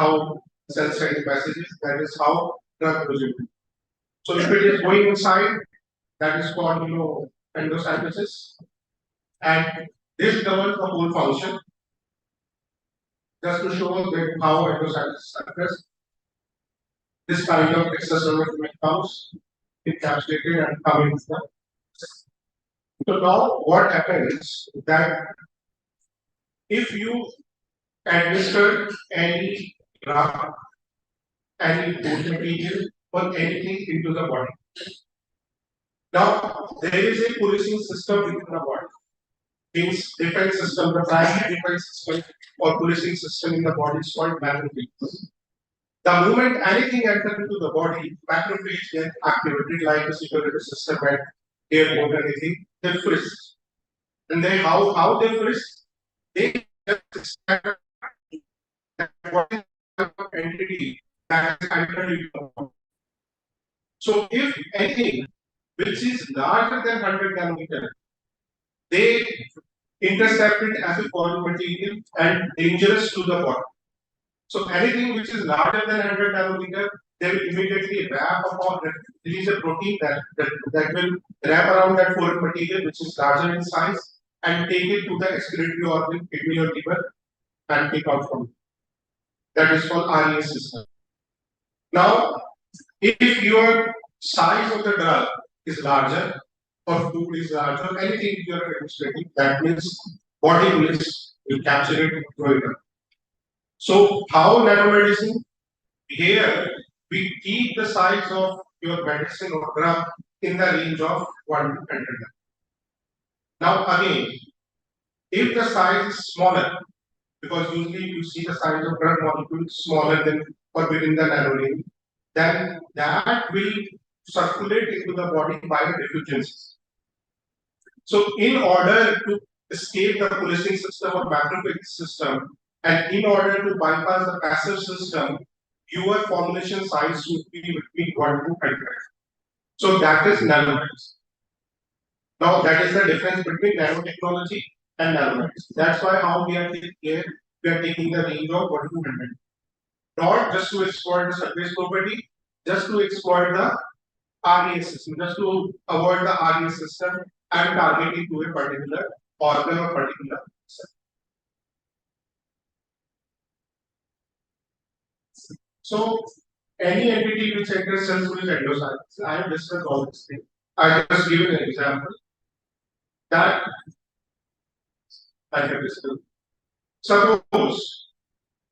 how cell sending messages, that is how drug project. So if it is going inside, that is called endosynthesis, and this governs the whole function. Just to show that how endosynthesis occurs, this kind of extracellular comes encapsulated and coming to the. So now what happens that if you administer any drug, any food material or anything into the body. Now there is a policing system within the body. Means defense system, the primary defense system or policing system in the body is called macrophage. The moment anything enters into the body, macrophage get activated like a security system and airport or anything, they freeze. And they how they freeze? They just scatter what is the entity that is entered into the body. So if anything which is larger than 100 nanometer, they intercept it as a foreign material and dangerous to the body. So anything which is larger than 100 nanometer, they will immediately wrap upon that. Release a protein that will wrap around that foreign material which is larger in size and take it to the excretory organ, kidney or liver, and take out from it. That is called RES system. Now, if your size of the drug is larger or food is larger, anything you are administrating, that means body will capture it through it. So how nanomedicine? Here we keep the size of your medicine or drug in the range of 1 to 100. Now again, if the size is smaller, because usually you see the size of drug molecule smaller than or within the nano range, then that will circulate into the body by the diffusion system. So in order to escape the policing system or macrophage system, and in order to bypass the passive system, your formulation size should be between 1 to 100. So that is nanomedicine. Now that is the difference between nanotechnology and nanomedicine. That's why how we are taking care, we are taking the range of 1 to 100. Not just to exploit the surface property, just to exploit the RES system, just to avoid the RES system and targeting to a particular organ or particular cell. So any entity which enters cells through endosynthesis, I have discussed all these things. I just give an example that I have discussed. Suppose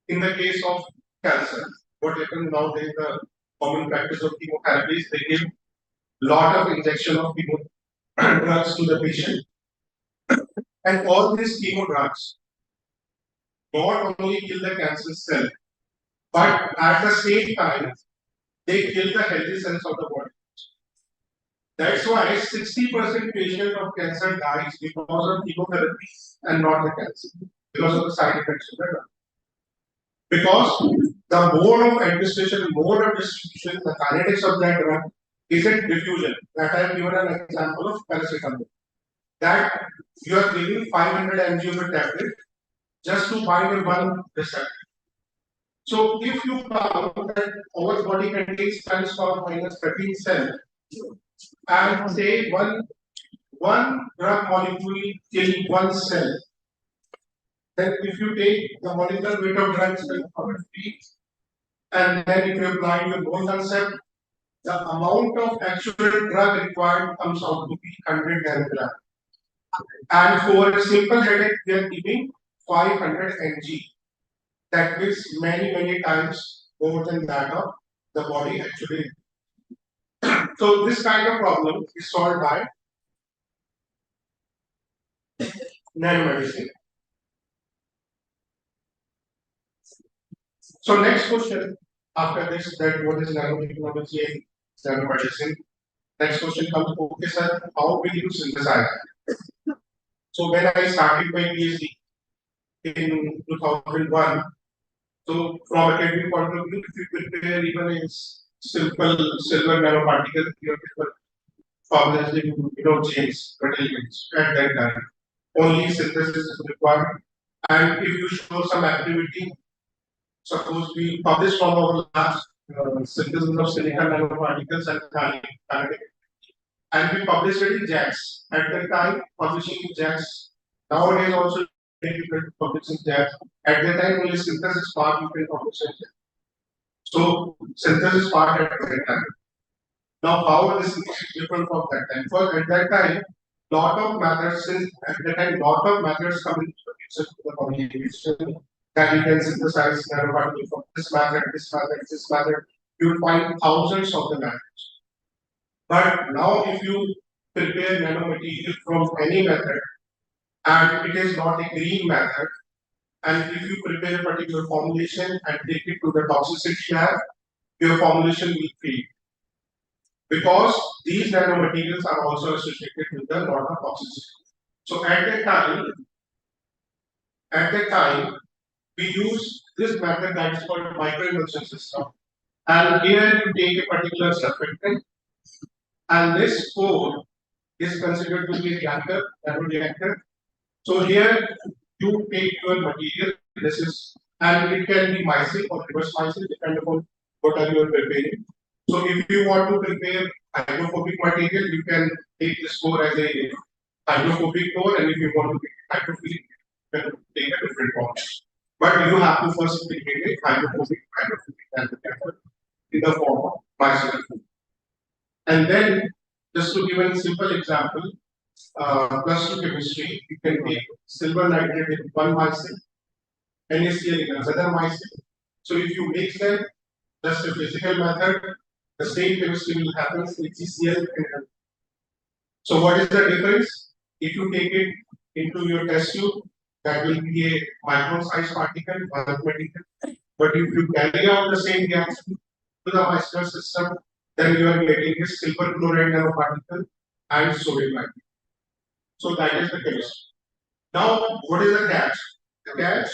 in the case of cancer, what happens nowadays, the common practice of chemotherapy is they give lot of injection of chemo drugs to the patient, and all these chemo drugs not only kill the cancer cell, but at the same time they kill the healthy cells of the body. That's why 60% patient of cancer dies because of chemotherapy and not the cancer, because of the side effects of the drug. Because the mode of administration, mode of distribution, the kinetics of that drug isn't diffusion. That I have given an example of paracetamol. That you are giving 500 mg of a tablet just to bind one receptor. So if you found that our body contains 10 power minus 13 cells, and say one drug molecule kill one cell, then if you take the molecular weight of drugs and then if you apply your own concept, the amount of actual drug required comes out to be 100 nanogram. And for a simple headache, we are giving 500 mg. That is many times more than that of the body actually. So this kind of problem is solved by nanomedicine. So next question after this, that what is nanotechnology and nanomedicine? Next question comes, okay sir, how will you synthesize? So when I started my PhD in 2001, so from academic point of view, if you prepare even a simple silver nanoparticle, theoretical formulas in change materials at that time. Only synthesis is required, and if you show some activity, Suppose we publish from our labs synthesis of silicon nanoparticles and kinetic, and we publish it in JAX. At the time, publishing in JAX. Nowadays also you can publish in JAX. At the time, only synthesis part you can publish in JAX. So synthesis part at that time. Now, how this is different from that time? For at that time, lot of methods, since at that time, lot of methods come into the communication that you can synthesize nanoparticles from this method, this method, this method. You'll find thousands of the methods. But now, if you prepare nanomaterial from any method, and it is not a green method, and if you prepare a particular formulation and take it to the toxicity lab, your formulation will fail because these nanomaterials are also associated with a lot of toxicity. So at that time, we use this method that is called microemulsion system. And here you take a particular surfactant, and this core is considered to be a reactor, nanoreactor. So here you take your material, this is, and it can be micelle or reverse micelle depending upon what are you preparing. So if you want to prepare hydrophobic material, you can take this core as a hydrophobic core, and if you want to make hydrophilic, you can take a different form. But you have to first prepare a hydrophobic and in the form of micelle. And then, just to give a simple example, plus 2 chemistry, you can take silver nitrate in one micelle, NaCl in another micelle. So if you mix them, just a physical method, the same chemistry will happen, HCl. So what is the difference? If you take it into your test tube, that will be a micro-sized particle, particle. But if you carry out the same reaction to the micellar system, then you are getting a silver chloride nanoparticle and sodium nitrate. So that is the chemistry. Now, what is the catch? The catch,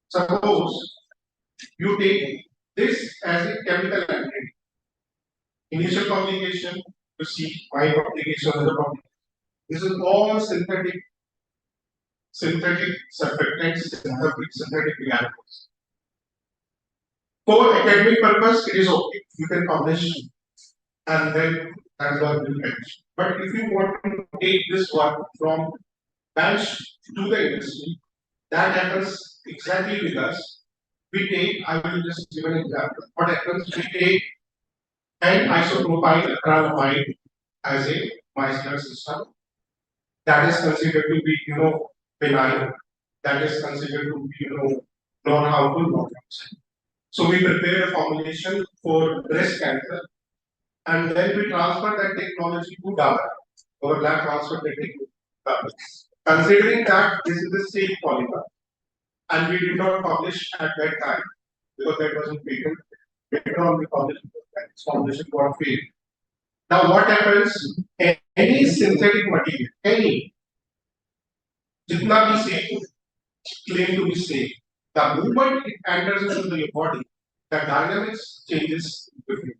suppose you take this as a chemical entity. Initial complication, you see my complication as a complication. This is all synthetic surfactants, synthetic reactants. For academic purpose, it is okay. You can publish and then that's what will finish. But if you want to take this work from bench to the industry, that happens exactly with us. We take, I will just give an example. What happens? We take an isopropyl acrylamide as a micellar system. That is considered to be, benign. That is considered to be, non-harmful, non-toxic. So we prepare a formulation for breast cancer, and then we transfer that technology to Dava. Our lab transfer technique to Dava. Considering that this is the same polymer, and we did not publish at that time because that wasn't patent. Later on, we published that this formulation got failed. Now, what happens? Any synthetic material, any, jitna bhi safe, claim to be safe. The moment it enters into your body, the dynamics changes quickly.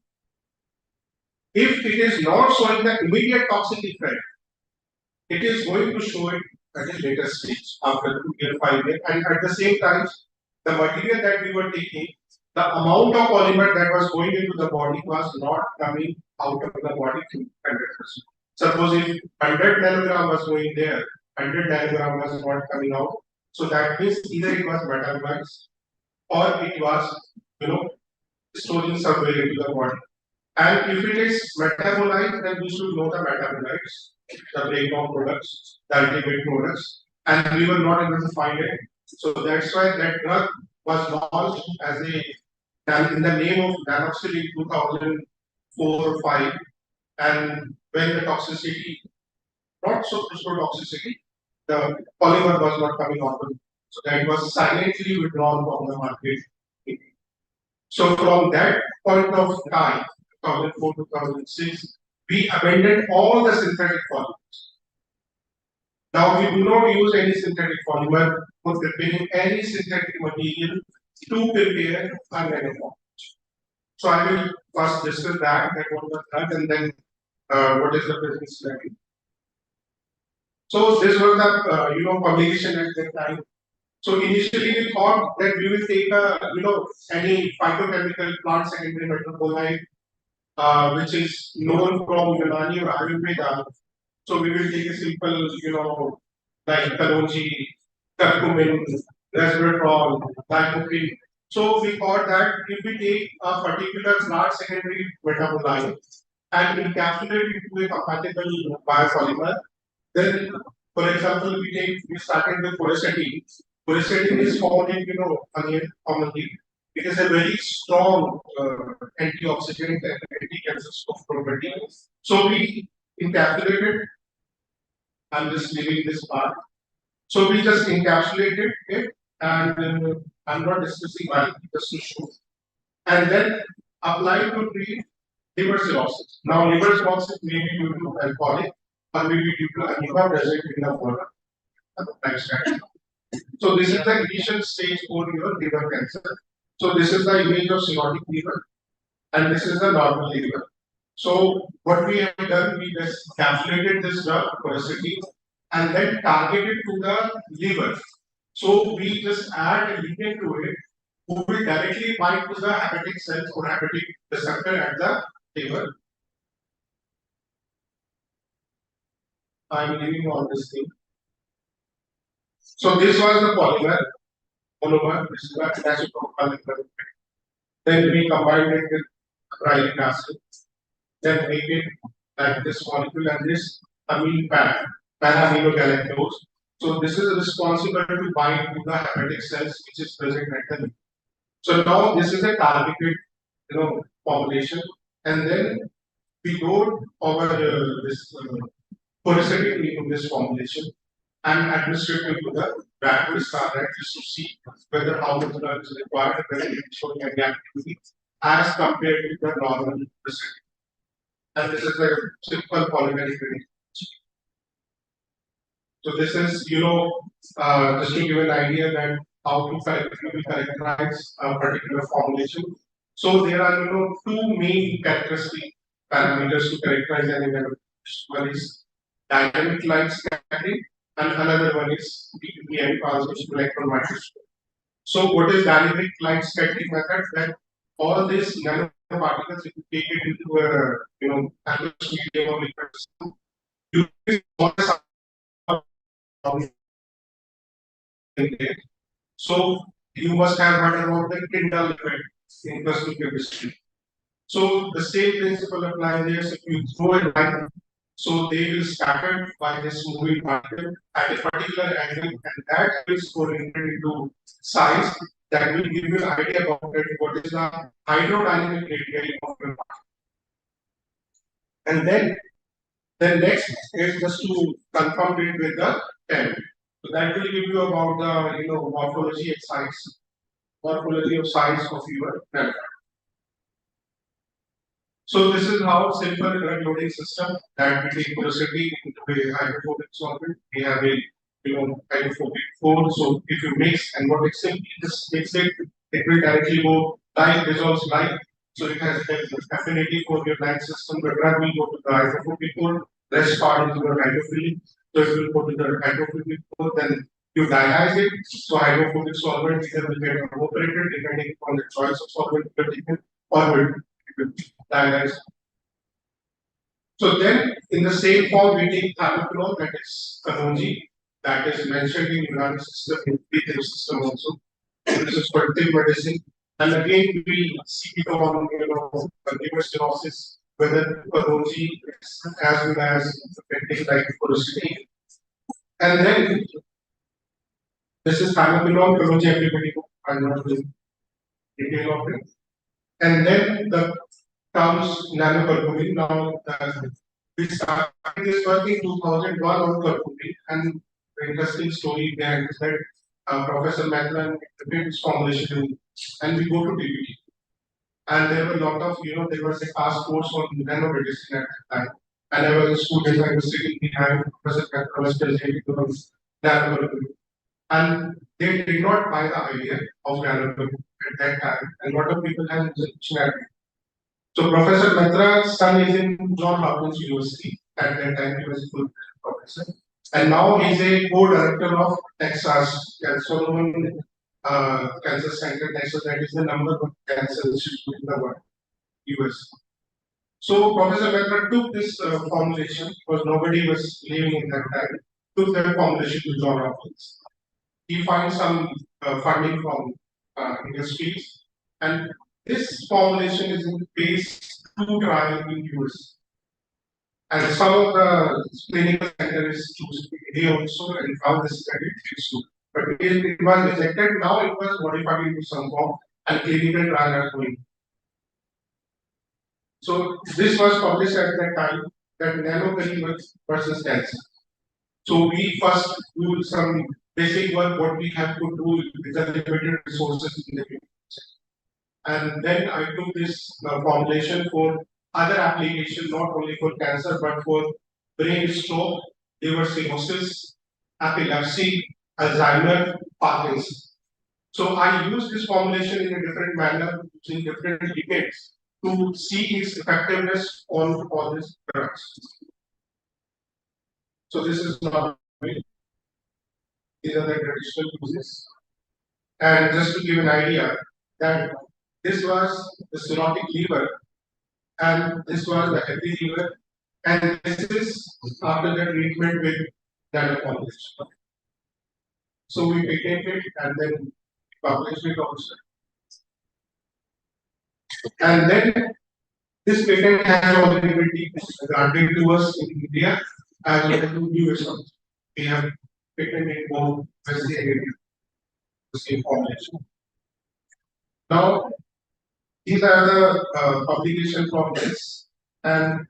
If it is not showing the immediate toxic effect, it is going to show it at a later stage after 2 years, 5 years, and at the same time, the material that we were taking, the amount of polymer that was going into the body was not coming out of the body to 100%. Suppose if 100 nanogram was going there, 100 nanogram was not coming out. So that means either it was metabolized or it was, stored somewhere into the body. And if it is metabolized, then we should know the metabolites, the breakdown products, the ultimate products, and we were not able to find it. So that's why that drug was launched as in the name of Nanoxil in 2004 or 5. And when the toxicity, not so crystal toxicity, the polymer was not coming out. So that was silently withdrawn from the market. So from that point of time, 2004 2006, we abandoned all the synthetic polymers. Now we do not use any synthetic polymer for preparing any synthetic material to prepare a nanoform. So I will first discuss that what was that, and then what is the business level. So this was the publication at that time. So initially we thought that we will take any phytochemical plant secondary metabolite which is known from Unani or Ayurveda. So we will take a simple, like kalonji, curcumin, resveratrol, lycopene. So we thought that if we take a particular large secondary metabolite and encapsulate it into a compatible biopolymer, then, for example, we started with quercetin. Quercetin is found in onion commonly. It is a very strong antioxidant and anti-cancer property. So we encapsulated. I'm just leaving this part. So we just encapsulated it, and I'm not discussing why, just to show. And then apply to treat liver cirrhosis. Now, liver cirrhosis may be due to alcoholic or may be due to anemia present in the water. So this is the initial stage for your liver cancer. So this is the image of cirrhotic liver, and this is the normal liver. So what we have done, we just calculated this drug porosity and then targeted to the liver. So we just add a ligand to it who will directly bind to the hepatic cells or hepatic receptor at the liver. I'm leaving all this thing. So this was the polymer, monomer, this is the isopropyl. Then we combined it with hyaluronic acid. Then make it like this molecule and this amine para-aminogalactose. So this is responsible to bind to the hepatic cells which is present at the liver. So now this is a targeted, formulation, and then we load our this porosity into this formulation and administer it into the backward starlight just to see whether how much drug is required, whether it is showing any activity as compared to the normal porosity. And this is a simple polymeric reaction. So this is, just to give an idea that how to characterize a particular formulation. So there are, two main characteristic parameters to characterize an event. One is dynamic light scattering, and another one is PPM transmission electron microscope. So what is dynamic light scattering method? That all these nanoparticles, if you take it into a, aqueous medium or liquid system, you so you must have heard about the Tyndall effect in crystal chemistry. So the same principle applies here. So if you throw a line, so they will scatter by this moving particle at a particular angle, and that is correlated into size. That will give you an idea about it, what is the hydrodynamic radii of the particle. And then the next is just to confirm it with the pen. So that will give you about the morphology and size, morphology of size of your pen. So this is how simple drug loading system that we take porosity into a hydrophobic solvent. We have a hydrophobic form. So if you mix and what it simply just mix it, it will directly go like dissolves like. So it has affinity for your line system. The drug will go to the hydrophobic form, rest part into the hydrophilic. So it will go to the hydrophobic form, then you dialyze it. So hydrophobic solvent either will get evaporated depending on the choice of solvent you are taken, or will dialyze. So then, in the same form, we take thiophenol, that is kalonji, that is mentioned in Unani system, in Indian system also. So this is fertility medicine, and again we see it on liver cirrhosis, whether kalonji as well as affecting like porosity. And then this is thiophenol, kalonji everybody know, I'm not going detail of it. And then the comes nanoperfumery. Now, we started this work in 2001 on perfumery, and the interesting story behind is that Professor Matlin did this formulation, and we go to DBT. And there were a lot of, there was a task force on nanomedicine at that time. And I was a student, I was sitting behind Professor Matlin was presenting to nanoperfumery. And they did not buy the idea of nanoperfumery at that time. And a lot of people have research. So Professor Metra's son is in John Hopkins University. At that time, he was a full professor. And now he's a co-director of Texas Solomon Cancer Center, Texas. That is the number one cancer institute in the world, US. So Professor Becker took this formulation because nobody was living in that time. Took that formulation to John Hopkins. He found some funding from industries, and this formulation is in phase 2 trial in US. And some of the clinical centers choose they also and found this study phase 2. But it was rejected. Now it was modified into some form, and clinical trial are going. So this was published at that time that nanocalibur versus cancer. So we first do some basic work what we have to do with the limited resources in the community. And then I took this formulation for other application, not only for cancer but for brain stroke, liver cirrhosis, epilepsy, Alzheimer, Parkinson. So I use this formulation in a different manner using different ligands to see its effectiveness on all these drugs. So this is not these are the traditional uses. And just to give an idea that this was the cirrhotic liver and this was the healthy liver and this is after the treatment with nanoformulation. So we patented it and then published it also. And then this patent has already been granted to us in India as well as in US also. We have patented both USA and India, the same formulation. Now, these are the publications from this, and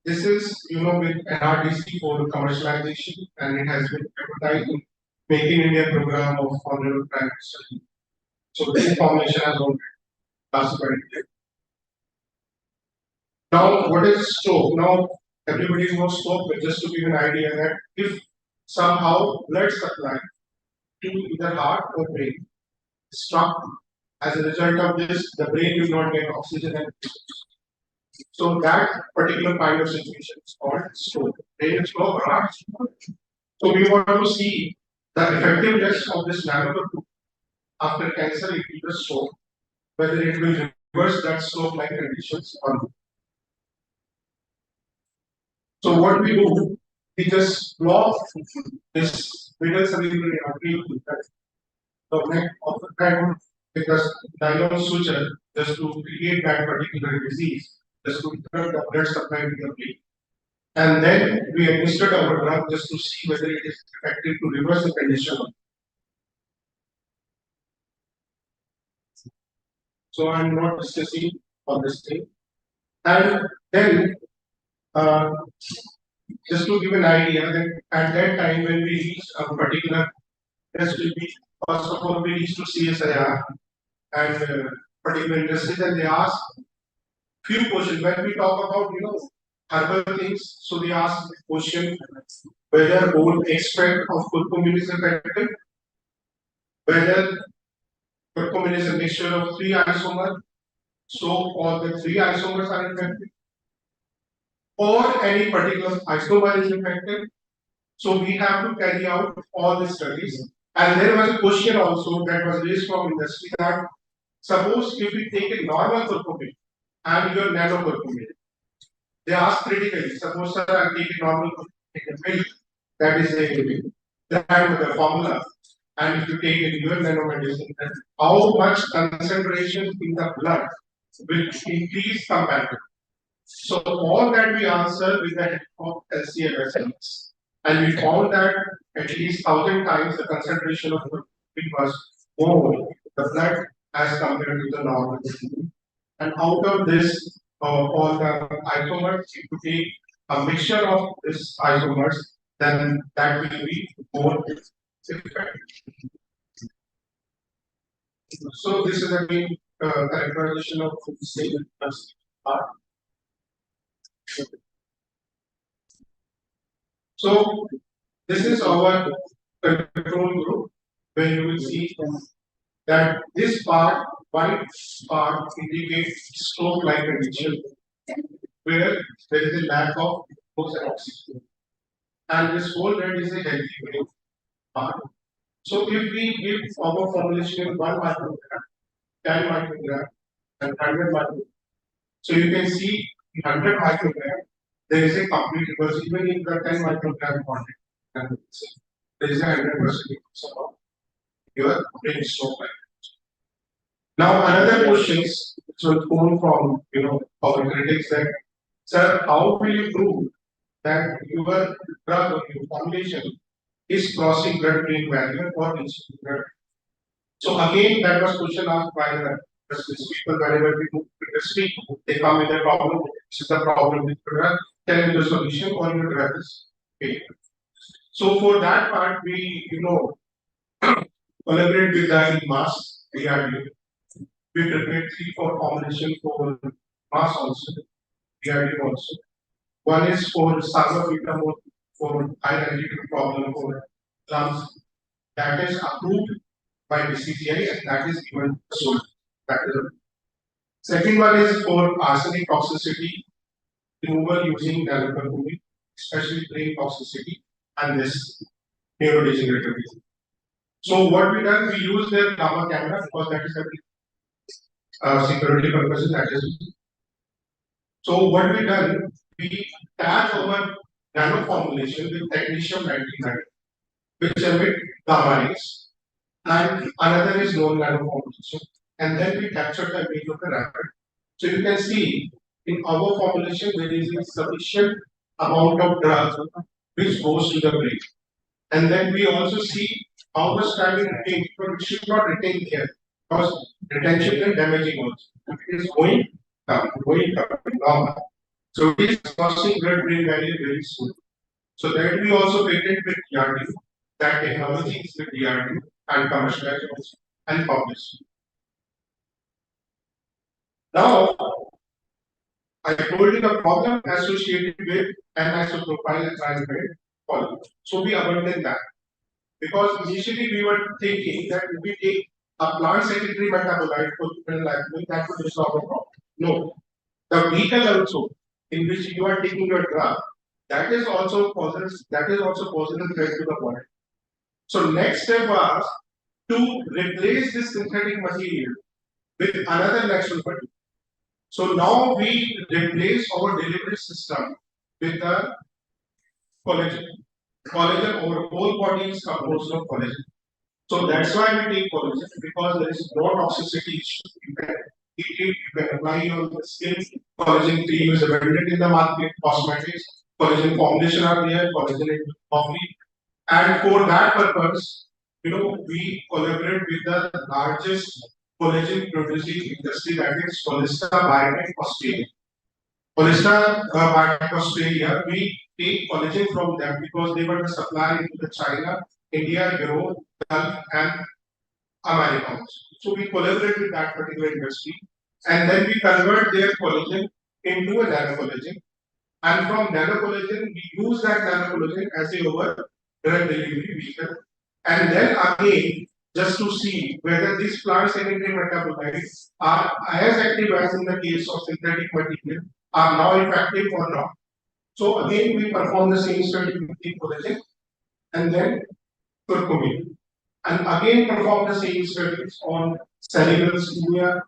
this is with NRDC for commercialization, and it has been advertised in Make in India program of Honorable Prime Minister. So this information has already classified here. Now, what is stroke? Now, everybody knows stroke, but just to give an idea that if somehow blood supply to either heart or brain is stopped, as a result of this, the brain will not get oxygen and so that particular kind of situation is called stroke. Brain stroke or heart stroke. So we want to see the effectiveness of this nanotube after cancer it is a stroke, whether it will reverse that stroke-like conditions or not. So what we do, we just block this middle cerebral artery, the neck of the head, because nylon suture just to create that particular disease, just to interrupt the blood supply to the brain. And then we administered our drug just to see whether it is effective to reverse the condition. So I'm not discussing on this thing. And then just to give an idea that at that time when we reach a particular test will be first of all we reach to CSIR and particular industries and they ask few questions when we talk about herbal things. So they ask the question whether whole extract of curcumin is effective, whether curcumin is a mixture of 3 isomers, so all the 3 isomers are effective, or any particular isomer is effective. So we have to carry out all the studies. And there was a question also that was raised from industry that suppose if we take a normal curcumin and your nano curcumin, they ask critically, suppose sir, I take a normal milk, that is the formula, and if you take a your nanomedicine, then how much concentration in the blood will increase compared to. So all that we answer with the help of LCMS. And we found that at least 1,000 times the concentration of the was more in the blood as compared to the normal. And out of this, all the isomers, if you take a mixture of this isomers, then that will be more effective. So this is again characterization of the same part. So this is our control group where you will see that this part, white part indicates stroke-like condition where there is a lack of glucose and oxygen. and this whole red is a healthy brain part. So if we give our formulation in 1 microgram, 10 microgram, and 100 microgram, so you can see 100 microgram, there is a complete reverse even in the 10 microgram quantity. And there is a 100% of your brain stroke. Now another questions which will come from our critics that, sir, how will you prove that your drug or your formulation is crossing blood-brain barrier or reaching blood? So again, that was question asked by the business people whenever we move to industry, they come with a problem. This is the problem with the drug. Tell me the solution or your drug is failure. So for that part, we collaborate with the mass DRDO. We prepare 3-4 formulation for mass also, DRDO also. One is for sarcophagus for high altitude problem for lungs. That is approved by BCGI and that is given sold. That is second one is for arsenic toxicity removal using nanoparticle, especially brain toxicity and this neurodegenerative disease. So what we done, we use their gamma camera because that is a security purposes. That is. So what we done, we tag our nano formulation with technetium 99, which emit gamma rays, and another is non-nano formulation, and then we capture the image of the rapid. So you can see in our formulation there is a sufficient amount of drug which goes to the brain, and then we also see how much time it retains, but it should not retain here because retention is damaging also. It is going down, normal. So it is crossing blood-brain barrier very soon. So that we also patent with DRDO. That technology is with DRDO and commercialized also and published. Now, I told you the problem associated with anisopropyl enzyme polymer. So we abandoned that because initially we were thinking that if we take a plant secondary metabolite for phenylaclanine, that would resolve the problem. No, the vehicle also in which you are taking your drug, that is also poses a threat to the body. So next step was to replace this synthetic material with another natural material. So now we replace our delivery system with the collagen. Collagen, our whole body is composed of collagen. So that's why we take collagen because there is no toxicity issue. You can eat it, you can apply it on the skin. Collagen cream is available in the market, cosmetics, collagen formulation are there, collagen in coffee. And for that purpose, we collaborate with the largest collagen producing industry, that is Polista Biotech Australia. Polista Biotech Australia, we take collagen from them because they were the supplier into the China, India, Europe, Gulf, and America. So we collaborate with that particular industry, and then we convert their collagen into a nanocollagen. And from nanocollagen, we use that nanocollagen as a over drug delivery vehicle. And then again, just to see whether these plant secondary metabolites are as active as in the case of synthetic material, are now effective or not. So again, we perform the same study with the collagen and then curcumin. And again, perform the same studies on cerebral ischemia,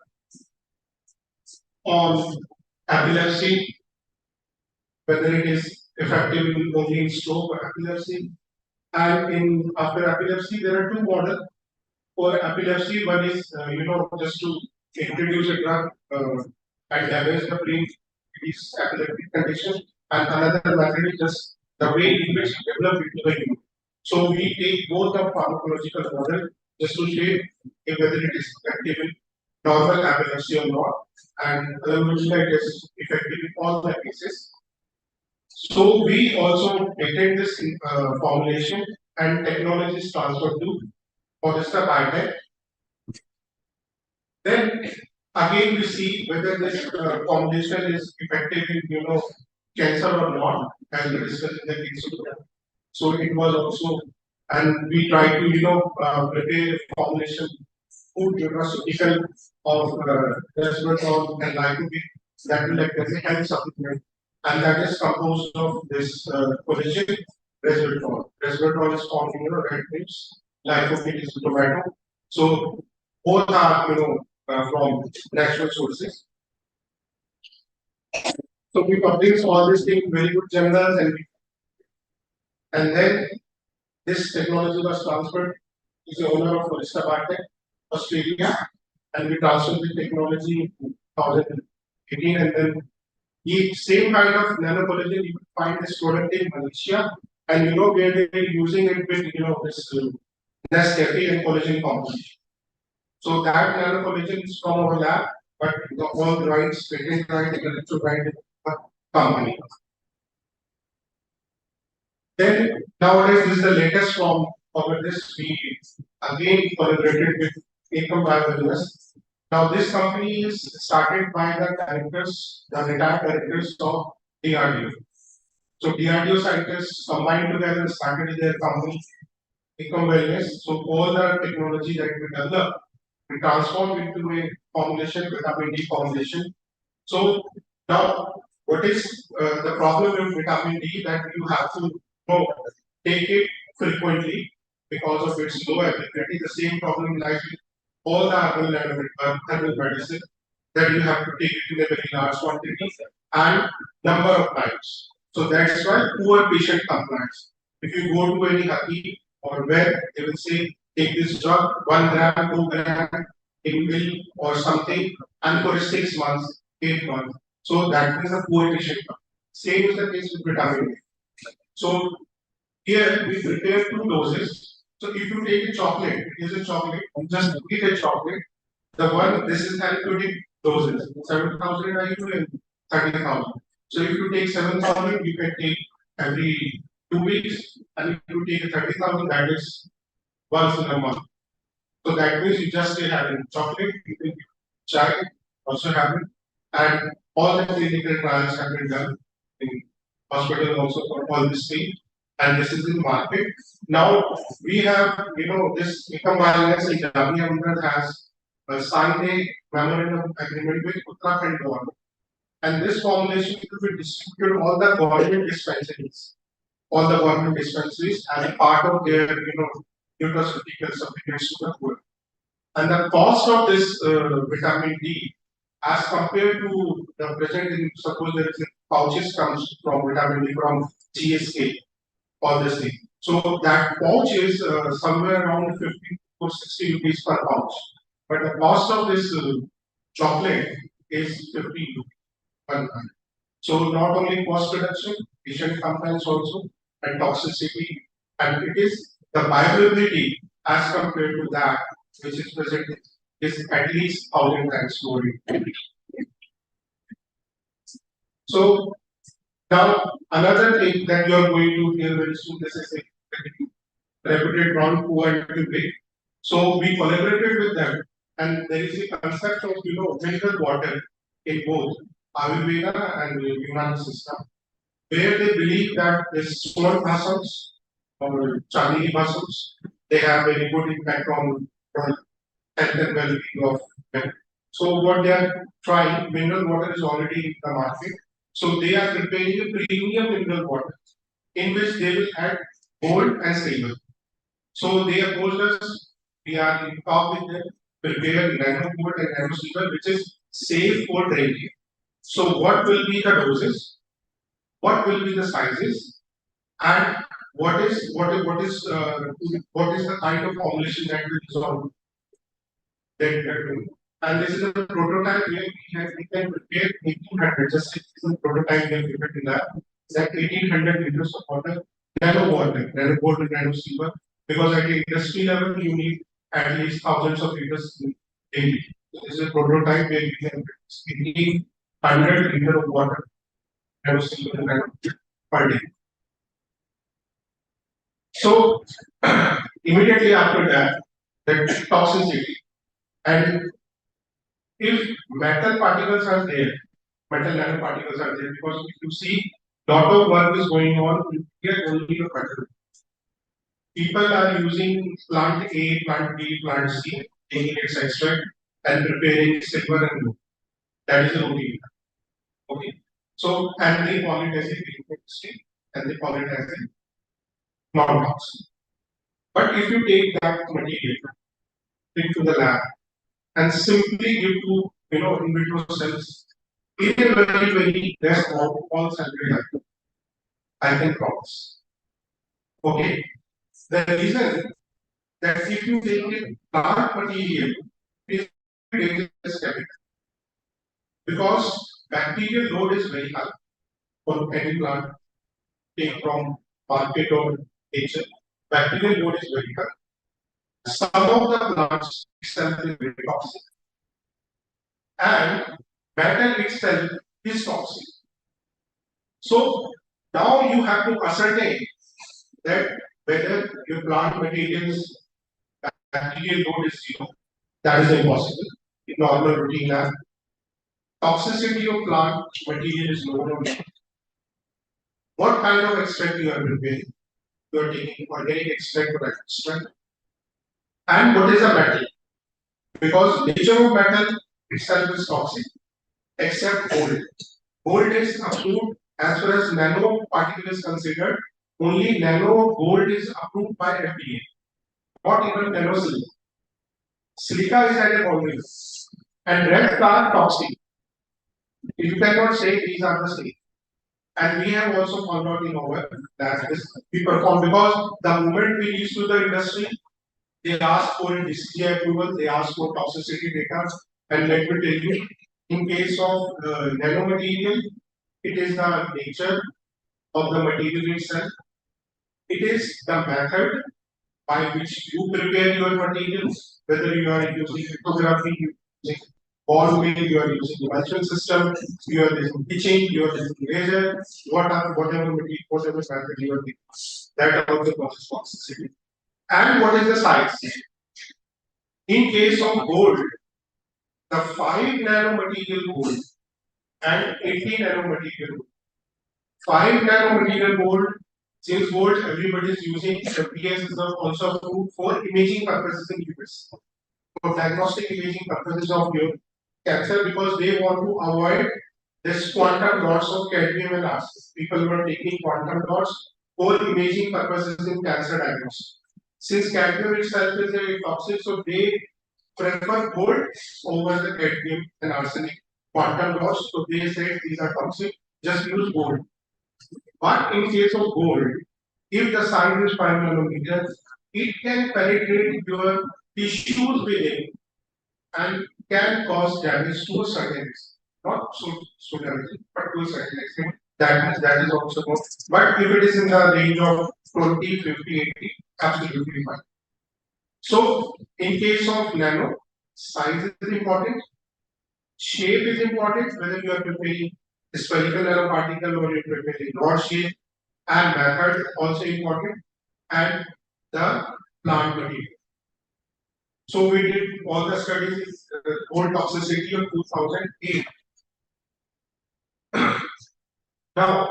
on epilepsy, whether it is effective in only in stroke or epilepsy. And in after epilepsy, there are two models. For epilepsy, one is just to introduce a drug and damage the brain, these epileptic conditions, and another method is just the way in which it develops into the human. So we take both the pharmacological model just to show whether it is effective in normal epilepsy or not, and it is effective in all the cases. So we also patent this formulation and technology is transferred to Polista Biotech. Then again we see whether this formulation is effective in cancer or not, as we discussed in the case of. So it was also, and we try to prepare a formulation food nutraceutical of resveratrol and lycopene that will act as a health supplement, and that is composed of this collagen resveratrol. Resveratrol is found in red grapes, glyphosate is tomato. So both are from natural sources. So we publish all these things, very good journals, and then this technology was transferred to the owner of Foresta Bartek, Australia, and we transferred the technology in 2018, and then the same kind of nanocollagen you will find this product in Malaysia, and where they're using it with this Nescafe and collagen composition. So that nanocollagen is from our lab, but all the rights, patent right, intellectual right, company. Then nowadays this is the latest from over this we again collaborated with Ecom Biobusiness. Now this company is started by the directors, the retired directors of DRDO. So DRDO scientists combined together started their company Ecom Wellness. So all the technology that we developed, we transformed into a formulation, vitamin D formulation. So now, what is the problem with vitamin D that you have to take it frequently because of its low availability? The same problem lies with all the herbal medicine that you have to take it in a very large quantity and number of times. So that's why poor patient compliance. If you go to any hakim or where they will say take this drug 1 gram, 2 gram in pill or something and for 6 months, 8 months. So that is a poor patient compliance. Same is the case with vitamin D. So here we prepare 2 doses. So if you take a chocolate, it is a chocolate, just eat a chocolate. The one, this is therapeutic doses, 7,000 IU and 30,000. So if you take 7,000, you can take every 2 weeks, and if you take 30,000, that is once in a month. So that means you just still having chocolate, you can chai, also have it, and all the clinical trials have been done in hospital also for all this thing, and this is in market. Now we have, this Ecom Wellness in Jamia Amrad has signed a memorandum agreement with Uttarakhand government, and this formulation will be distributed all the government dispensaries, as a part of their, nutraceutical supplements to the poor. And the cost of this vitamin D, as compared to the present, suppose there is a pouches comes from vitamin D from GSK, obviously. So that pouch is somewhere around 50 or 60 rupees per pouch. But the cost of this chocolate is 50 rupees per pound. So not only cost reduction, patient compliance also, and toxicity, and it is the bioavailability as compared to that which is present is at least 1,000 times more. So now another thing that you are going to hear very soon, this is a reputed brand who are big. So we collaborated with them, and there is a concept of mineral water in both Ayurveda and the Yunani system, where they believe that the small muscles or Chandini muscles, they have very good impact on health and well-being of men. So what they are trying, mineral water is already in the market. So they are preparing a premium mineral water in which they will add gold and silver. So they approached us, we are in talk with them, prepare nano gold and nano silver, which is safe for drinking. So what will be the doses? What will be the sizes? And what is the kind of formulation that will dissolve that. And this is a prototype where we can prepare 1800, just a prototype we have prepared in lab, that 1800 liters of water, nano gold and nano silver, because at the industry level you need at least thousands of liters daily. So this is a prototype where we can produce 1800 liters of water, nano silver and nano per day. So immediately after that, the toxicity. And if metal particles are there, metal nanoparticles are there, because if you see, lot of work is going on here only the metal. People are using plant A, plant B, plant C, taking its extract and preparing silver and gold. That is the routine. Okay. So, and they call it as a green chemistry, and they call it as a non-toxic. But if you take that material into the lab and simply give to in vitro cells, in a very less all saturated, I can promise. Okay. The reason that if you take a plant material, it is very dangerous chemical because bacterial load is very high for any plant take from market or nature. Bacterial load is very high. Some of the plants itself is very toxic, and matter itself is toxic. So now you have to ascertain that whether your plant materials bacterial load is zero. That is impossible in normal routine lab. Toxicity of plant material is low or no. What kind of extract you are preparing? You are taking organic extract or extract. And what is the metal? Because nature of metal itself is toxic, except gold. Gold is approved as far as nano particle is considered. Only nano gold is approved by FDA, not even nano silica. Silica is at a boundary, and reds are toxic. You cannot say these are the same. And we have also found out in our that we perform because the moment we reach to the industry, they ask for a DCGI approval, they ask for toxicity data, and let me tell you, in case of nanomaterial, it is the nature of the material itself. It is the method by which you prepare your materials, whether you are using lithography, using ball mill, you are using emulsion system, you are using pitching, you are using laser, whatever material, whatever method you are using. That also causes toxicity. And what is the size? In case of gold, the 5 nanomaterial gold and 80 nanomaterial gold. 5 nanomaterial gold, since gold everybody is using, FPS is also approved for imaging purposes in US. For diagnostic imaging purposes of your cancer because they want to avoid this quantum dots of cadmium and arsenic. People were taking quantum dots for imaging purposes in cancer diagnosis. Since cadmium itself is a toxic, so they prefer gold over the cadmium and arsenic quantum dots. So they said these are toxic, just use gold. But in case of gold, if the size is 5 nanometers, it can penetrate your tissues within and can cause damage to a certain extent. Not so damaging, but to a certain extent. That is also good. But if it is in the range of 20, 50, 80, absolutely fine. So, in case of nano, size is important, shape is important, whether you are preparing a spherical nanoparticle or you are preparing rod shape, and method also important, and the plant material. So we did all the studies gold toxicity of 2008. Now,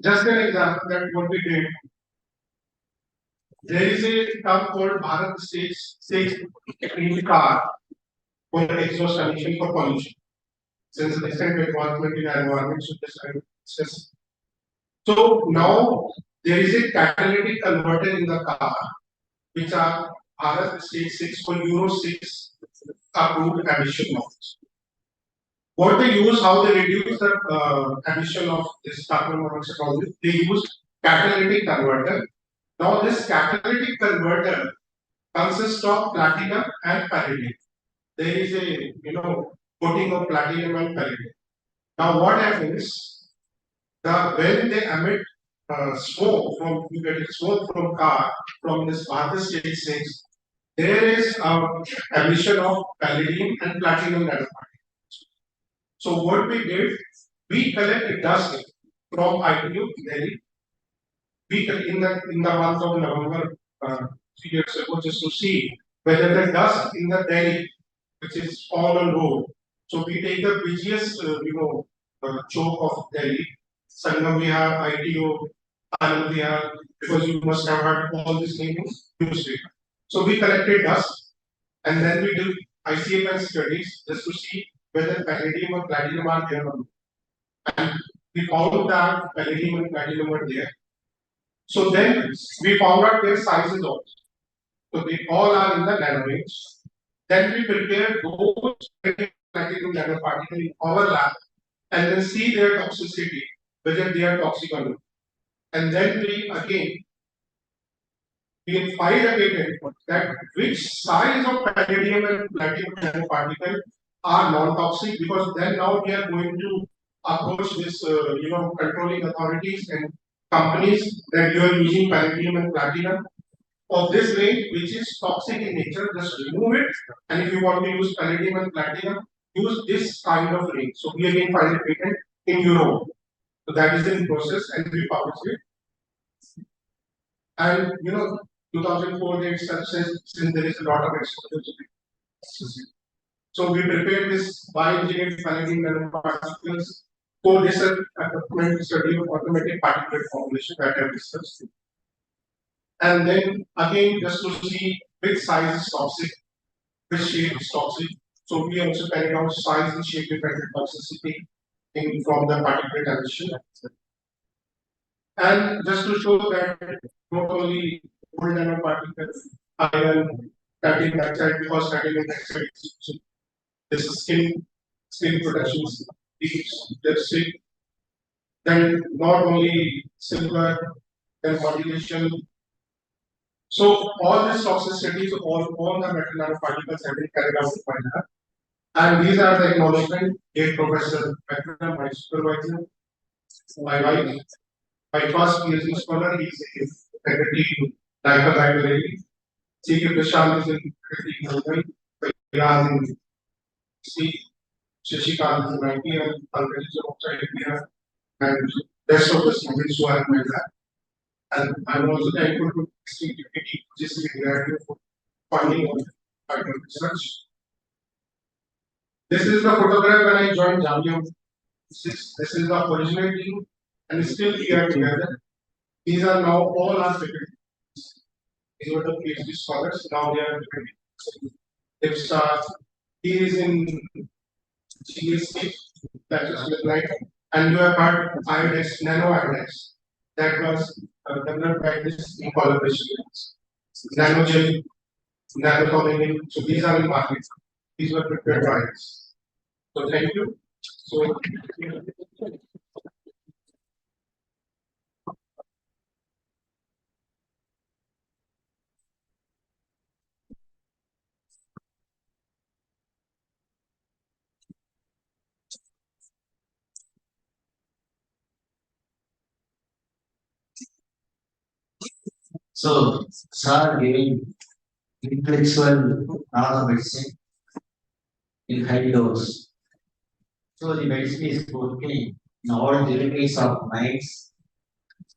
just an example that what we did. There is a term called Bharat Stage in the car for exhaust emission for pollution. Since recent advancement in environment, so this I will discuss. So now there is a catalytic converter in the car, which are Bharat Stage 6 for Euro 6 approved emission norms. What they use, how they reduce the emission of this carbon monoxide, they use catalytic converter. Now this catalytic converter consists of platinum and palladium. There is a coating of platinum and palladium. Now what happens? When they emit smoke from you get smoke from car from this Bharat Stage 6, there is emission of palladium and platinum nanoparticles. So what we did, we collected dust from ITU Delhi. We in the month of November 3 years ago just to see whether the dust in the Delhi, which is all on road. So we take the busiest choke of Delhi, Sangam Vihar, ITO, Anand Vihar, because you must have heard all these names newspaper. So we collected dust and then we did ICFN studies just to see whether palladium or platinum are there or not. And we found that palladium and platinum are there. So then we found out their sizes also. So they all are in the nano range. Then we prepare those platinum nanoparticles in our lab and then see their toxicity, whether they are toxic or not. And then we find a patent that which size of palladium and platinum nanoparticle are non-toxic, because then now we are going to approach this controlling authorities and companies that you are using palladium and platinum of this range which is toxic in nature, just remove it. And if you want to use palladium and platinum, use this kind of range. So we again find a patent in Europe. So that is in process and we publish it. And 2004 they itself says since there is a lot of exposure. So we prepared this bioengineered palladium nanoparticles for this equipment study of automatic particulate formulation that I have discussed. And then again, just to see which size is toxic, which shape is toxic. So we also carried out size and shape dependent toxicity from the particulate emission. And just to show that not only gold nanoparticles, iron, titanium dioxide, because titanium dioxide is this is skin protection, lipstick, then not only silver, then modulation. So all these toxicities, all the metal nanoparticles have been carried out by lab. And these are the acknowledgement, dear Professor McMillan, my supervisor, my wife, my first PhD scholar, he is faculty in Library. C.K. Prashant is in faculty in Mumbai, Vyas in C. Shashikant is in IPM, Pankaj is outside India, and rest of the students who have met that. And I'm also thankful to CTPT, which is the graduate for funding of particle research. This is the photograph when I joined Jamal. This is the original team, and still we are together. These are now all our faculty. These were the PhD scholars. Now they are faculty. If he is in GST, that is with light, and you have heard iodex, nano iodex, that was developed by this in collaboration with nanogel, nanotoluene. So these are in market. These were prepared by us. So thank you. So So, sir giving intellectual medicine in high dose. So the medicine is working in all deliveries of minds.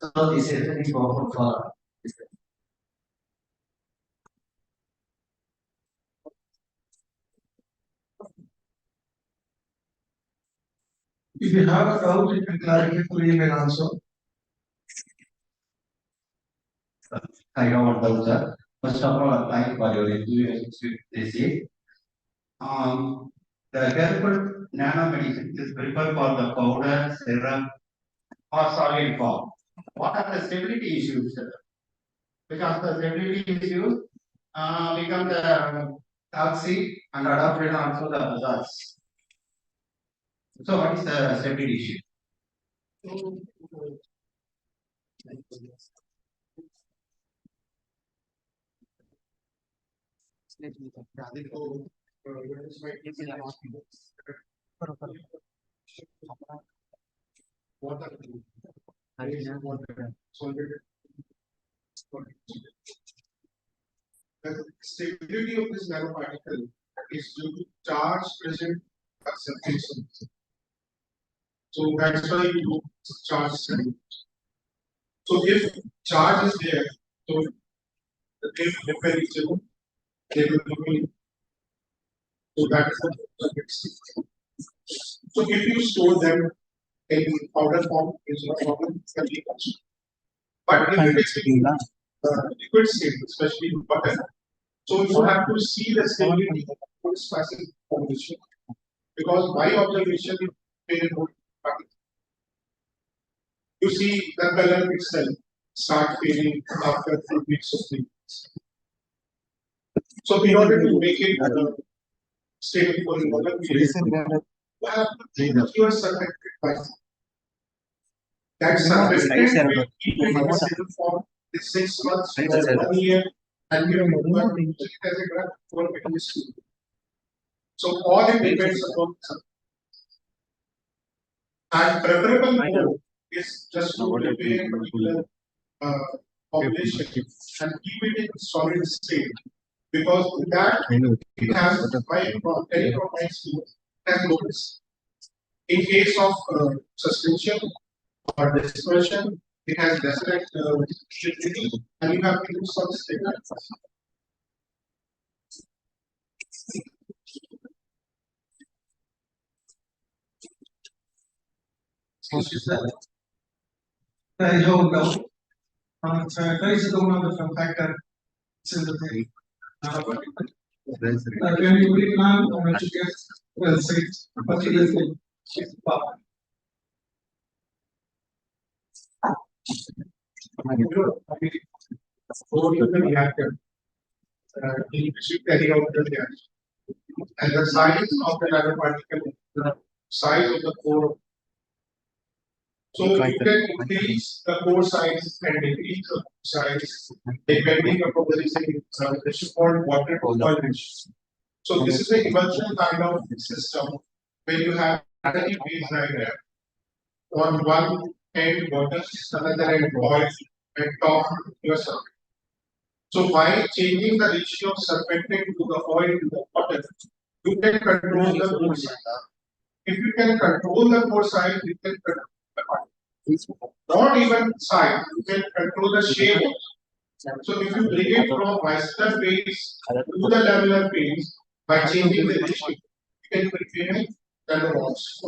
So this is very important for if you have a doubt, you can clarify through email also. I don't want doubt, sir. First of all, thank for your enthusiasm this year. The developed nanomedicine is preferred for the powder, serum, or solid form. What are the stability issues, sir? Because the stability issues become the toxic and adopted also the others. So what is the stability issue? the stability of this nanoparticle is due to charge present at surface. So that's why you do charge study. So if charge is there, so if repair is zero, they will remain. So that is the so if you store them in powder form, is no problem, can be consumed. But if it is in liquid state, especially in butter, so you have to see the stability of this specific formulation. Because my observation is you see the color itself. start failing after a few weeks of treatment. So in order to make it stable for a longer period, you have to cure surfactant by that surfactant will keep it in a stable form in 6 months or 1 year, and you will use it as a drug for making stable. So all it depends upon the and preferable mode is just to prepare a particular population and keep it in solid state, because that it has any provides has no risk. In case of suspension or dispersion, it has definite rigidity, and you have to use some statements. I don't know. There is another factor. Sympathy. When you replan or to get well said, particularly Reactor should carry out the reaction. And the size of the nanoparticle, the size of the core. So you can increase the core size and decrease the size depending upon the this is called water coagulation. So this is a emulsion kind of system where you have a phase diagram. On one end water, another end oil, and top yourself. So by changing the ratio of surfactant to the oil to the water, you can control the core size. If you can control the core size, you can control the oil. Not even size, you can control the shape. So if you bring it from viscous phase to the lamellar phase by changing the ratio, you can prepare the neurons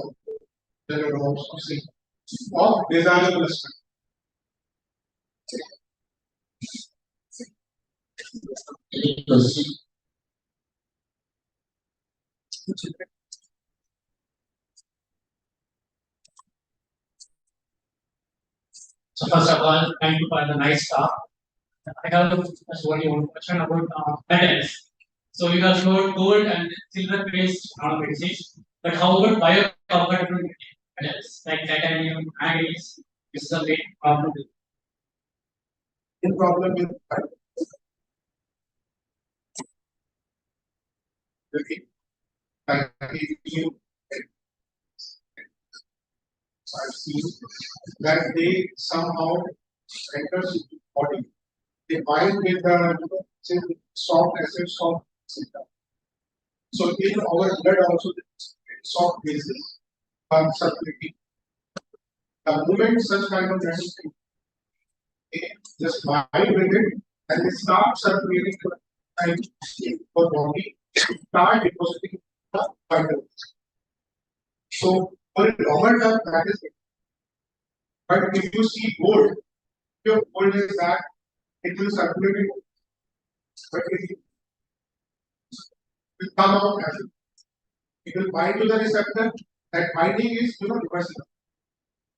of desirable aspect. So first of all, thank you for the nice talk. I have just one question about metals. So you have showed gold and silver based medicines, but how about biocompatible metals like titanium, manganese? This is the main problem. The problem with titanium, I've seen that they somehow enters into the body. They bind with the soft acids of cinnamon. So in our blood also soft bases are circulating. The moment such kind of things they just bind with it and they start circulating and for body start depositing the vitamins. So for a longer term that is it. But if you see gold, your gold is that it will circulate, but it will come out as it will bind to the receptor. That binding is reversible.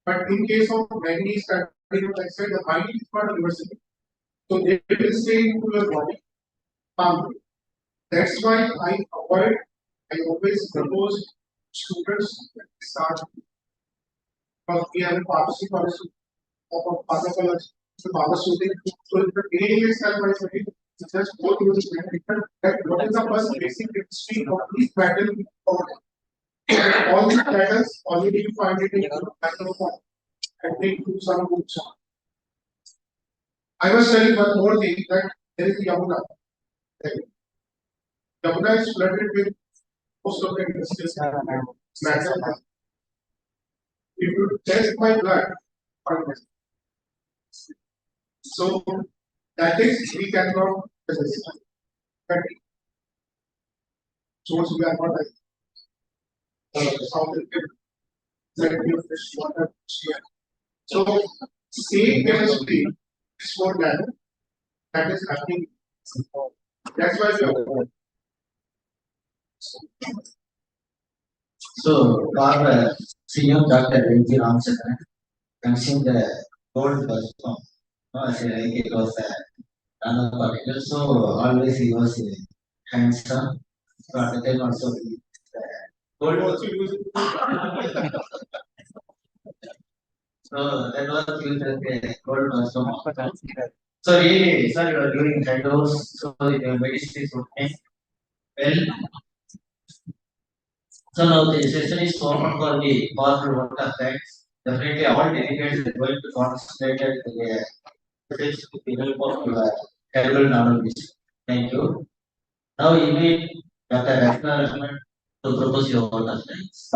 But in case of manganese, like I said, the binding is not reversible. So they will stay into your body. That's why I always propose students start because we have a pharmacy policy of a pharmacology. So pharmaceutical. So if the beginning is step by step, just go through this method. That what is the first basic history of these patterns? All these patterns already you find it in your pattern form. And take to some books. I was telling one more thing that there is Yamuna. Yamuna is flooded with most of the industrial matter. If you test my blood, so that is we cannot resist. Source we are not South African fish water. So same chemistry is for that. That is happening. That's why we are. So, our senior Dr. Ramchandran, consumed the gold first form. Like it was particle, so always he was handsome. So at the time also Gold also used. so that was used as a gold also. So really, sir, you are giving high dose, so the medicine is okay. Well, so now the session is open for the possible water effects. Definitely all delegates are going to concentrate at the message with the help of herbal knowledge. Thank you. Now you need Dr. Rafna to propose your water effects.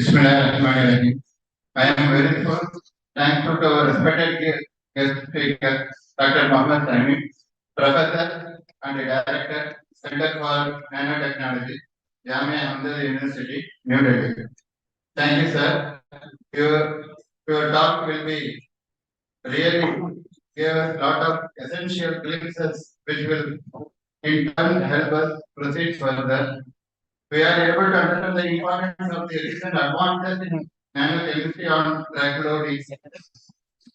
Bismillahirrahmanirrahim. I am very thankful to our respected guest speaker, Dr. Mohamed, Professor and Director, Center for Nanotechnology, Jamia Hamdard University, New Delhi. Thank you, sir. Your, your talk will be really give us a lot of essential glimpses which will in turn help us proceed further. We are able to understand the importance of the recent advances in nanochemistry on drug.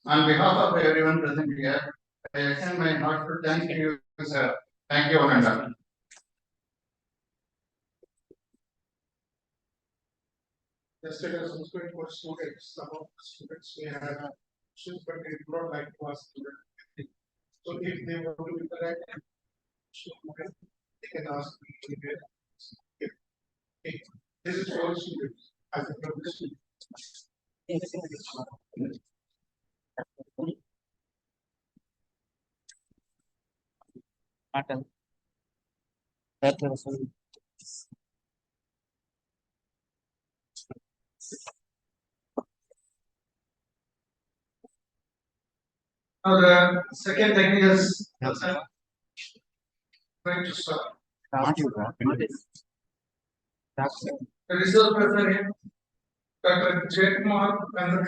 On behalf of everyone present here, I extend my heartfelt thanks to you, sir. Thank you, one and all. Yesterday I was going for students. Some of the students may have issues, but they do not like to ask students. So if they want to interact, they can ask me anywhere. Okay. This is for students as a professional. Now the second technique is going to start. The resource person here, Dr. Jamal and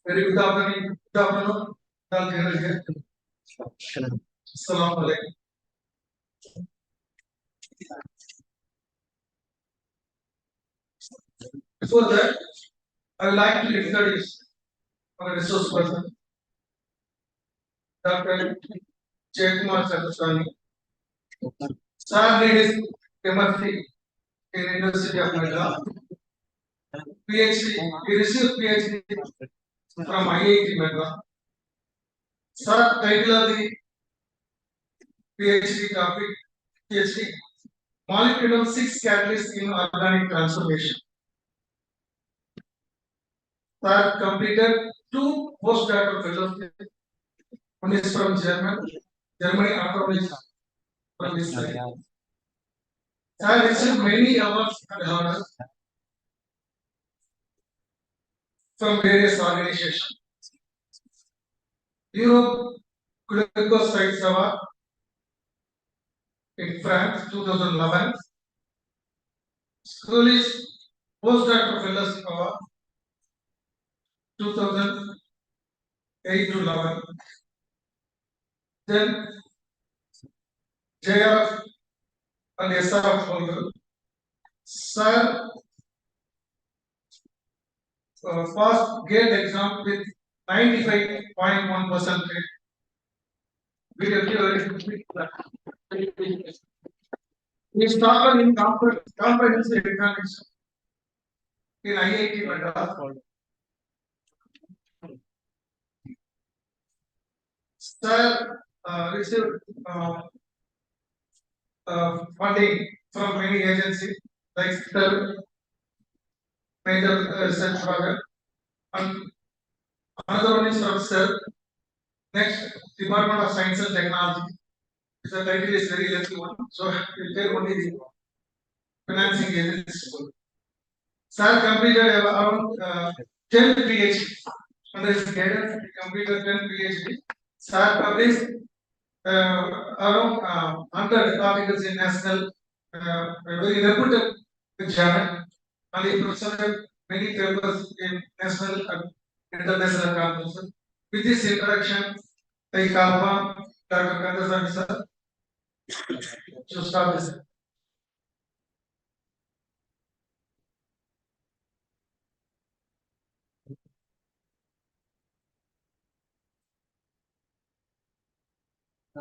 very good afternoon. Good afternoon. Dr. here. Assalamu alaikum. Before that, I would like to introduce our resource person, Dr. Jamal Saraswani. Sir did his MSc in University of Madras. PhD, he received PhD from IIT Madras. Sir title of the PhD topic, PhD, molecular 6 catalysts in organic transformation. Sir completed 2 postdoctoral fellowships. One is from Germany, another is from Israel. Sir received many awards and honors from various organizations. Europe Glucose Rights Award in France 2011. Scholars Postdoctoral Fellowship Award 2008 to 11. Then JR and SR holder. Sir passed GATE exam with 95.1%. We started in comprehensive economics in IIT Madras. Sir received funding from many agencies like major research program, and another one is from Sir. Next, Department of Science and Technology. The title is very lengthy one, so we'll take only the financing agencies. Sir completed around 10 PhD. Under his guidance, he completed 10 PhD. Sir published around 100 articles in national, very reputed journal, and he presented many papers in national and international conferences. With this introduction, I call upon Dr. Kandasamy sir to start this. Good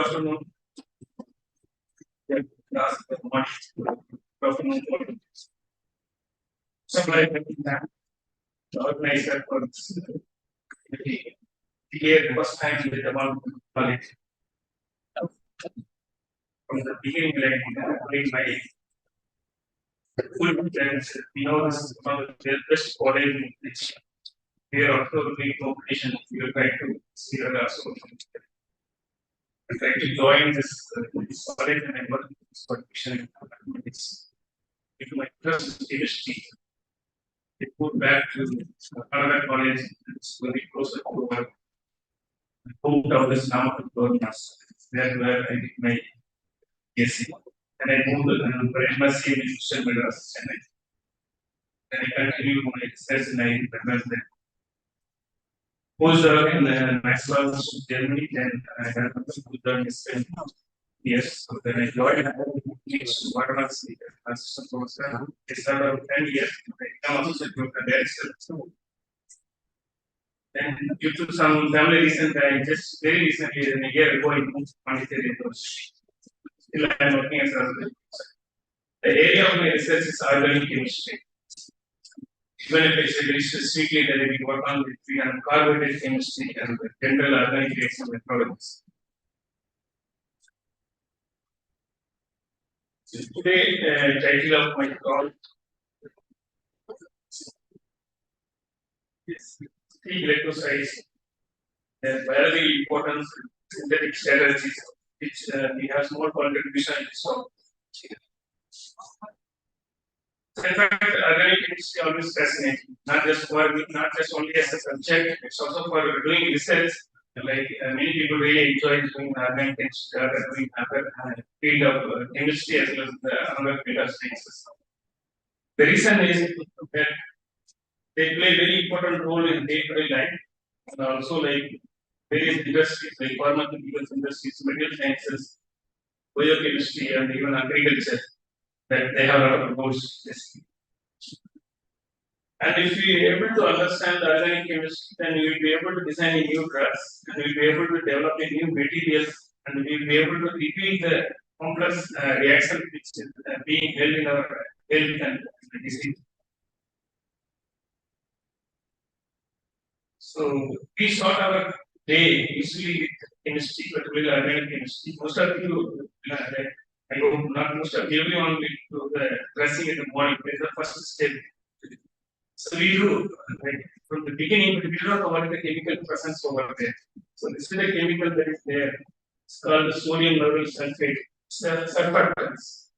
afternoon. Good afternoon. Supply the organizer for this here first time with Jamal college. From the beginning, like my full parents, we know this is one of the best college in which we are also doing competition. We are trying to see also. I try to join this college and I work in this competition in mathematics. If my first chemistry, it moved back to another college. It's very close to our hometown is Namath. There where I did my BSc. And I moved to Prima C Institution Madras, Chennai. Then I continued my research in Madras. Postdoc in Maxwell, Germany, then I had a postdoc in Spain. Yes, so then I joined Varanasi assistant professor. I started out 10 years. I am also director. And due to some family reasons, I just very recently, a year ago, I moved to Pondicherry University. Still, I am working as a the area of my research is organic chemistry. Even if it's very specifically that we work on with carbohydrate chemistry and general organic reaction methodologies. So today, title of my talk is three electrocytes and very important synthetic strategies, which we have small contribution in this talk. In fact, organic chemistry always fascinating, not just for me, not just only as a subject, it's also for doing research. Like many people really enjoy doing organic chemistry, doing other field of chemistry as well as the other field of sciences. The reason is that they play very important role in day-to-day life, and also like various industries like pharmaceutical industries, material sciences, biochemistry, and even agriculture. That they have a lot of roles. And if we are able to understand the organic chemistry, then we will be able to design a new drugs, and we will be able to develop a new materials, and we will be able to repeat the complex reaction which is being held in our health and disease. So we start our day usually with chemistry, particularly organic chemistry. Most of you I hope not most of everyone will do the dressing in the morning. That is the first step. So we do like from the beginning, we do not know what is the chemical presence over there. So this is the chemical that is there. It's called the sodium lauryl sulfate. Surfactants.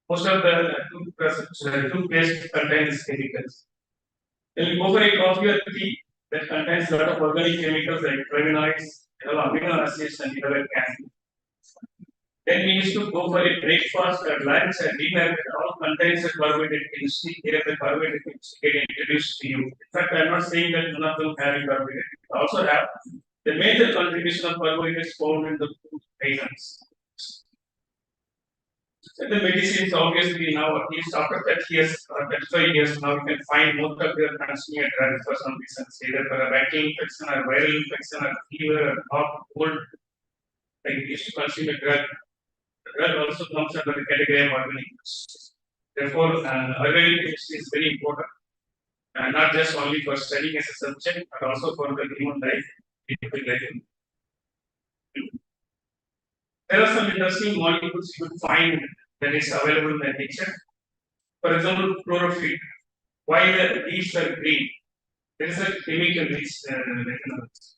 Most of the toothpaste contain these chemicals. When you go for a coffee or tea that contains a lot of organic chemicals like flavonoids, amino acids, and other caffeine. Then we used to go for a breakfast or lunch and dinner that all contains a carbohydrate chemistry. Here the carbohydrate chemistry get introduced to you. In fact, I'm not saying that none of them have carbohydrate. They also have the major contribution of carbohydrates found in the food items. And the medicines, obviously, now at least after 30 years or 35 years, now you can find most of their consuming drugs for some reasons, either for a bacterial infection or viral infection or fever or cough, cold. Like you used to consume a drug. The drug also comes under the category of organic. Therefore, organic chemistry is very important, not just only for studying as a subject, but also for the human life. There are some interesting molecules you could find that is available in the nature. For example, chlorophyll. Why the leaves are green? There is a chemical which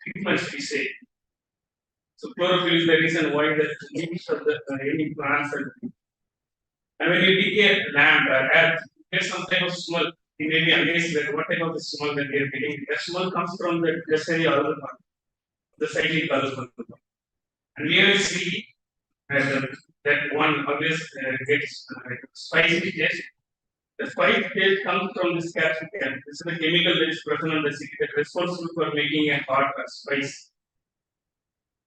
pigments we say. So chlorophyll is the reason why the leaves of the any plants are green. And when you dig a land or earth, get some type of smell. You may be amazed that what type of the smell that they are getting. The smell comes from the tertiary other part, the cyclic carbon. And we will see that one always gets spicy taste. The spice taste comes from this capsicum. This is the chemical that is present on the seed that is responsible for making a hot spice.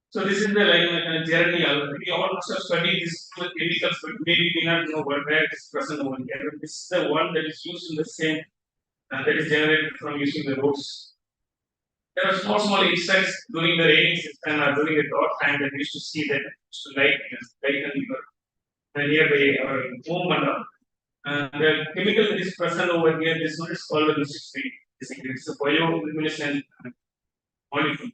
So this is the journey. We all must have studied these chemicals, but maybe we not know where it is present over here. This is the one that is used in the same that is generated from using the roads. There are small insects during the rainy season or during the drought time that we used to see that used to light nearby our home and all. The chemical that is present over here, this one is called the lucid speed. Basically, it's a bioluminescent molecule.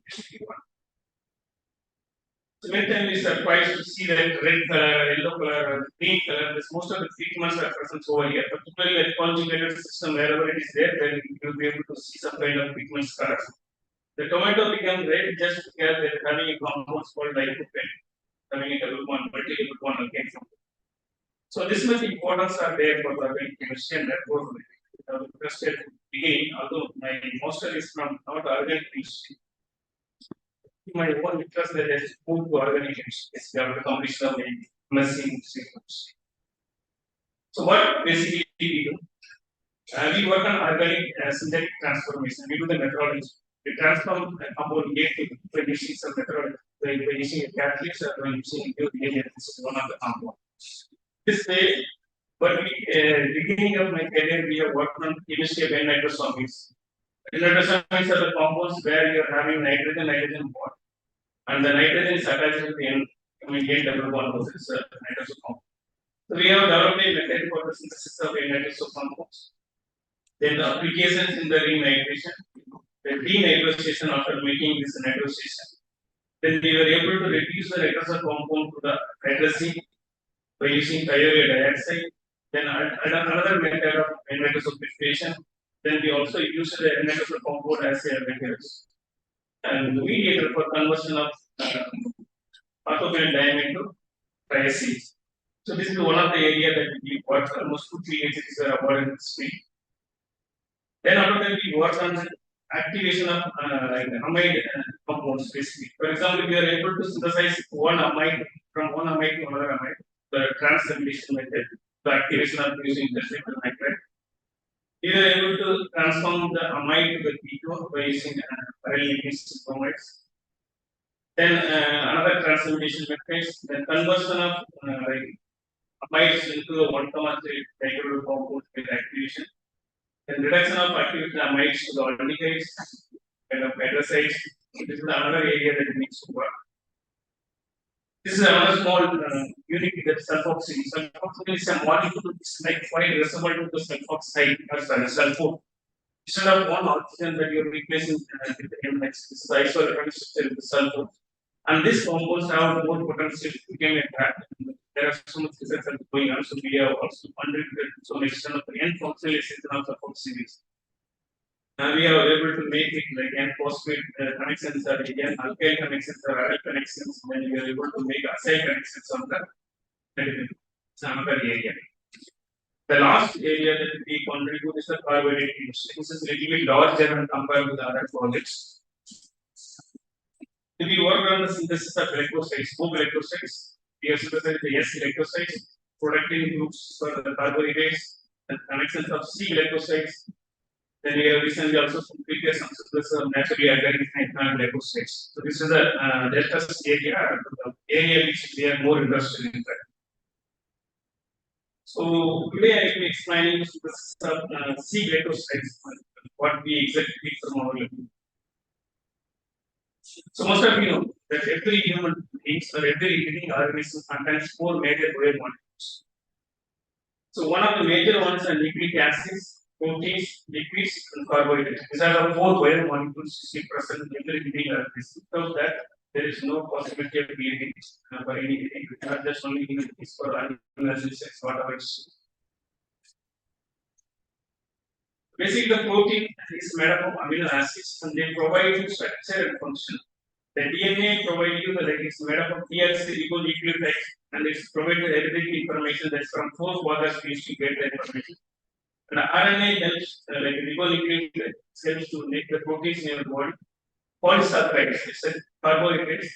So many times we surprised to see that red color, yellow color, or green color. Most of the pigments are present over here, particularly at conjugated system, wherever it is there, then you'll be able to see some kind of pigments colors. The tomato becomes red just because they're having a compound called lycopene, having a double bond, multi-double bond again. So this much importance are there for the organic chemistry, and therefore interested beginning, although my master is from not organic chemistry. My own interest that has moved to organic chemistry is the combination of MSc in chemistry. So what basically we do? We work on organic synthetic transformation. We do the methodology. We transform a compound A by using some methodology, by using a catalyst or by using a new reagent. This is one of the compounds. This way, but beginning of my career, we have worked on chemistry of nitrosomes. Nitrosomes are the compounds where you are having nitrogen bond, and the nitrogen is attached to the N double bond, which is nitrosome. So we have developed a method for the synthesis of N-nitrosome compounds. Then the applications in the renitration, the denitration after making this nitration. Then we were able to reduce the nitrosome compound to the hydrazine by using thiourea dioxide. Then another method of N-nitrosome filtration. Then we also use the N-nitrosome compound as a mediator and mediator for conversion of orthophenol diamine to triacetate. So this is one of the areas that we work almost 2-3 years is about in this field. Then after that we work on the activation of amide compounds basically. For example, we are able to synthesize one amide from one amide to another amide, the transformation method, the activation of using the nitrate. We are able to transform the amide to the ketone by using parallel bromides. Then another transformation methods, the conversion of amides into the 1,3 dihydrolyl compound with activation. Then reduction of activity amides to the aldehydes and of hydroxides. This is another area that needs to work. This is another small unit that sulfoxyl. Sulfoxyl is a molecule that's like quite resembled to the sulfoxide or sulfur. Instead of one oxygen that you're replacing with the MX, this is isoelectronic structure with the sulfur. And these compounds have more potential to become a drug. There are so much research going on, so we have also funded some external and functional external support series. And we are able to make it like n phosphate connections are again alkyl connections are aryl connections, then we are able to make acyl connections on the it's another area. The last area that we contribute is the carbohydrate chemistry. This is a little bit larger when compared with other projects. We work on the synthesis of electrocytes, home electrocytes. We have synthesized the S electrocytes, protecting groups for the carbohydrates, and connections of C electrocytes. Then we have recently also completed some synthesis of naturally occurring electrocytes. So this is the latest area, the area which we are more interested in. So today I will be explaining the C electrocytes, what we exactly need from our level. So most of you know that every human being or every living organism contains four major molecules. So one of the major ones are nucleic acids, proteins, lipids, and carbohydrates. These are the four molecules present in every living organism. Without that, there is no possibility of creating for anything. We are just only using this for animals, whatever it's. Basically, the protein is made up of amino acids and they provide you structure and function. The DNA provides you that it's made up of TLC ribonucleotides and it's provided everything information that's from four fathers used to get the information. And the RNA helps like ribonucleotides helps to make the proteins in your body. Polysaccharides, it's a carbohydrates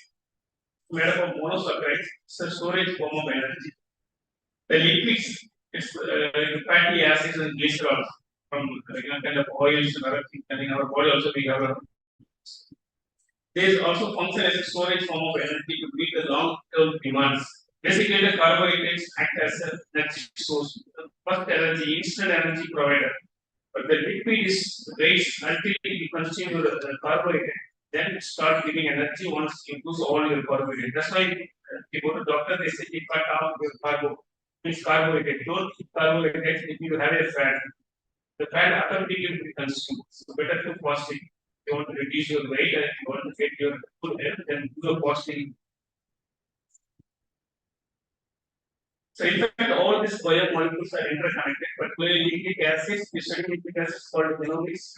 made up of monosaccharides, it's a storage form of energy. The lipids, it's fatty acids and glycerols from kind of oils and other things. And in our body also we have they also function as a storage form of energy to meet the long-term demands. Basically, the carbohydrates act as an energy source, first energy, instant energy provider. But the liquid is raised until you consume your carbohydrate, then it starts giving energy once you use all your carbohydrate. That's why you go to doctor, they say you cut out your carbohydrate. Don't eat carbohydrates if you have a fat. The fat automatically will be consumed. So better to fasting. If you want to reduce your weight and you want to get your good health, then do a fasting. So in fact, all these biomolecules are interconnected, particularly nucleic acids, we study nucleic acids called genomics,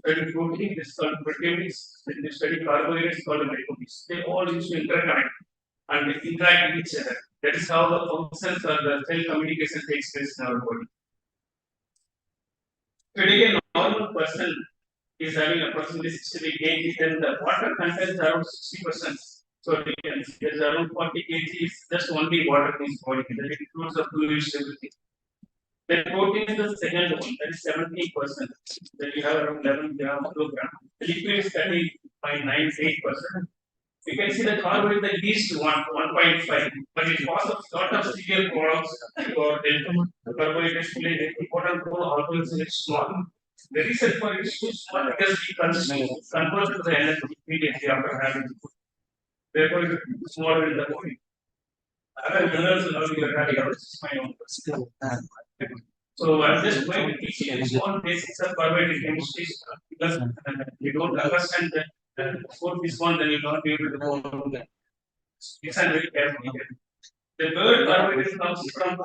study protein, this is called proteomics, then we study carbohydrates called lipomics. They all used to interconnect and interact with each other. That is how the functions or the cell communication takes place in our body. Today, a normal person is having approximately 63 kg, then the water content around 60%. So we can see there's around 40 kg is just only water in his body. That includes the fluids, everything. Then protein is the second one, that is 70%. Then you have around 11 kilograms. The liquid is 30.98%. You can see the carbohydrate the least 1.5, but it causes a lot of severe problems for the carbohydrates play an important role, although it's very small. The reason for it is too small because we convert to the energy immediately after having the food. Therefore, it is smaller in the body. Other minerals and all we are having, this is my own personal. So I'm just going to teach you small basics of carbohydrate chemistry because you don't understand that. For this one, then you will not be able to follow that. Listen very carefully. The word carbohydrate comes from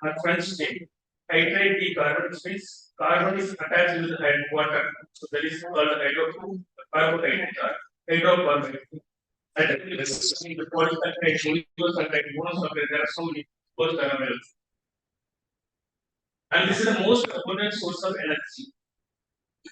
a French state. Hydrate the carbon space. Carbon is attached with water. So that is called carbohydrate. Hydrocarbohydrate. The polysaccharide, monosaccharide, there are so many polysaccharide. And this is the most abundant source of energy.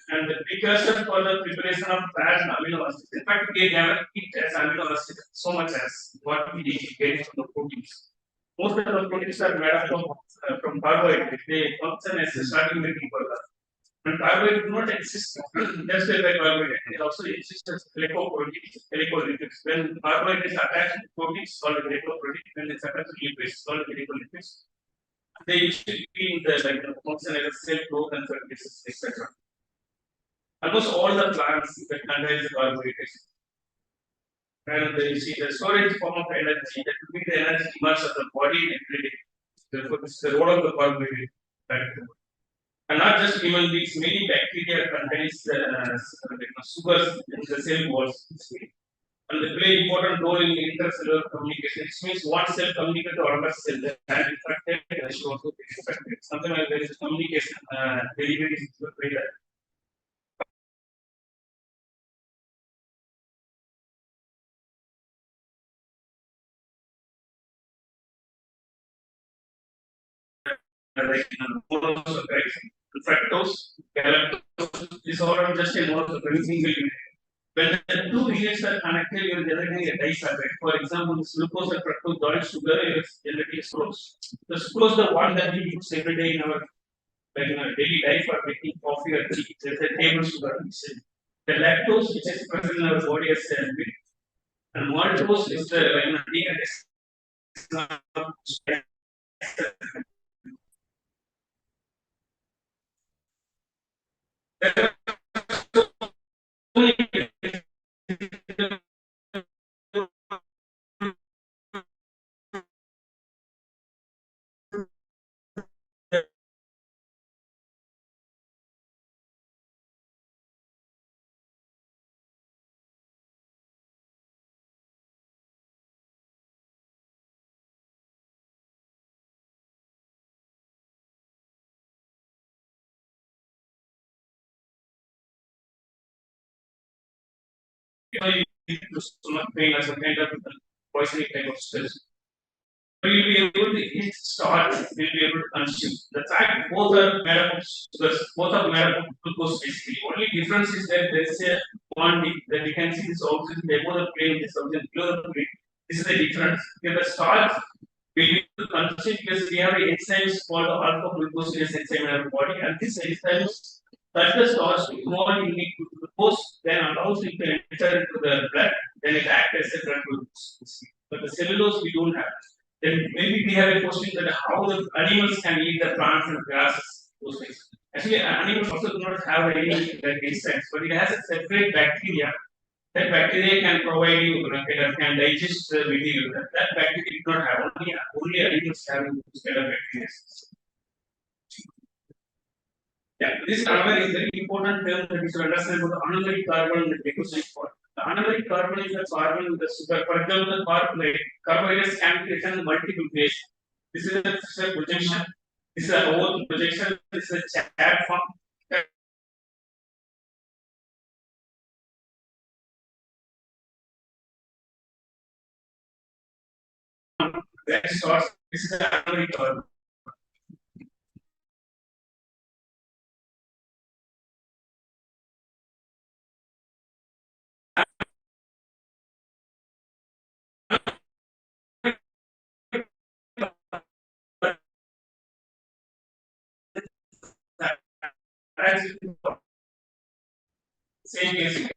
And the precursor for the preparation of fat and amino acids. In fact, they never eat as amino acids so much as what we get from the proteins. Most of the proteins are made up from carbohydrates. They function as a starting building for that. And carbohydrates do not exist just like carbohydrates. They also exist as glycoproteins, glycolipids. When carbohydrates attach to proteins called glycoproteins, when it's attached to lipids called glycolipids, they usually be in the function as a cell growth and synthesis, etc. Almost all the plants that contain the carbohydrates. And you see the storage form of energy that will be the energy demands of the body every day. Therefore, this is the role of the carbohydrate. And not just human beings, many bacteria contains the sugars in the cell walls. and they play important role in intercellular communication. It means one cell communicate to another cell. And infected, I should also be infected. Something like there is a communication delivery is very like fructose, galactose, these are all just a mode of every single unit. When the two units are connected, you are generating a disaccharide. For example, this glucose and fructose joined sugar is generating sucrose. The sucrose is the one that we use every day in our like in our daily life for making coffee or tea. It's a table sugar. The lactose, which is present in our body as a milk, and maltose is the stomach pain as a kind of poisoning type of stress. We will be able to eat starch, we will be able to consume. The fact both are made up of sugars, both are made up of glucose basically. Only difference is that there is a bonding that we can see this oxygen, they both are playing this oxygen below the plate. This is the difference. Here the starch we need to consume because we have enzymes called alpha glucosidase enzyme in our body, and this enzyme that the starch more unique to glucose, then allows it to enter into the blood, then it acts as a blood glucose. But the cellulose we don't have. Then maybe we have a question that how the animals can eat the plants and grasses, those things. Actually, animals also do not have any like enzymes, but it has a separate bacteria. That bacteria can provide you, can digest the material. That bacteria did not have. Only animals have this kind of bacteria. Yeah, this is another is very important term that you should understand about the anomeric carbon and the deposition part. The anomeric carbon is the carbon with the sugar. For example, the carbohydrates can be written in multiple ways. This is a projection. This is a whole projection. This is a chat form. That starts. This is the anomeric carbon. Same case.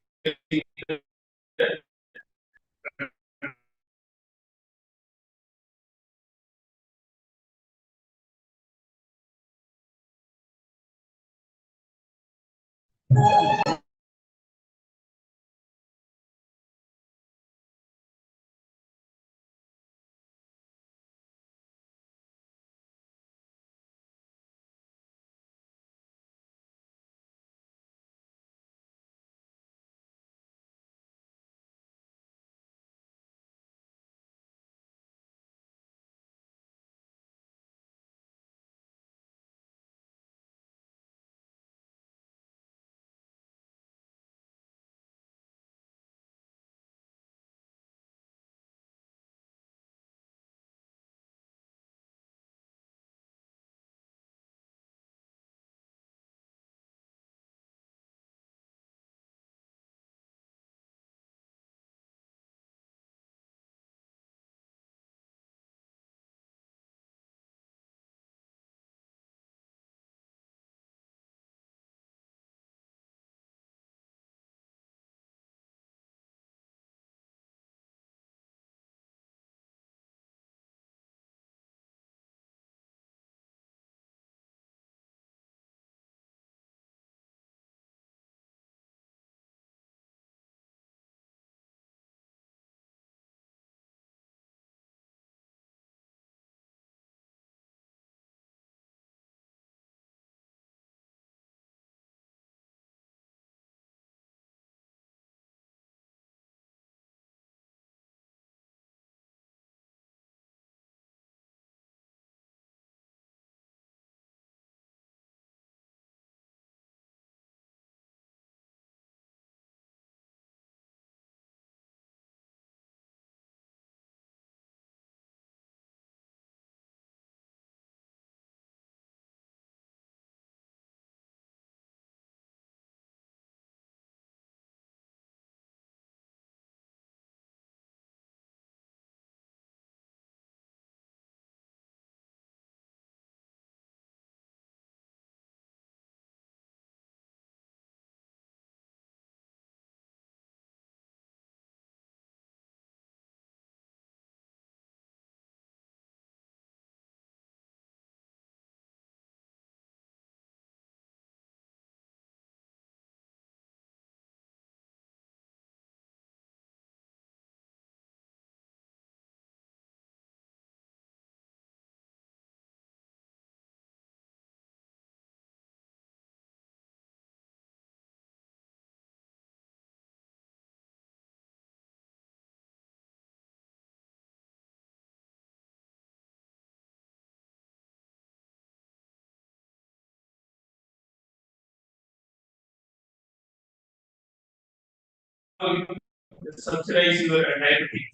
subsidize your diabetic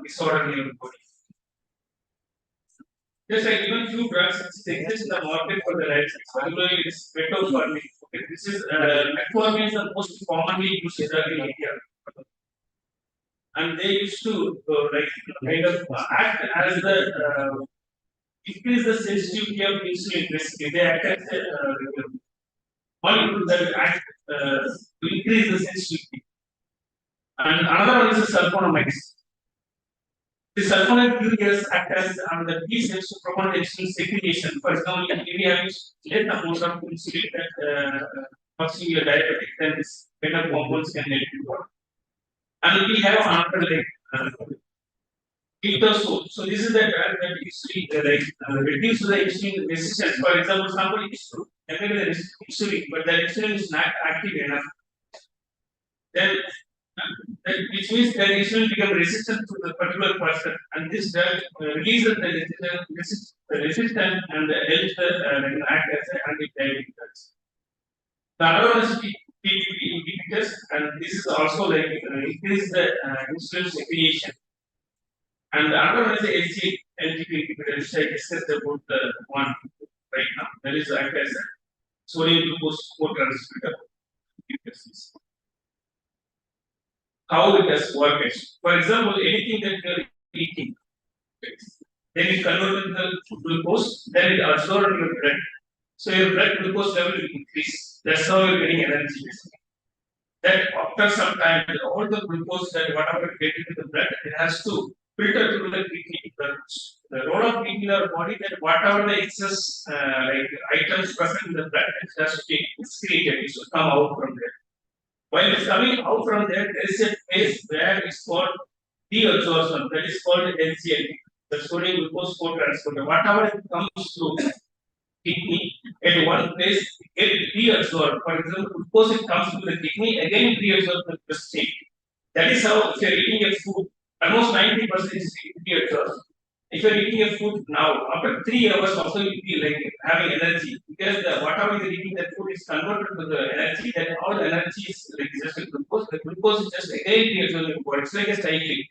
disorder in your body. Just like even few drugs exist in the market for the diabetes, particularly this metformin. Okay, this is metformin is the most commonly used drug in India, and they used to kind of act as the increase the sensitivity of insulin. Basically, they act as a molecule that act to increase the sensitivity. And another one is the sulfonamides. The sulfonamide carriers act as the B cells to promote insulin secretion. For example, if we have less amount of insulin that causing your diabetic, then this kind of compounds can help you out. And we have another ketosol. So this is the drug that usually reduce the insulin resistance. For example, somebody is to the insulin, but the insulin is not active enough. Then which means that insulin become resistant to the particular person, and this drug releases the resistance and helps the act as an anti-diabetic drugs. The other one is PPP inhibitors, and this is also increase the insulin secretion. And the other one is the SGLT2 inhibitor, which I discussed about the one right now. That is act as a sodium glucose co-transmitter. How it does work is, for example, anything that you are eating, then it converts the glucose, then it absorbs your blood. So your blood glucose level will increase. That's how you're getting energy. That after some time, all the glucose that whatever get into the blood, it has to filter through the kidney. The role of kidney in our body that whatever the excess items present in the blood, it has to be excreted. It should come out from there. While it's coming out from there, there is a phase where it's called deabsorption. That is called SGLT, the sodium glucose co-transporter. Whatever comes through kidney at one place, it reabsorbed. For example, glucose it comes to the kidney, again reabsorbed to the state. That is how if you are eating a food, almost 90% is reabsorbed. If you are eating a food now, after 3 hours also you will be having energy because whatever you are eating that food is converted to the energy. That all energy is just a glucose. The glucose is just again reabsorbed. It's like a cycling.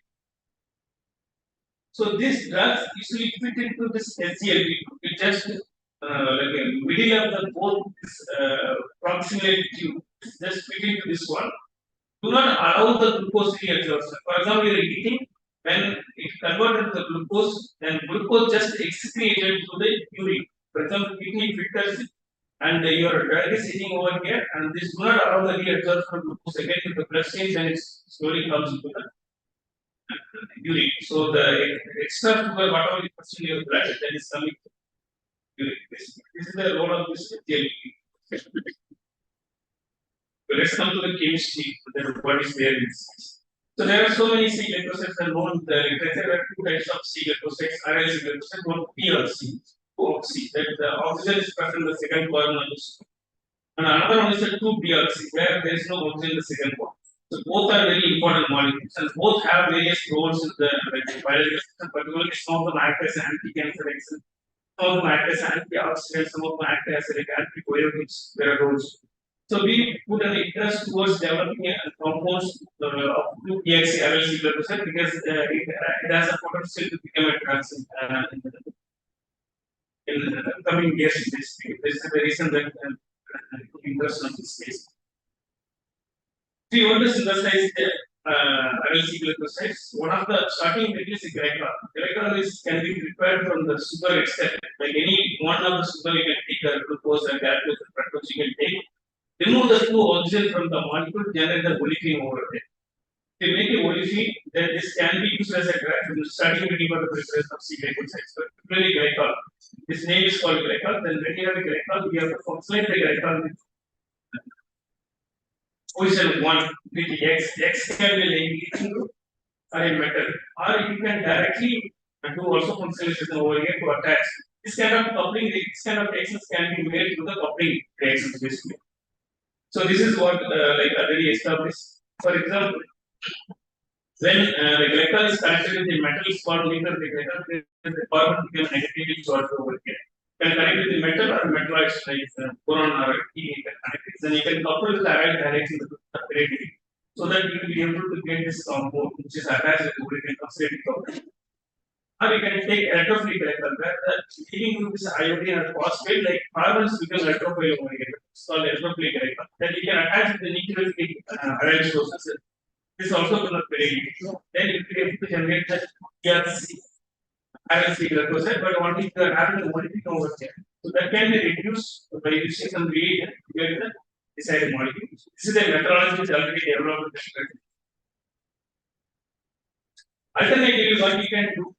So these drugs usually fit into this SGLT. It just middle of the both proximal tube, just fit into this one. Do not allow the glucose reabsorption. For example, you are eating, when it converted to the glucose, then glucose just excreted to the urine. For example, kidney filters it, and your drug is sitting over here, and this do not allow the reabsorption of glucose again to the bloodstream, and it slowly comes into the urine. So the extra sugar, whatever you put in your blood, that is coming to urine. This is the role of this SGLT. So let's come to the chemistry. What is there in this? So there are so many C electrocytes are known. There are two types of C electrocytes. RLC electrocyte, one PLC, OXY. That the oxygen is present in the second carbon on this. And another one is a 2BLC, where there is no oxygen in the second one. So both are very important molecules, and both have various roles in the biological system. Particularly, some of them act as anti-cancer agents, some of them act as antioxidants, some of them act as antibiotics. There are roles. So we put an interest towards developing a compounds of 2PXC RLC electrocyte because it has a potential to become a drug in the coming years. This is the reason that interest on this space. If you want to synthesize the RLC glycosides, one of the starting materials is glycol. Glycol can be prepared from the sugar itself. Like any one of the sugar, you can take the glucose and galactose and fructose, you can take. Remove the two oxygen from the molecule, generate the olefin over there. If you make a olefin, then this can be used as a drug from the starting material for the preparation of C glycosides. So, particularly glycol. This name is called glycol. Then when you have a glycol, we have to functionate the glycol with position 1 with X can be linked to a metal, or you can directly do also functionalization over here to attach. This kind of coupling, this kind of reactions can be made through the coupling reactions basically. So this is what already established. For example, when the glycol is connected with the metal is called linked the glycol, the carbon becomes negatively charged over here. You can connect with the metal or metalloids like boron or helium. Then you can couple with the array directly. so that you will be able to get this compound which is attached to the oxidative compound. Or you can take electrophilic electron where the leading group is iodine or phosphate, like carbons become electrophilic over here. It's called electrophilic electron. Then you can attach the nucleophilic allyl sources. This also will not very good. Then you will be able to generate the TRC RLC electrolyte, but only if you are having the molecule over here. So that can be reduced by using some reagent to get the desired molecule. This is a methodology which already developed. Alternatively, what you can do,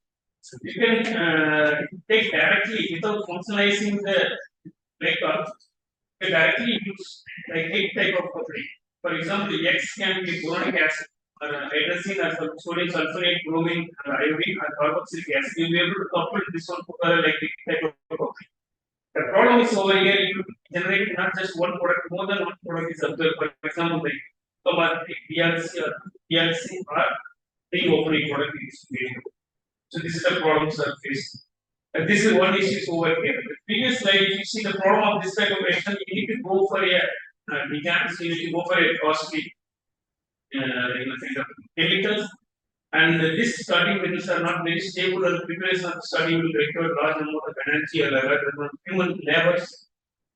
you can take directly without functionalizing the record, you can directly use like a type of coupling. For example, X can be boronic acid or hydrazine or sodium sulfonate, bromine, or iodine or carboxylic acid. You'll be able to couple this one together like a type of coupling. The problem is over here, you generate not just one product, more than one product is observed. For example, like DLC or the opening product is made. So this is the problems that face. And this is one issue over here. The previous slide, if you see the problem of this type of reaction, you need to go for a decant, so you need to go for a costly kind of chemicals. And this starting metals are not very stable, and preparation of starting will require large amount of energy or human labors,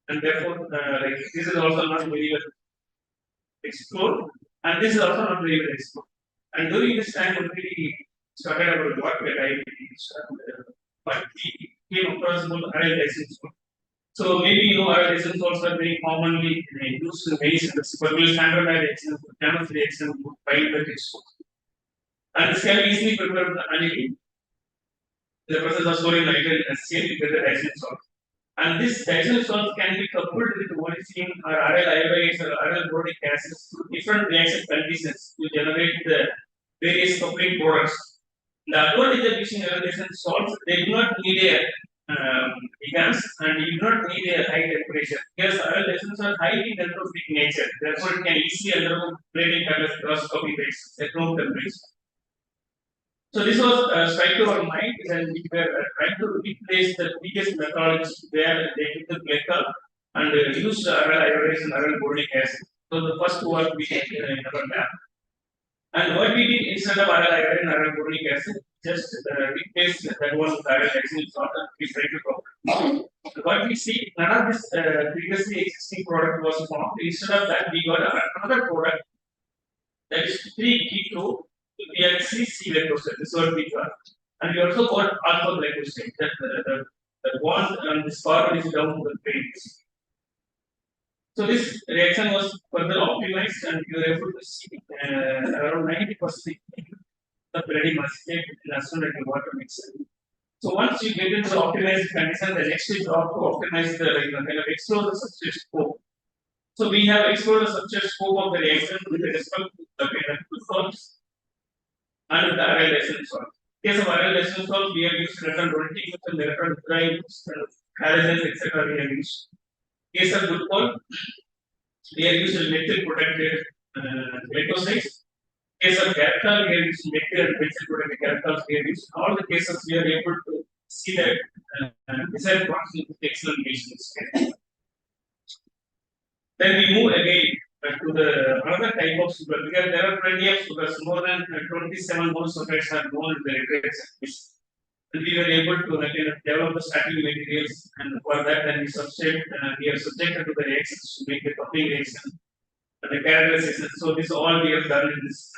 and therefore like this is also not very well explored, and this is also not very well explored. And during this time, when we started our work at IIT, but we came across about aryl resins. So maybe you know aryl resins also are very commonly used in many synthesis, particularly standardized reaction, chemical reaction, bind the texture. And this can be easily prepared with annealing. The process of storing nitrogen and same with the digestion salt. And this digestion salt can be coupled with origin or aryl iodides or aryl boric acids through different reaction conditions to generate the various coupling products. The advantage of using aryl salts, they do not need a decants and you do not need a high temperature. Because aryl resins are highly electrophilic in nature, therefore it can easily undergo plating cross copy rates at room temperature. So this was strike to our mind, and we were trying to replace the previous methodology where they took the glycol and used aryl iodide and aryl boric acid. So the first work we did in our lab. And what we did instead of aryl iodide and aryl boric acid, just replace that one with aryl hexyl salt and we tried to cover. What we see, none of this previously existing product was formed. Instead of that, we got another product that is 3-keto. We actually see glyphosate. This is what we got, and we also got alpha glyphosate. That the bond and this carbon is down to the base. So this reaction was further optimized, and you were able to see around 90% the ready acetate in acid water mixture. So once you get into the optimized condition, the next is to optimize the kind of explore the substrate scope. So we have explored the substrate scope of the reaction with respect to the kind of performance and the aryl resin salt. In case of aryl resin salt, we have used electron donating and electron withdrawing halogens, etc. We have used. In case of glucose, we have used methyl protected glycosides. In case of catechol, we have used methyl and methyl protected catechol. We have used all the cases we are able to see that desired function with excellent patients. Then we move again to the another type of sugar, because there are plenty of sugars, more than 27 more sugars are known in the literature. And we were able to develop the starting materials, and for that, then we are subjected to the reactions to make the coupling reaction and the characterization. So this all we have done in this.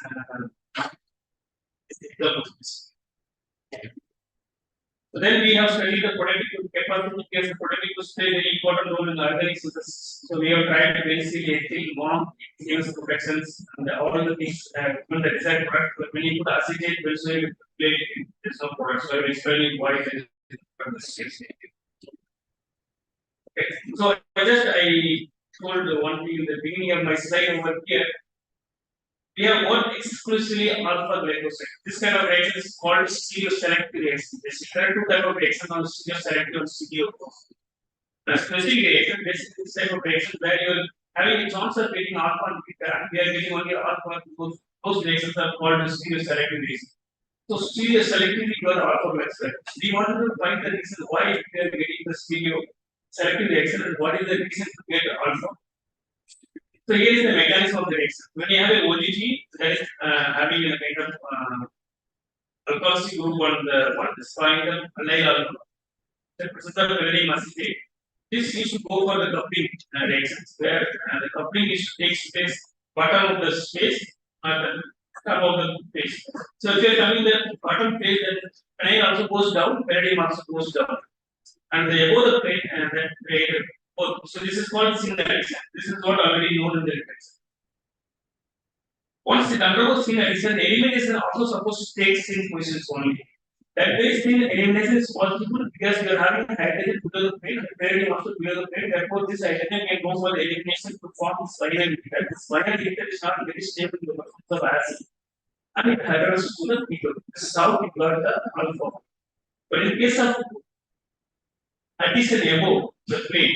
So then we have studied the protective capacity, because the protective play a very important role in organic synthesis. So we have tried to basically ethyl bond, gives protections, and all the things when the desired product. But when you put acetate, benzoate, there's no product. So I'm explaining why it is from this case. Okay. So I told one thing in the beginning of my slide over here. We have worked exclusively alpha glyphosate. This kind of reaction is called stereoselective reaction. There are two types of reaction on stereoselective and stereo. The specific reaction, basically this type of reaction where you are having a chance of getting alpha and beta, and we are getting only alpha. Those reactions are called stereoselective reaction. So stereoselectively you are alpha glyphosate. We wanted to find the reason why we are getting the stereoselective reaction and what is the reason to get alpha. So here is the mechanism of the reaction. When you have a OGG that is having a kind of alkoxy group on the spinal allyl alcohol, the presence of pyridine acetate. This used to go for the coupling reactions, where the coupling takes place bottom of the space or the top of the phase. So if you are coming the bottom phase, then phenyl also goes down, pyridine also goes down, and the above the plane and then created. So this is called single reaction. This is what already known in the literature. Once it undergoes syn addition, elimination also supposed to take syn positions only. That way, syn elimination is possible because we are having hydrogen below the plane, pyridine also below the plane. Therefore, this hydrogen can go for the elimination to form this final ether. This final ether is not very stable in the presence of acid, and it hydrolyzes to the ketone. This is how we got the alpha. But in case of addition above the plane,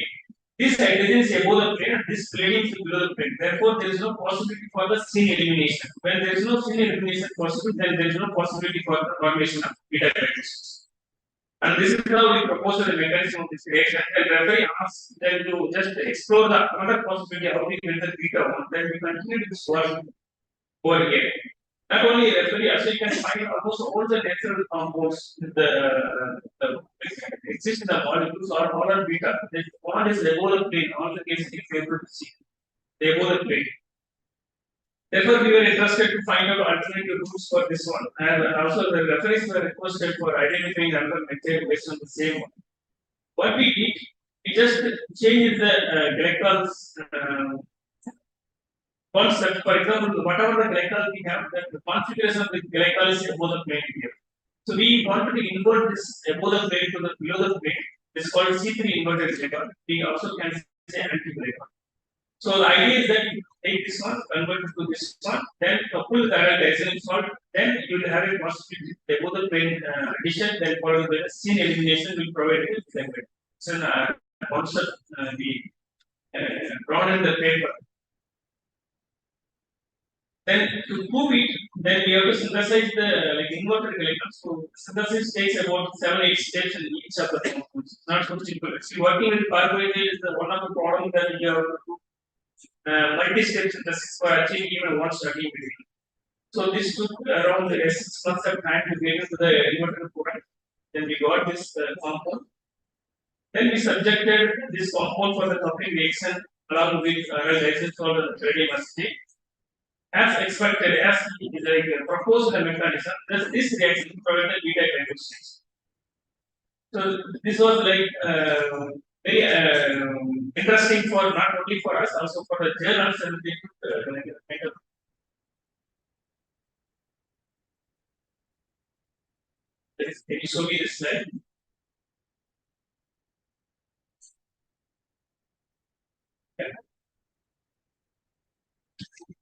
this hydrogen is above the plane and this plane is below the plane. Therefore, there is no possibility for the syn elimination. When there is no syn elimination possible, then there is no possibility for the formation of beta glycosyls. And this is how we propose the mechanism of this reaction. And referee asks them to just explore the other possibility how we get the beta one. Then we continue this work over here. Not only referee, also you can find almost all the natural compounds the exist in the molecules are all on beta. The bond is above the plane. All the cases if you able to see above the plane. Therefore, we were interested to find out alternative routes for this one, and also the referees were requested for identifying another method based on the same one. What we did, we just changed the glycols concept. For example, whatever the glycol we have, that the configuration of the glycol is above the plane here. So we wanted to invert this above the plane to the below the plane. This is called C3 inverted glycol. We also can say anti-glycol. So the idea is that you take this one, convert it to this one, then couple with added diazonium salt, then you will have a possibility above the plane addition, then followed by the syn elimination will provide a glycol. So concept we drawn in the paper. Then to prove it, then we have to synthesize the inverted glycol. So synthesis takes about 7-8 steps in each of the compounds. It's not so simple. Actually, working with carbohydrate is one of the problems that we have to do. Multi-step synthesis for achieving even one starting material. So this took around 6 months of time to get into the inverted product. Then we got this compound. Then we subjected this compound for the coupling reaction along with diazonium salt and pyridine acetate. As expected, as proposed the mechanism, this reaction provided beta glycosyls. So this was very interesting for not only for us, also for the journals and the can you show me this slide? Yeah.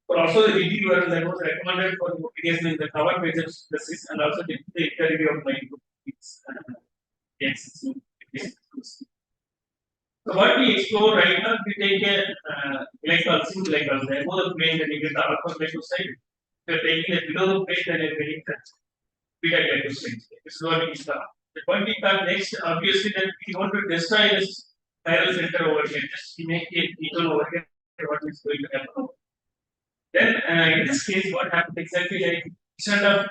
But also the reviewer that was recommended for publication in the cover pages and also the interview of my So what we explore right now, we take a glycol, single glycol, the above the plane, then you get the alpha glycoside. If you're taking the below the plane, then you're getting the beta glycoside. This is what we start. The point we come next, obviously, that we want to destroy this chiral center over here, just make it ketone over here, what is going to happen. Then in this case, what happens exactly instead of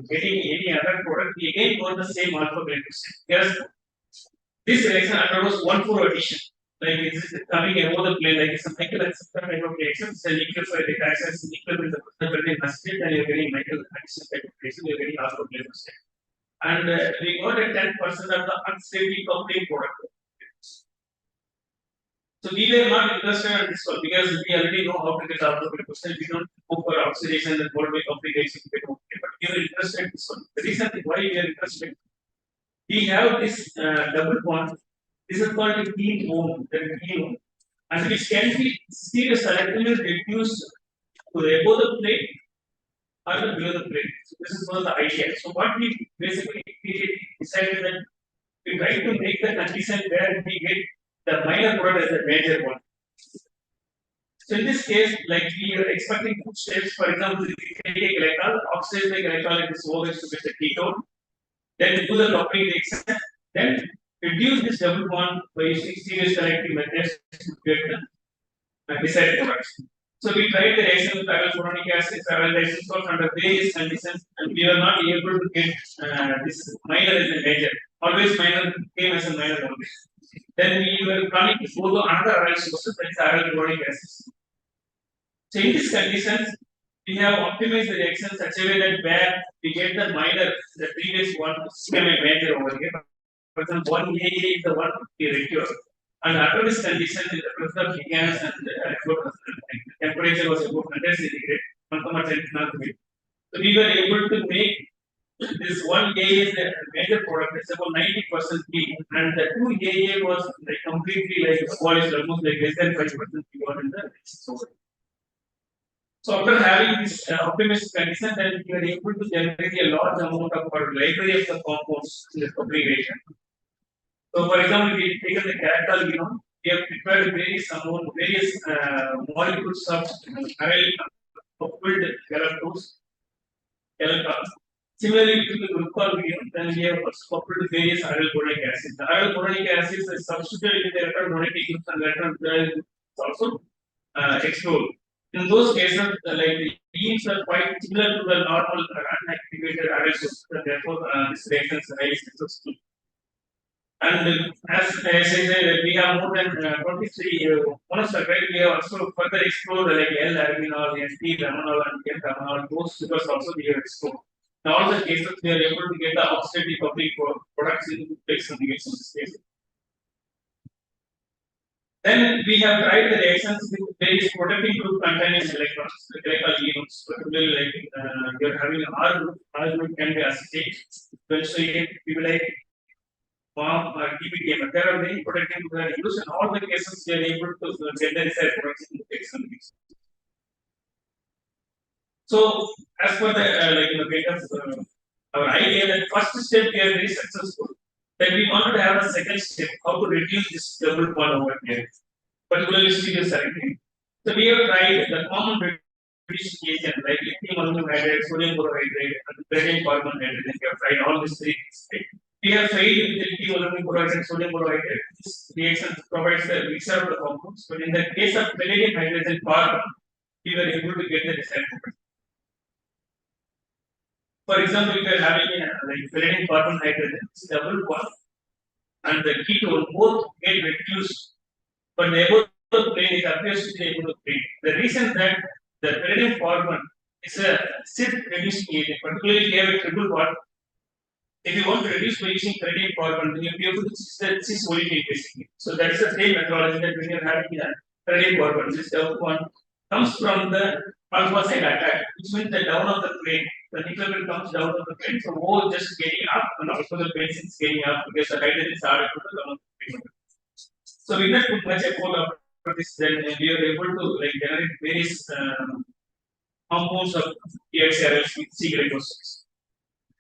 getting any other product, we again go the same alpha glycoside. Because this reaction undergoes 1,4 addition. Like this is coming above the plane, like it's a Michael acceptor type of reaction. It's a nucleophile reaction, it's equal with the pyridine acetate, and you're getting Michael addition type of reaction, you're getting alpha glycoside. And we got a 10% of the unstable coupling product. So we were not interested in this one because we already know how to get alpha glycoside. We don't go for oxidation and cold way complication. But we are interested in this one. The reason why we are interested, we have this double bond. This is called a ketone, and which can be selectively reduced to above the plate or below the plate. So this is one of the idea. So what we basically decided that we try to make the condition where we get the minor product as a major one. So in this case, like we are expecting 2 steps. For example, if we take a glycol, oxidize the glycol into OH to get the ketone, then do the coupling reaction, then reduce this double bond by using series selective methods to get the desired products. So we tried the reaction with arylfuronic acid, aryl disulfide under various conditions, and we were not able to get this minor as a major. Always minor came as a minor only. Then we were planning to go to another aryl sources, that is arylfuronic acid. So in these conditions, we have optimized the reaction such a way that where we get the minor, the previous one become a major over here. For example, 1AA is the one we recur. And under this condition, in the presence of giganes and the temperature was about 100 centigrade, 1,10 So we were able to make this 1AA is a major product, it's about 90% clean, and the 2AA was like completely like polished, almost like less than 5% pure in the soil. So after having this optimized condition, then we are able to generate a large amount of our library of the compounds in the publication. So for example, we have taken the character genome, we have prepared various molecules of aryl coupled galactose. Similarly, to the glucose genome, then we have also coupled various arylfuronic acids. The arylfuronic acids are substituted in the electromolecular groups and electron is also explored. In those cases, like the genes are quite similar to the normal unactivated aryl sources, and therefore this reaction is highly successful. And as I said, we have more than 23 monosaccharides. We have also further explored like L-albinol, ST-lamanol, and N-lamanol. Those sugars also we have explored. In all the cases, we are able to get the oxidative coupling products in place of the cases. Then we have tried the reactions with various protecting group containing electrons, the chemical genomes, particularly like you are having R group can be acetate. So you will like form DBTM. There are many protecting groups that are used, and all the cases they are able to get the desired products in the reactions. So as per the like in the case of our idea that first step we are very successful. Then we wanted to have a second step, how to reduce this double bond over here, particularly serious selecting. So we have tried the common reducing agent like lithium aluminum hydride, sodium borohydride, and barium carbon hydride. We have tried all these three things. Right? We have failed with the lithium aluminum borohydride, sodium borohydride. This reaction provides the mixture of the compounds, but in the case of palladium hydrogen carbon, we were able to get the desired product. For example, if you are having like palladium carbon hydrogen, it's double bond, and the ketone both get reduced, but the above plane it appears to be able to plane. The reason that the palladium carbon is a cis reducing agent, particularly if you have a triple bond. If you want to reduce by using palladium carbon, then you will be able to cis voltage basically. So that is the same methodology that when you are having the palladium carbon, this double bond comes from the alpha side attack, which means the down of the plane. The nickel comes down of the plane, so O just getting up, and also the base is getting up because the hydrogen is added to the down of the plane. So we didn't put much effort after this, then we are able to like generate various compounds of PXRLs with C glycosides.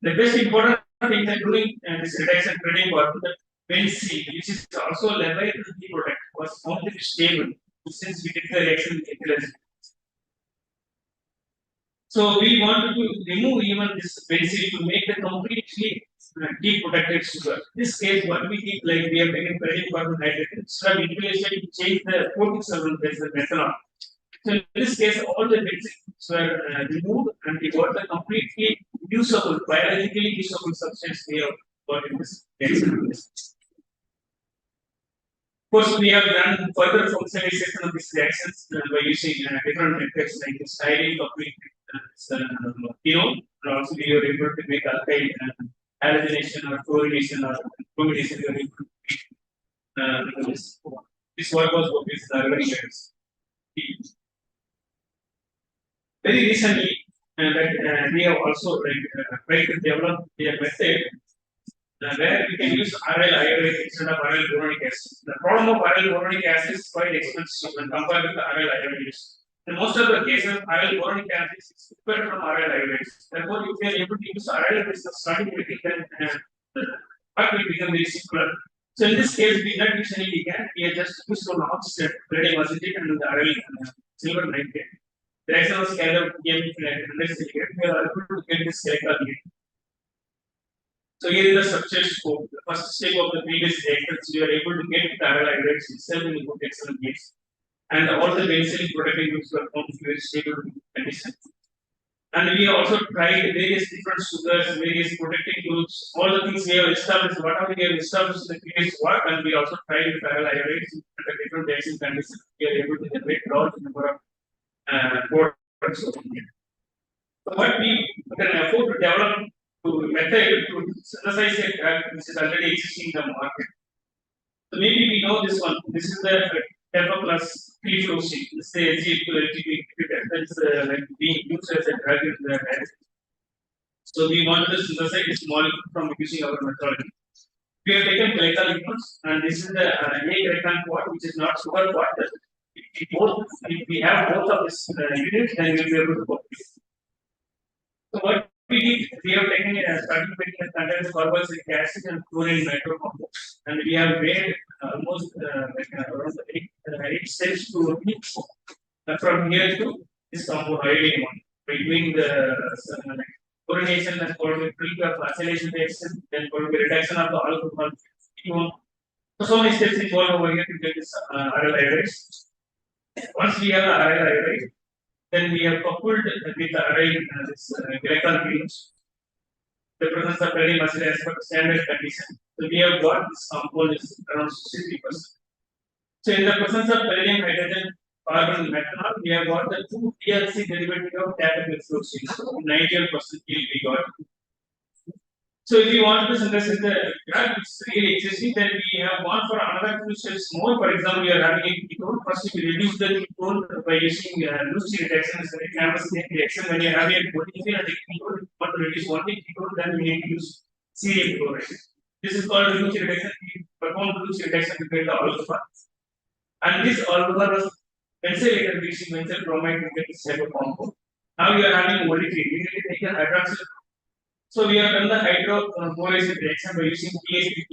The best important thing that during this reduction palladium carbon, that benzene, which is also a leviathan product, was found to be stable since we did the reaction with ethyl. So we wanted to remove even this benzene to make the completely deprotected sugar. In this case, what we did, like we have taken palladium carbon hydride, instead of utilization to change the 47 base the methanol. So in this case, all the benzenes were removed, and we got the completely usable, biologically usable substance we have got in this reaction. Of course, we have done further functionalization of these reactions by using different methods like the styrene coupling, and also we are able to make alkyl halogenation or chlorination or fluorination. We are able to this work was with very years. Very recently, that we have also tried to develop a method where we can use aryl iodide instead of aryl boronic acid. The problem of aryl boronic acid is quite expensive when compared with the aryl iodide use. In most of the cases, aryl boronic acid is prepared from aryl iodide. Therefore, if we are able to use aryl as a starting material, then the part will become very simpler. So in this case, we did not use any ligand. We have just used one oxide, palladium acetate, and the aryl silver nitrate. The reaction was carried out PM we are able to get this chemical ligand. So here is the structure scope. The first step of the previous reactions, we are able to get the aryl iodides itself in a good excellent case. and all the benzene protecting groups were found in very stable condition. And we have also tried various different sugars, various protecting groups, all the things we have established, whatever we have established in the previous work, and we also tried with parallel iodides under different benzene conditions. We are able to generate large number of products. So what we can afford to develop to method to synthesize a drug which is already existing in the market. So maybe we know this one. This is the Tetra plus P-fluoxetine. This is the SG inhibitor that is like being used as a drug in the diet. So we want to synthesize this molecule from using our methodology. We have taken glycol liquids, and this is the A-glycan quad, which is not sugar quad. If we have both of this units, then we will be able to work. So what we did, we have taken a starting point that contains carboxylic acid and chlorine nitrocompounds, and we have made almost around eight steps to reach from here to this compound iodine one by doing the chlorination and chlorophyll of acylation reaction, then reduction of the alcohol. So many steps involved over here to get this aryl iodide. Once we have the aryl iodide, then we have coupled with the aryl glycol fuels the presence of very much as per standard condition. So we have got this compound is around 63%. So in the presence of beryllium, hydrogen, carbon, methanol, we have got the 2 TLC derivative of tapioxine. So 91% yield we got. So if you want to synthesize the drug which is really existing, then we have gone for another 2 steps more. For example, we are having a ketone. First, we reduce the ketone by using loose reduction as a canvas reaction. When you have a polyethylene and a ketone, you want to reduce only ketone, then we need to use cerium chloride. This is called loose reduction. We perform loose reduction to get the alpha. And this alpha was benzylated reducing benzyl bromide to get this type of compound. Now you are having only three. We need to take an hydroxyl. So we have done the hydrochloration reaction by using PHP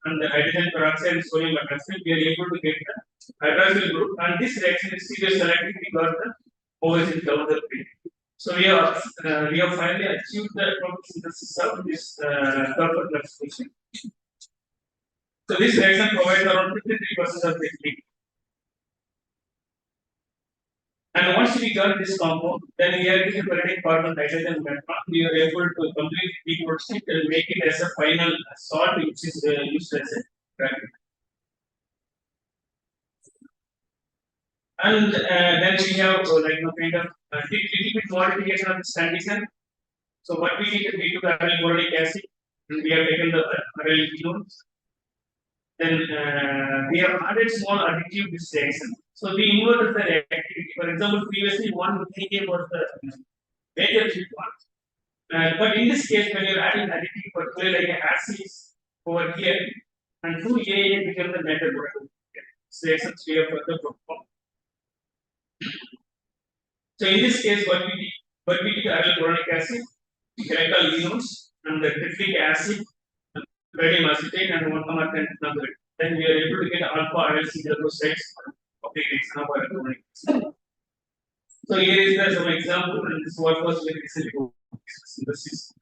and the hydrogen peroxide and sodium hydroxide. We are able to get the hydroxyl group, and this reaction is serious selective. We got the OH down the page. So we have finally achieved the synthesis of this sulfur substitution. So this reaction provides around 53% of the heat. And once we got this compound, then we are separating carbon, hydrogen, and methanol. We are able to completely decode it and make it as a final salt, which is used as a drug. And then we have kind of little bit modification of this condition. So what we did, we took aryl boric acid, and we have taken the aryl ketones. Then we have added small additive this reaction. So we inverted the reactivity. For example, previously 1 kA was the major one. But in this case, when you're adding additive, particularly like an acid over here, and 2 AA become the major product. So reactions we have further performed. So in this case, what we did aryl boric acid, glycol ketones, and the citric acid, sodium acetate, and 1,10 number. Then we are able to get alpha aryl hydroxides of the example. So here is some example, and this work was very recently synthesis.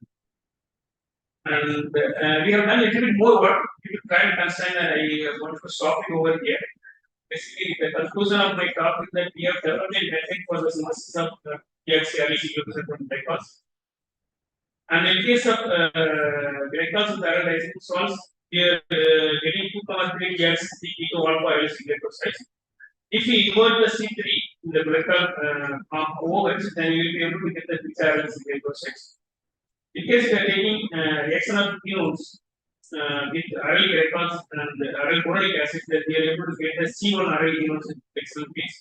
And we have done a little bit more work. You will try and understand, and I want to stop it over here. Basically, the conclusion of my talk is that we have developed a method for the synthesis of from glycols. And in case of glycols with aryl salts, we are getting 2,3 reactions keto alpha aryl glycosides. If we invert the C3 in the glycol OH, then you will be able to get the aryl glycosides. In case we are taking reaction of ketones with aryl glycols and aryl boric acid, then we are able to get the C1 aryl ketones in excellent case.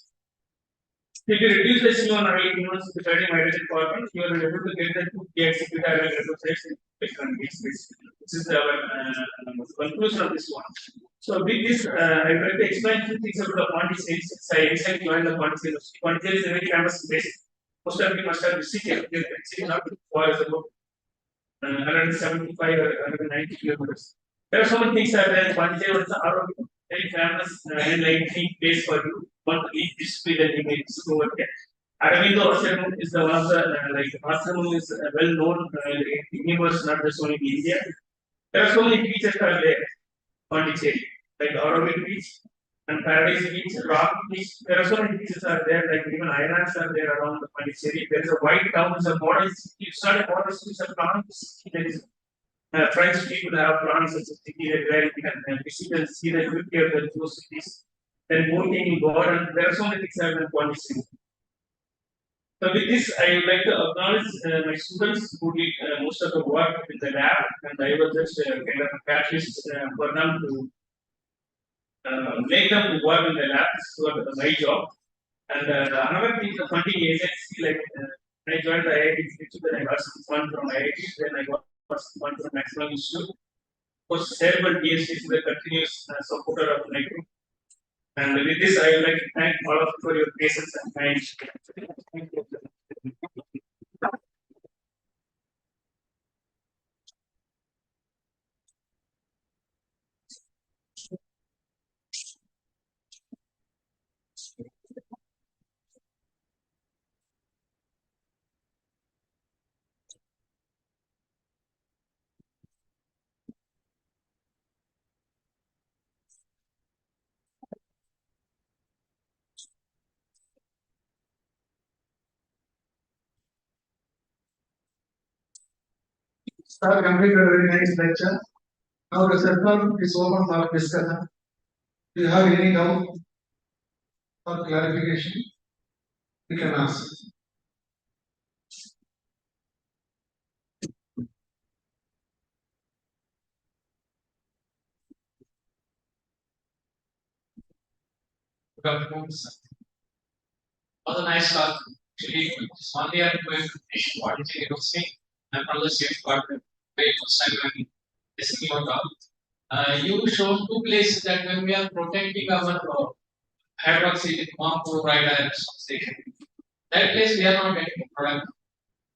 If you reduce the C1 aryl ketones to sodium hydrogen carbon, you are able to get the 2 aryl glycosides in excellent case. This is our conclusion of this one. So with this, I would like to explain two things about the quantity series. I recently joined the quantity series. Quantity series is a very famous place. Most of you must have visited. It's not for about 175 or 190 kilometers. There are so many things that are quantity series are very famous and like place for you. Want to eat this with an image over there. Aravindo ashram is the one of the ashram is well known in the universe, not just only in India. There are so many beaches are there. Pondicherry, like Auroville Beach, And paradise beach, rock beach, there are so many beaches are there, like even islands are there around the Pondicherry. There is a white town, is a model city. You start a model city, it's a plants. There is French people have plants such as city where you can visit and see the beauty of the two cities. Then boating in Gordon, there are so many things happening in Pondicherry. So with this, I would like to acknowledge my students who did most of the work in the lab, and I was just kind of a catalyst for them to make them to work in the lab. This was my job. And another thing, the funding agency, like when I joined the IIT Institute, then I got some fund from IIT, then I got some fund from National Institute. Of course, several PhDs is a continuous supporter of my group. And with this, I would like to thank all of you for your patience and time. Thank you. Sir completed a very nice lecture. Now the session is open for discussion. Do you have any doubt or clarification? You can ask. Good afternoon, sir. Was a nice talk. Actually, only I'm going to finish what you know saying. I'm from the same department. Very first time I'm listening your talk. You showed two places that when we are protecting our hydroxy bomb chloride iron station, that place we are not getting product.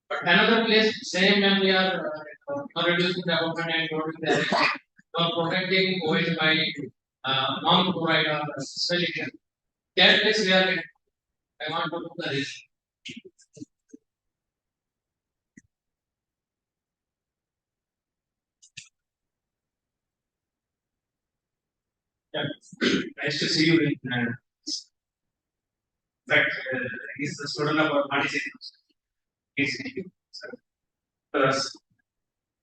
But another place, same when we are reducing development and growing the protecting OH by non-chloride or solution. That place we are getting. I want to do the risk. Yeah. Nice to see you in fact, he's the student of our Manish. He's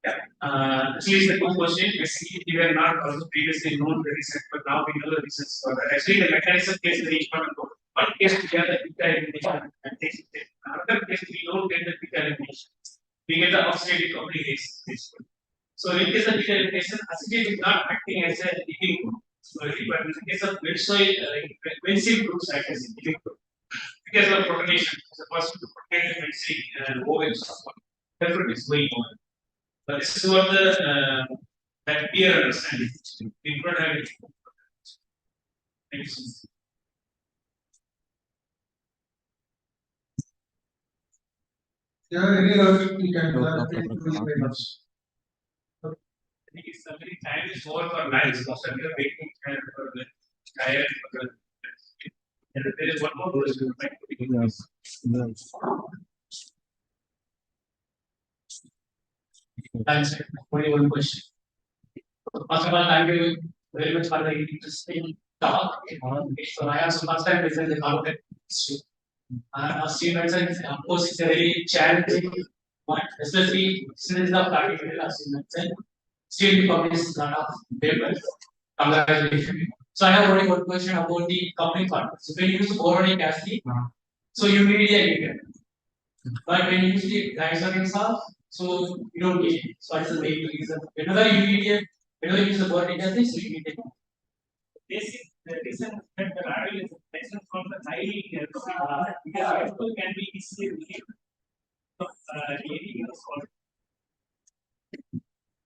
yeah. Actually, it's a good question. Basically, we were not also previously known the reason, but now we know the reasons for that. Actually, the mechanism plays very important role. One case we get the beta elimination and takes it. Another case we don't get the beta elimination. We get the oxidate recovery race. So in case of beta elimination, acetate is not acting as a leading group. So, but in the case of benzoyl, benzene groups act as a leading group. Because of protonation, it's a possible to protect the benzene OH. Therefore, it's going on. But this is what the that peer understanding. We don't have it. Thank you so much. Yeah, any other you can very much. I think it's something time is more for lunch. Most of you are waiting for the tired for the. And there is one more question. Thanks. Only one question. First of all, thank you very much for the interesting talk. So I have some first time present the content. As you mentioned, of course, it's a very challenging one, especially since the practical, as you mentioned. Still, we publish a lot of papers. Congratulations. So I have only one question about the coupling part. So when you use boronic acid, so you need a ligand. But when you use the glycerol salt, so you don't need it. So that's the main reason. Whenever you use the boronic acid, so you need it. Basic the reason that the radicalization is expression from the highly because people can be easily relieved of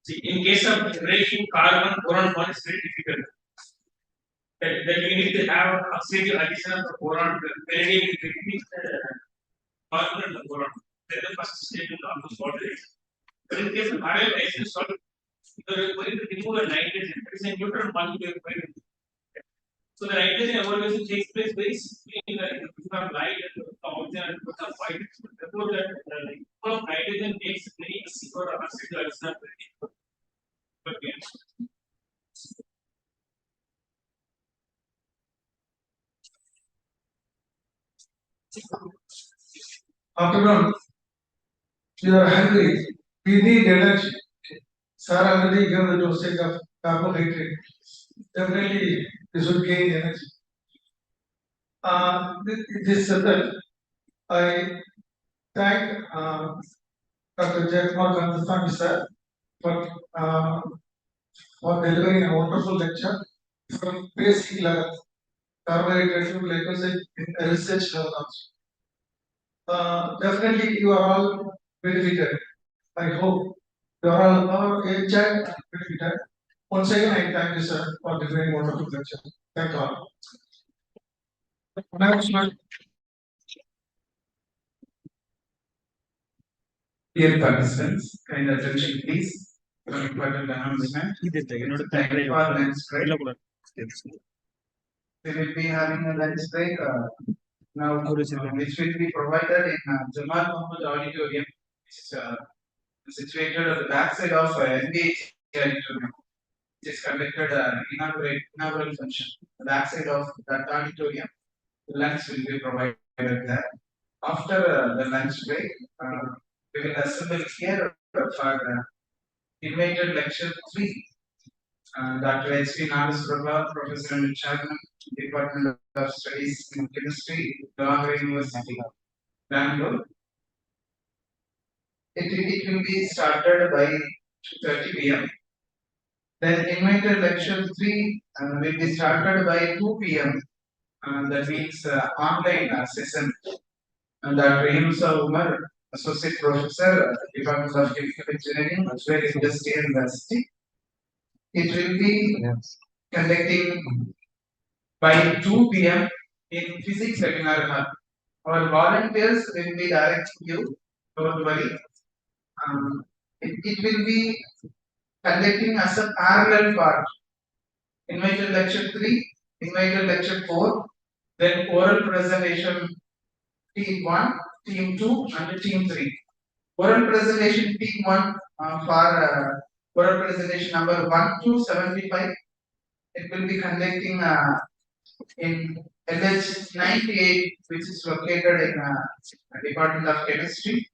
see, in case of breaking carbon boron bond is very difficult. That you need to have oxygen addition of the boron, vanadium is repeat carbon and the boron. Then the first stage will almost water it. But in case of radicalization, you are going to remove a nitrogen, it is a neutral molecule. So the nitrogen evolution takes place very simply in the light and oxygen and white. Therefore, that nitrogen takes very easy for oxygen. It's not very difficult. But, yeah. afternoon, you are hungry, we need energy. Sir already gave the dosage of carbohydrate. Definitely, this would gain energy. This settled. I thank Dr. Jamal Kandasamy sir for, uh, for delivering a wonderful lecture from basic level, carbohydrate, glycogen, in research level also. Definitely, you are all benefited. I hope you are all enjoyed and benefited. Once again, I thank you, sir, for delivering wonderful lecture. Thank you all. Announcement. Dear participants, kind attention please. One important announcement. Time for lunch break. We will be having a lunch break now, which will be provided in Jamal Mohamed Auditorium, which is situated at the backside of NBA Auditorium. It is conducted inaugural function. The backside of that auditorium, lunch will be provided there. After the lunch break, we will assemble here for invited lecture 3. Dr. H.P. Nagaswara, Professor and Chairman, Department of Studies in Chemistry, Government University, Bangalore. It will be started by 2:30 p.m. Then invited lecture 3 will be started by 2 p.m. That means online session. Dr. Yunusa Umar, Associate Professor, Department of Chemical Engineering, Australia Industrial University. It will be conducting by 2 p.m. in physics seminar hall. Our volunteers will be directing you, don't worry. It will be conducting as a parallel part. Invited lecture 3, invited lecture 4, then oral presentation team 1, team 2, and team 3. Oral presentation team 1 for oral presentation number 1 to 75. It will be conducting in LH 98, which is located in Department of Chemistry.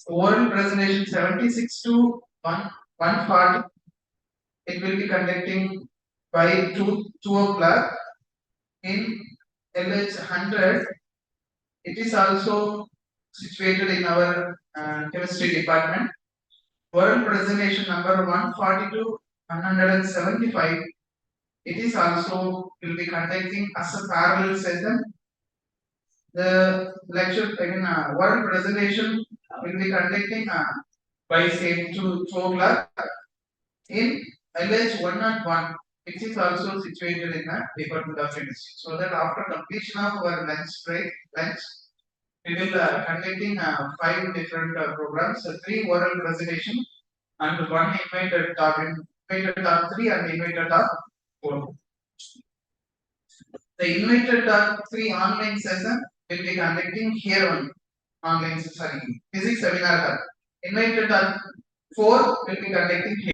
Oral presentation 76 to 140. It will be conducting by 2 o'clock in LH 100. It is also situated in our chemistry department. Oral presentation number 140 to 175. It is also will be conducting as a parallel session. The lecture, oral presentation will be conducting by same 2 o'clock in LH 101, which is also situated in the Department of Chemistry. So that after completion of our lunch break, we will conducting 5 different programs, 3 oral presentation and 1 invited talk, invited talk 3 and invited talk 4. The invited talk 3 online session will be conducting here on online, physics seminar hall. Invited talk 4 will be conducting here.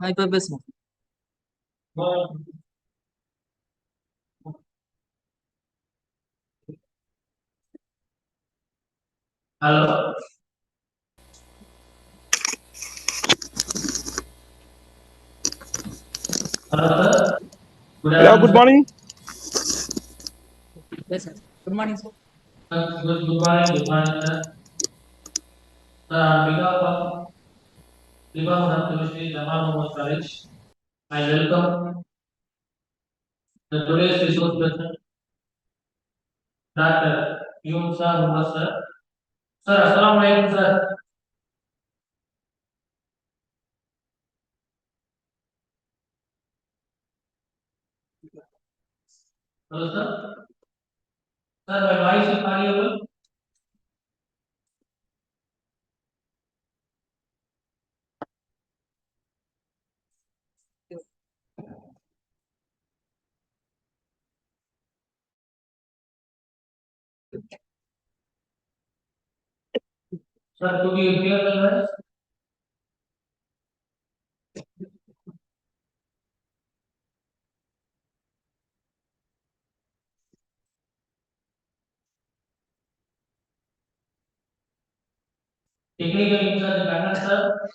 Hi, Purpose. Hello. Hello, sir. Hello, good morning. Yes, sir. Good morning, sir. Good morning, sir. Sir, on behalf of Chemistry Jamal College, I welcome the today's resource person, Dr. Yunsa Muhammad, sir. Sir, Assalamu alaikum, sir. Hello, sir. Sir, my voice is audible. Sir, could you hear my voice? Technical in charge, Kannan, sir.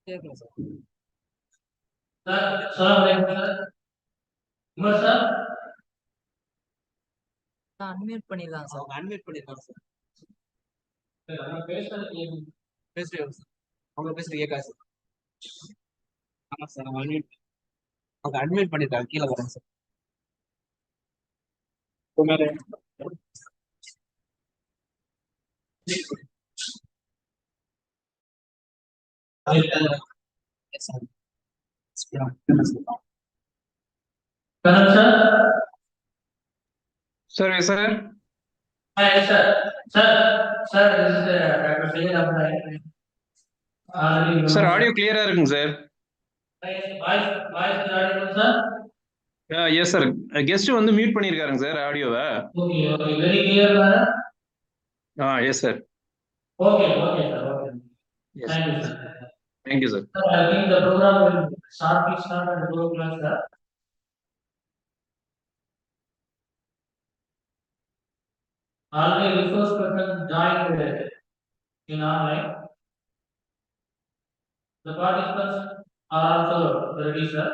Yes, sir. Sir, Assalamu alaikum, sir. Umar, sir. Unmute பண்ணிடலாம் sir அவங்க unmute பண்ணிருக்காங்க sir நான் பேசுறது பேசுறேன் sir அவங்க பேசுறது கேட்காது sir ஆமா சார் அவங்க அன்மியூட் பண்ணிருக்காங்க கீழே வரேன் sir Yes, sir. Kannan, sir. Sir, yes, sir. Hi, yes, sir. Sir, this is Dr. Sayyid Abdullah. Already Sir, audio clear இருக்குங்க sir. Voice is audible, sir? Yes, sir. Guest வந்து mute பண்ணிருக்காருங்க sir ஆடியோவை. Okay, very clear, sir. Yes, sir. Okay, sir. Okay. Yes. Thank you, sir. Thank you, sir. Sir, I think the program will start at 2 o'clock, sir. Already resource person joined in online. The participants are also ready, sir.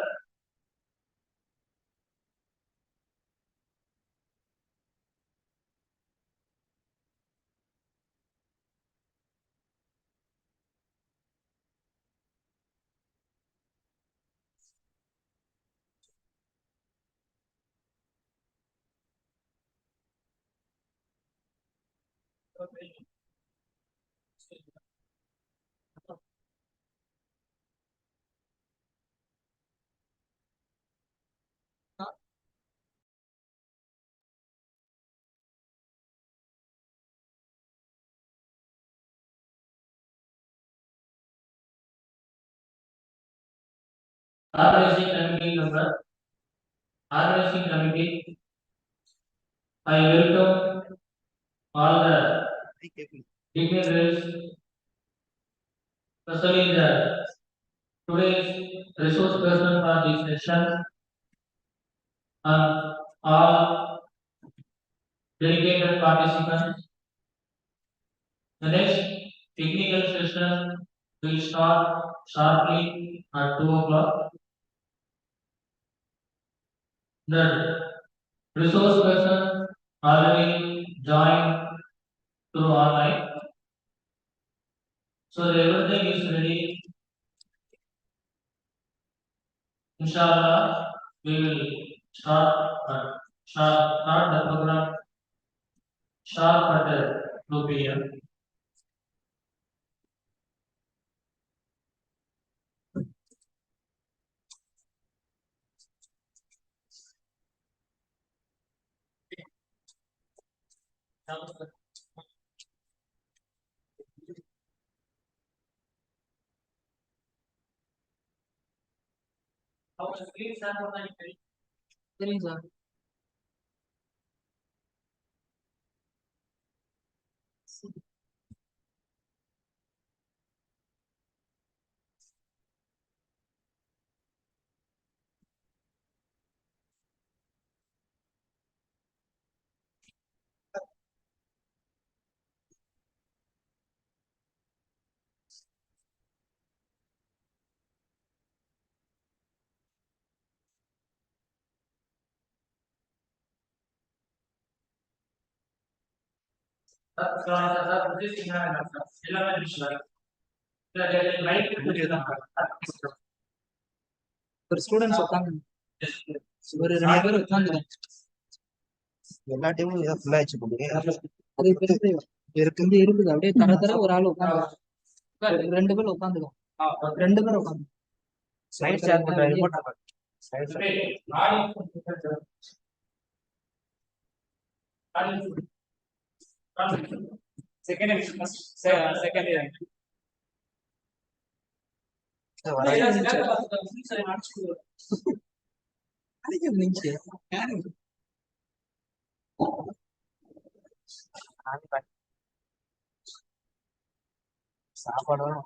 Organizing committee member, organizing committee, I welcome all the dignitaries, especially the today's resource person for this session, and all dedicated participants. The next technical session will start sharply at 2 o'clock. The resource person already joined through online. So everything is ready. Inshallah, we will start the program sharp at 2 p.m. சரிங்க sir. ஒரு students உட்காந்து ஒரு 2 பேர் உட்காந்துருக்காங்க. எல்லா டீமும் இதை ஃபுல்லா ஆயிடுச்சு போகுது. அது இப்ப இருக்குது அப்படியே தர ஒரு ஆள் உட்காந்து 2 பேர் உட்காந்துக்கும். 2 பேர் உட்காந்து சைடு ஷேர் பண்றாரு. சாப்பாடும்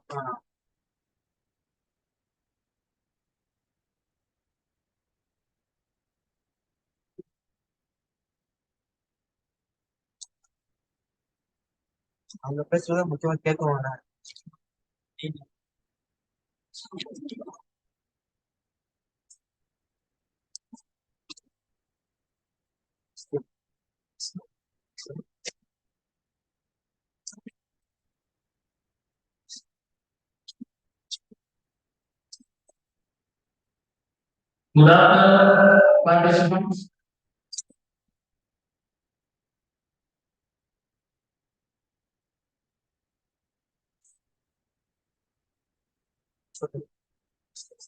அவங்க பேசுறத முக்கியமா கேட்கணும். Good afternoon, participants.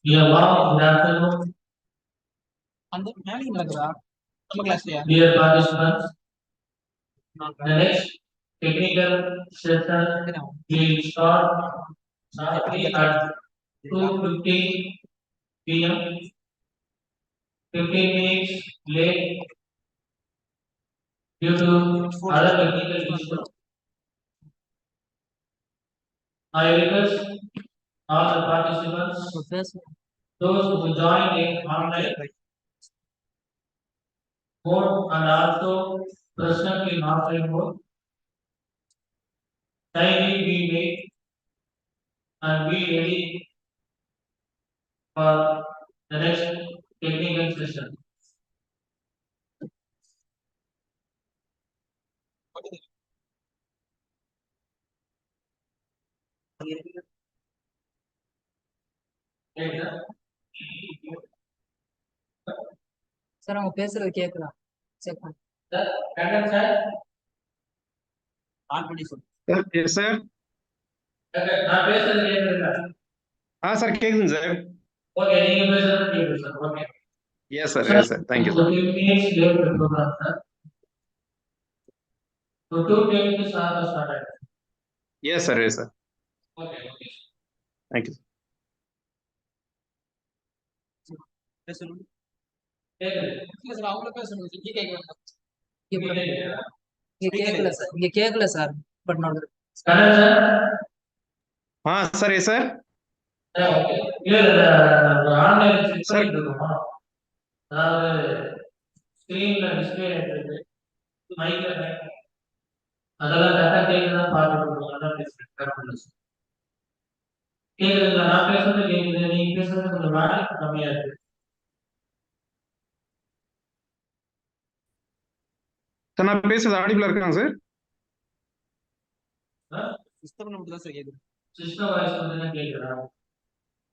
Dear ma'am, good afternoon. அந்த மேலே நடக்குதா நம்ம கிளாஸ்லயா? Dear participants, the next technical session will start sharply at 2:50 p.m. 15 minutes late due to other technical issues. I request all the participants, those who join in online mode and also present in offline mode, kindly be late and be ready for the next technical session. Sir அவங்க பேசுறது கேக்குதா? Check பண்ணு. Sir, on பண்ணி சொல்லு. Yes, sir. நான் பேசுறது கேக்குதுங்களா? Sir, கேக்குதுங்க சார். Okay, நீங்க பேசுறது கேக்குது sir. Okay. Yes, sir. Yes, sir. Thank you, sir. 15 minutes late to program, sir. So 2:10 to start. Yes, sir. Yes, sir. Okay, okay. Thank you. பேசணும். கேக்குது. இல்ல சார் அவங்கள பேசணும். இங்க கேட்கல. கேக்குதா? இங்க கேட்கல சார். இங்க கேட்கல சார். பட் நான் correct sir. Sir, yes, sir. Okay. இல்ல ஆன்லைன்ல செக் Sir. பண்ணிட்டு இருக்கோம். அதாவது ஸ்கிரீன்ல டிஸ்ப்ளே ஆயிருக்கு. மைக்ல அதெல்லாம் கரெக்டா கேக்குதா பார்த்துட்டு இருக்கோம். அதான் பேசுறேன். கேக்குதுங்களா? நான் பேசுறது கேக்குது. நீங்க பேசுறது கொஞ்சம் வால்யூம் கம்மியா இருக்கு. சார் நான் பேசுறது ஆடிபிளா இருக்காங்க சார்? சிஸ்டம்ல மட்டும் தான் சார் கேக்குது. சிஸ்டம் வாய்ஸ் வந்து கேக்குதா?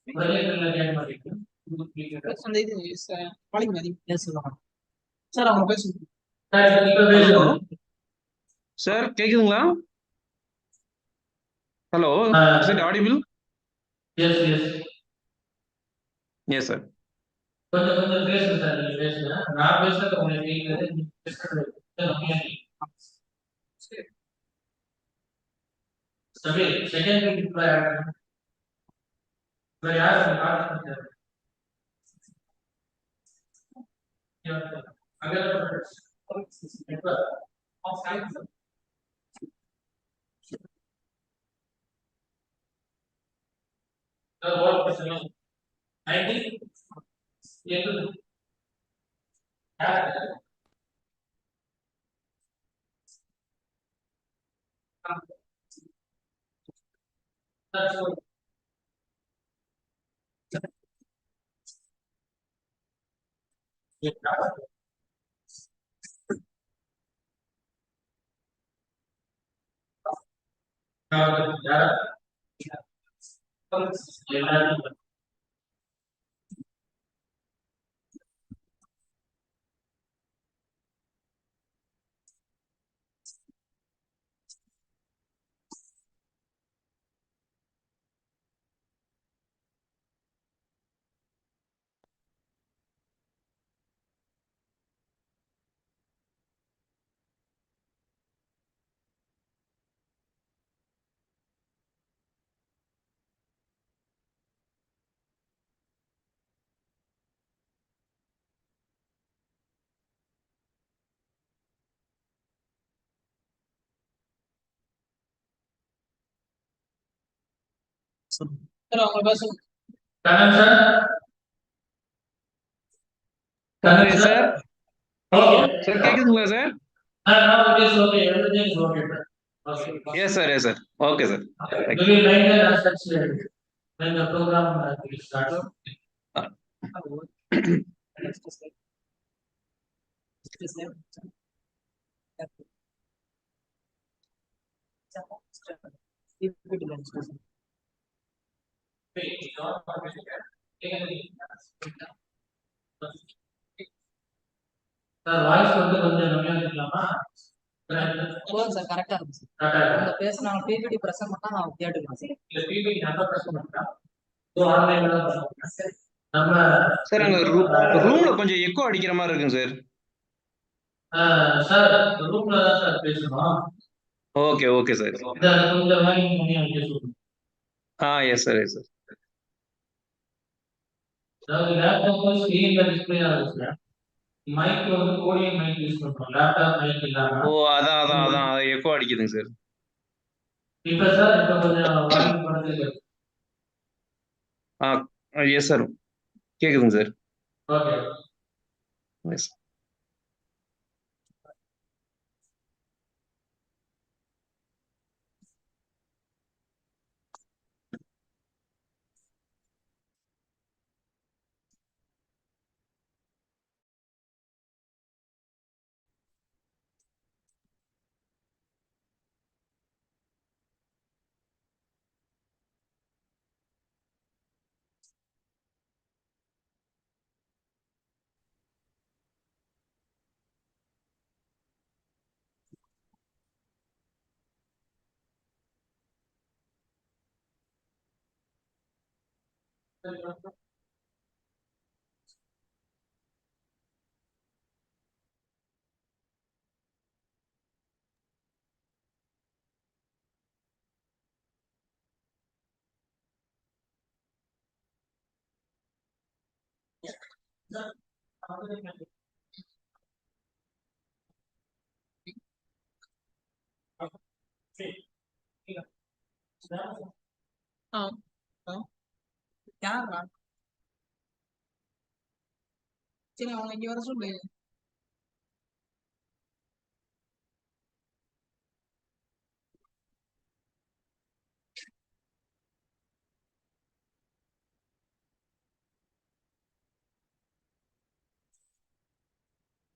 ப்ரொஜெக்டர்ல கேட்க மாட்டேங்குது. அந்த இது காலிங் மாதிரி பேசலாம். சார் அவங்க பேசுங்க. சார் இப்ப பேசுறோம். சார் கேக்குதுங்களா? Hello, is it audible? Yes yes. Yes, sir. கொஞ்சம் கொஞ்சம் பேசுங்க சார். நீங்க பேசுங்க. நான் பேசுறது உங்களுக்கு கேக்குது. நீங்க பேசுறது கம்மியா இருக்கு. சரி, செகண்ட் வீக் இப்ப யாரும் பார்க்க Sir, அவங்க பேசுங்க. Kannan sir. Kannan sir Okay. Sir கேக்குதுங்களா sir? Now it is okay. Everything is okay. Yes sir yes sir okay sir. Do we maintain as such when the program will start? Sir voice வந்து கொஞ்சம் கம்மியா இருக்கலாமா? Sir கரெக்டா இருக்கும் sir. அவங்க பேசுனாங்க PPT present பண்ணா நான் கேட்டுக்கலாம் சார். இல்ல பிபிடி நல்லா பிரசன்ட் பண்ணா ஆன்லைன்ல தான் நம்ம சார் அங்க ரூம்ல கொஞ்சம் எக்கோ அடிக்கிற மாதிரி இருக்குங்க சார். சார் ரூம்ல தான் சார் பேசணும். Okay okay sir. இத கொஞ்சம் வால்யூம் கம்மியா வைக்க சொல்லுங்க. S sir yes sir. அதாவது லேப்டாப் ஸ்கிரீன்ல டிஸ்ப்ளே ஆகுது சார். மைக் வந்து கோடிங் மைக் யூஸ் பண்றோம். லேப்டாப் மைக் இல்லாம. அதான் எக்கோ அடிக்குதுங்க சார். இப்ப சார் இப்ப கொஞ்சம் வால்யூம் குறைஞ்சிருக்கு. எஸ் சார் கேக்குதுங்க சார். ஓகே. எஸ். யாரா? சரி அவங்க இங்க வர சொல்லு.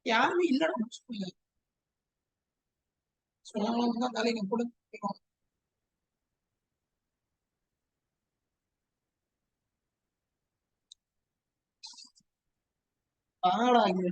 யாருமே இல்லடா சொல்லு. சொன்னவங்களுக்கு தான் தலையில கொடுக்கும். ஆடா இங்க.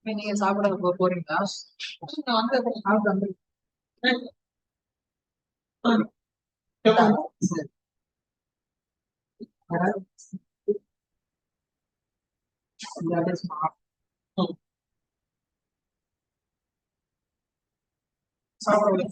நீங்க சாப்பிட போறீங்களா? நீங்க வந்து சாப்பிட்டு வந்து சாப்பிட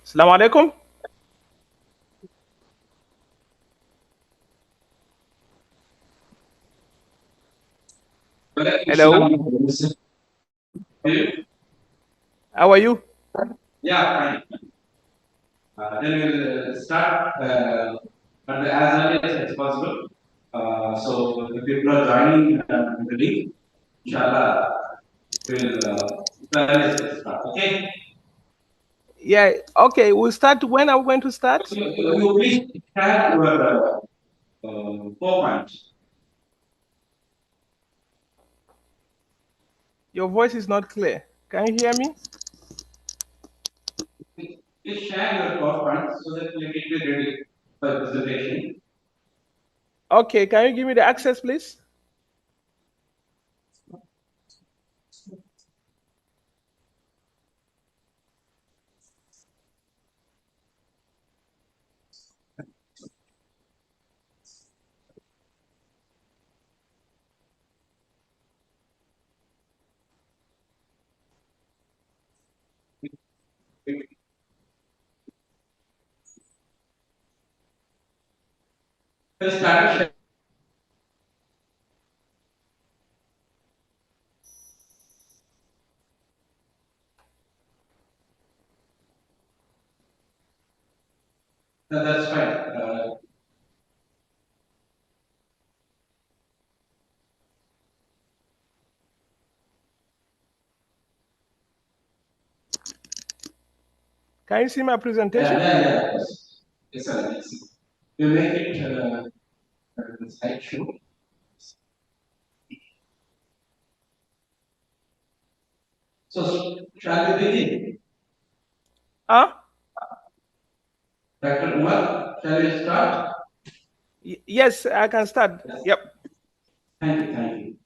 Assalamu alaikum. Hello. How are you? Yeah, fine. Then we'll start as early as possible. So if people are joining the link, inshallah, we'll start. Okay. Yeah. Okay. We'll start. When are we going to start? You please share your 4 points. Your voice is not clear. Can you hear me? Please share your 4 points so that we will be ready for presentation. Okay. Can you give me the access, please? We'll start. That's fine. Can you see my presentation? Yeah. Yes, sir. Yes. We make it slideshow. So, shall we begin? Huh? Dr. Umar, shall we start? Yes, I can start. Yes. Yep. Thank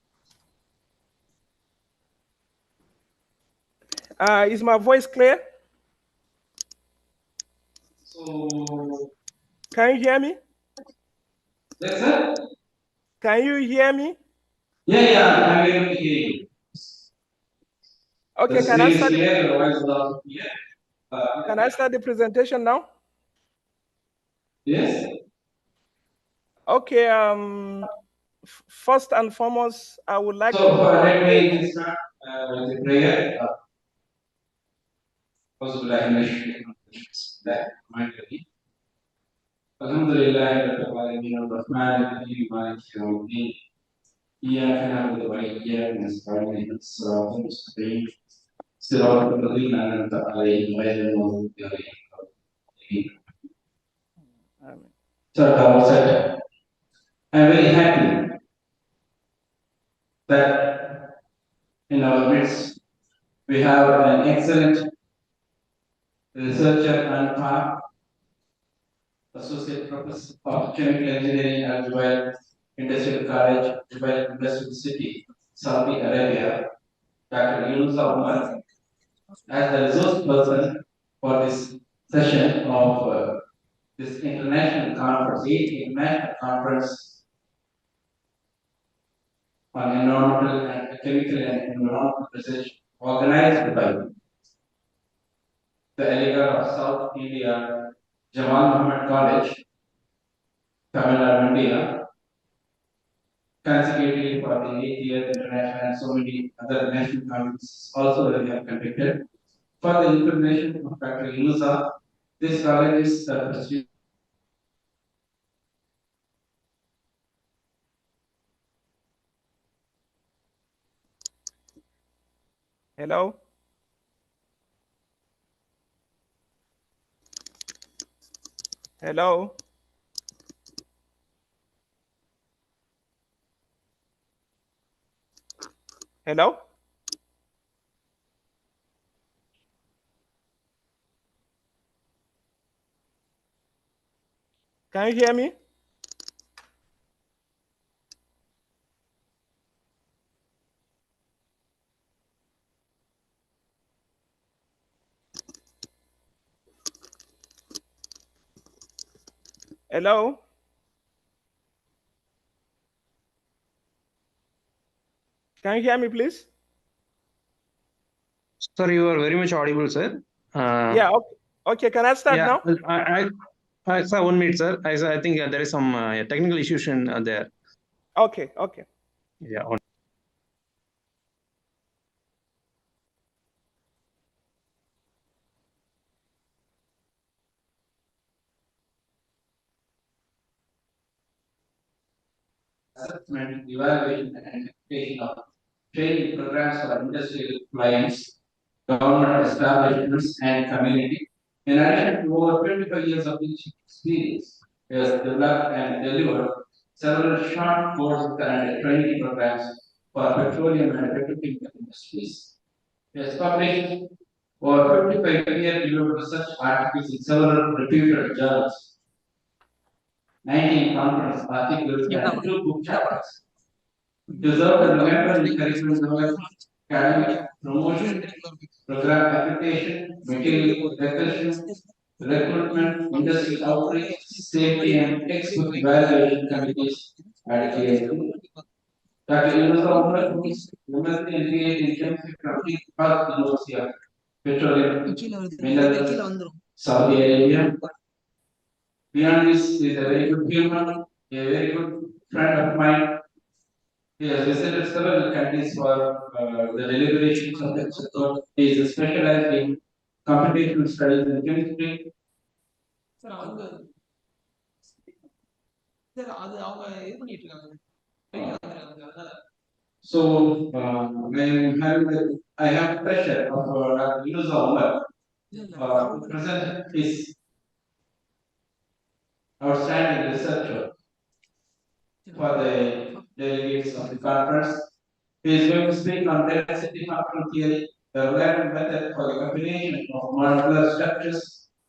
you. Is my voice clear? So, Can you hear me? yes, sir? Can you hear me? Yeah, I'm able to hear you. Okay. The Can I screen is start? clear, your voice is also clear. Can I start the presentation now? Yes? Okay. First and foremost, I would like So, to. let me start with the prayer. Alhamdulillah, Rabbil Alamin, Ar-Rahman Ar-Rahim, Malik Yawm Din. إياك نعبد وإياك نستعين اهدنا الصراط المستقيم صراط الذين أنعمت عليهم غير المغضوب عليهم ولا الضالين. So, I'm very happy that in our midst we have an excellent researcher and PAR, Associate Professor of Chemical Engineering at Dubai Industrial College, Dubai Industrial City, Saudi Arabia, Dr. Yunus Umar. as the resource person for this session of this international conference, 8th International Conference on Environmental and Chemical and Environmental Research, organized by the Aligarh of South India, Jamal Mohamed College, Tamil Nadu, India, consecutively for the 8th international and so many other national conferences also they have conducted. For the information of Dr. Yunusa, this college is pursuing Hello? Hello? Hello? Can you hear me? Hello? Can you hear me, please? Sir, you are very much audible, sir. Yeah, okay. Okay, can I start Yeah, now? sir, 1 minute, sir. I think there is some technical issues in there. Okay, okay. Yeah. assessment, evaluation, and implementation of training programs for industrial clients, government establishments, and community. In addition to over 25 years of teaching experience, he has developed and delivered several short courses and training programs for petroleum and petrochemical industries. He has published over 55 peer-reviewed research articles in several reputed journals, 19 conference articles, and 2 book chapters. Deserve the November in curriculum development, academic promotion, program application, material recursion, recruitment, industry outreach, safety and textbook evaluation committees at KSU. Dr. Yunus Ahmed is MSc and PhD in chemistry from Park University of Petroleum Minerals, Saudi Arabia. Beyond this, he is a very good human, a very good friend of mine. He has visited several countries for the deliberations of the court. He is specialized in computational studies in chemistry. Sir அவங்க sir அது அவங்க இது பண்ணிட்டு இருக்காங்க வெளியில வந்துருக்காங்க அதனால So, I have the pleasure of Dr. Yunus Ahmed to present his outstanding researcher for the delegates of the conference. He is going to speak on density factor theory, the reliable method for the combination of molecular structures,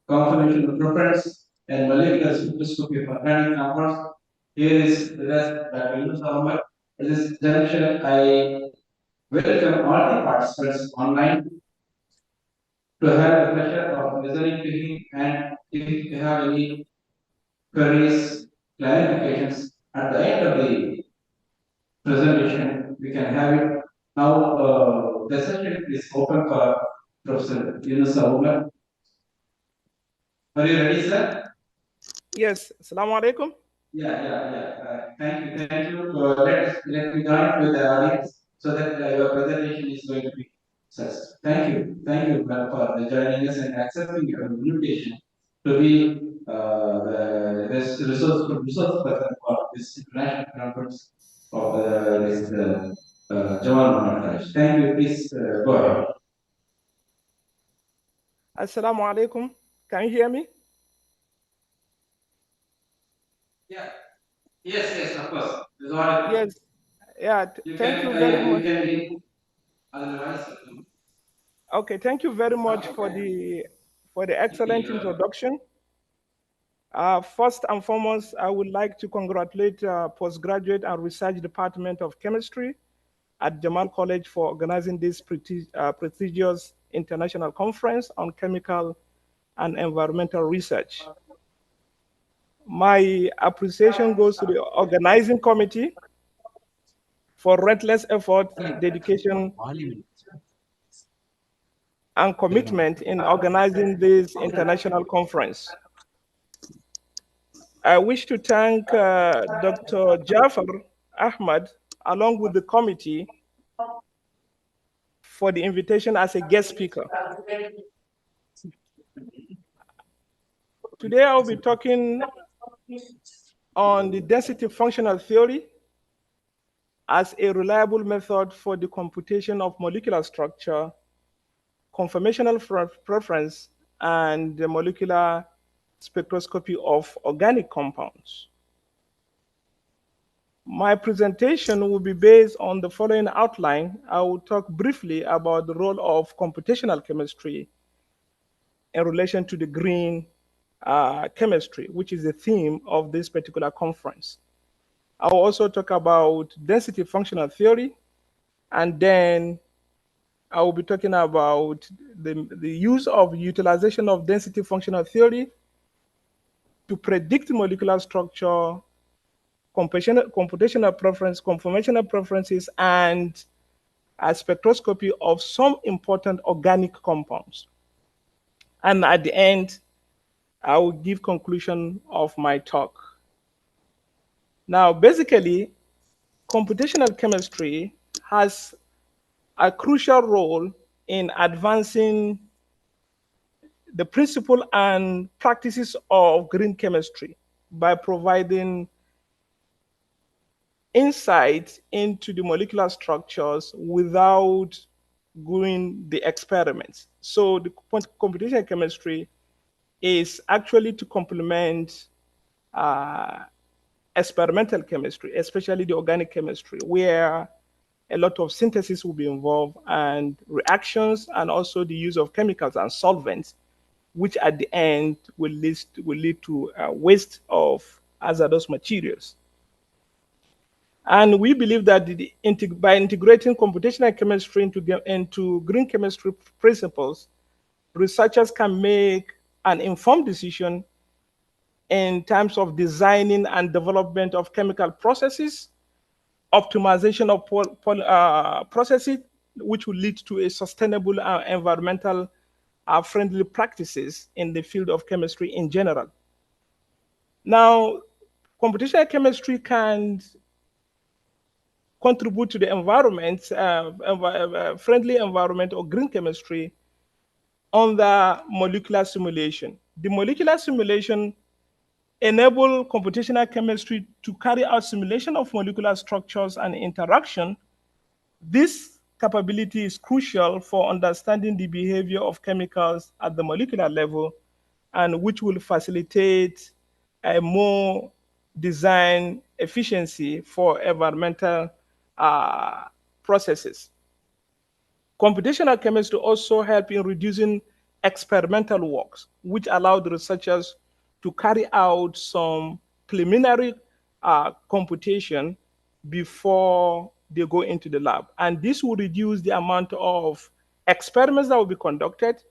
conformational properties, and molecular spectroscopy of organic compounds. Here is the rest Dr. Yunus Ahmed. At this juncture, I welcome all the participants online to have the pleasure of listening to him, and if you have any queries, clarifications at the end of the presentation, we can have it. Now, the session is open for Professor Yunus Ahmed. Are you ready, sir? Yes, Assalamu alaikum. Yeah. Thank you. Let me join with the audience so that your presentation is going to be successful. Thank you for joining us and accepting your invitation to be the resource person for this international conference of this Jamal Mohamed College. Thank you. Please go ahead. Assalamu alaikum. Can you hear me? Yeah. Yes, of course. Yes. Yeah. Thank you very much. Otherwise, okay, thank you very much for the excellent introduction. First and foremost, I would like to congratulate Postgraduate and Research Department of Chemistry at Jamal College for organizing this prestigious International Conference on Chemical and Environmental Research. My appreciation goes to the organizing committee for relentless effort, dedication, and commitment in organizing this international conference. I wish to thank Dr. Jafar Ahmad, along with the committee, for the invitation as a guest speaker. Today I'll be talking on the density functional theory as a reliable method for the computation of molecular structure, conformational preference, and the molecular spectroscopy of organic compounds. My presentation will be based on the following outline. I will talk briefly about the role of computational chemistry in relation to the green chemistry, which is the theme of this particular conference. I will also talk about density functional theory, and then I will be talking about the use of utilization of density functional theory to predict molecular structure, computational preference, conformational preferences, and a spectroscopy of some important organic compounds. And at the end, I will give conclusion of my talk. Now, basically, computational chemistry has a crucial role in advancing the principle and practices of green chemistry by providing insight into the molecular structures without doing the experiments. So the computational chemistry is actually to complement experimental chemistry, especially the organic chemistry, where a lot of synthesis will be involved and reactions, and also the use of chemicals and solvents, which at the end will lead to waste of hazardous materials. And we believe that by integrating computational chemistry into green chemistry principles, researchers can make an informed decision in terms of designing and development of chemical processes, optimization of processes, which will lead to a sustainable environmental friendly practices in the field of chemistry in general. Now, computational chemistry can contribute to the environment, friendly environment or green chemistry on the molecular simulation. The molecular simulation enable computational chemistry to carry out simulation of molecular structures and interaction. This capability is crucial for understanding the behavior of chemicals at the molecular level, and which will facilitate a more design efficiency for environmental processes. Computational chemistry also help in reducing experimental works, which allow the researchers to carry out some preliminary computation before they go into the lab. And this will reduce the amount of experiments that will be conducted,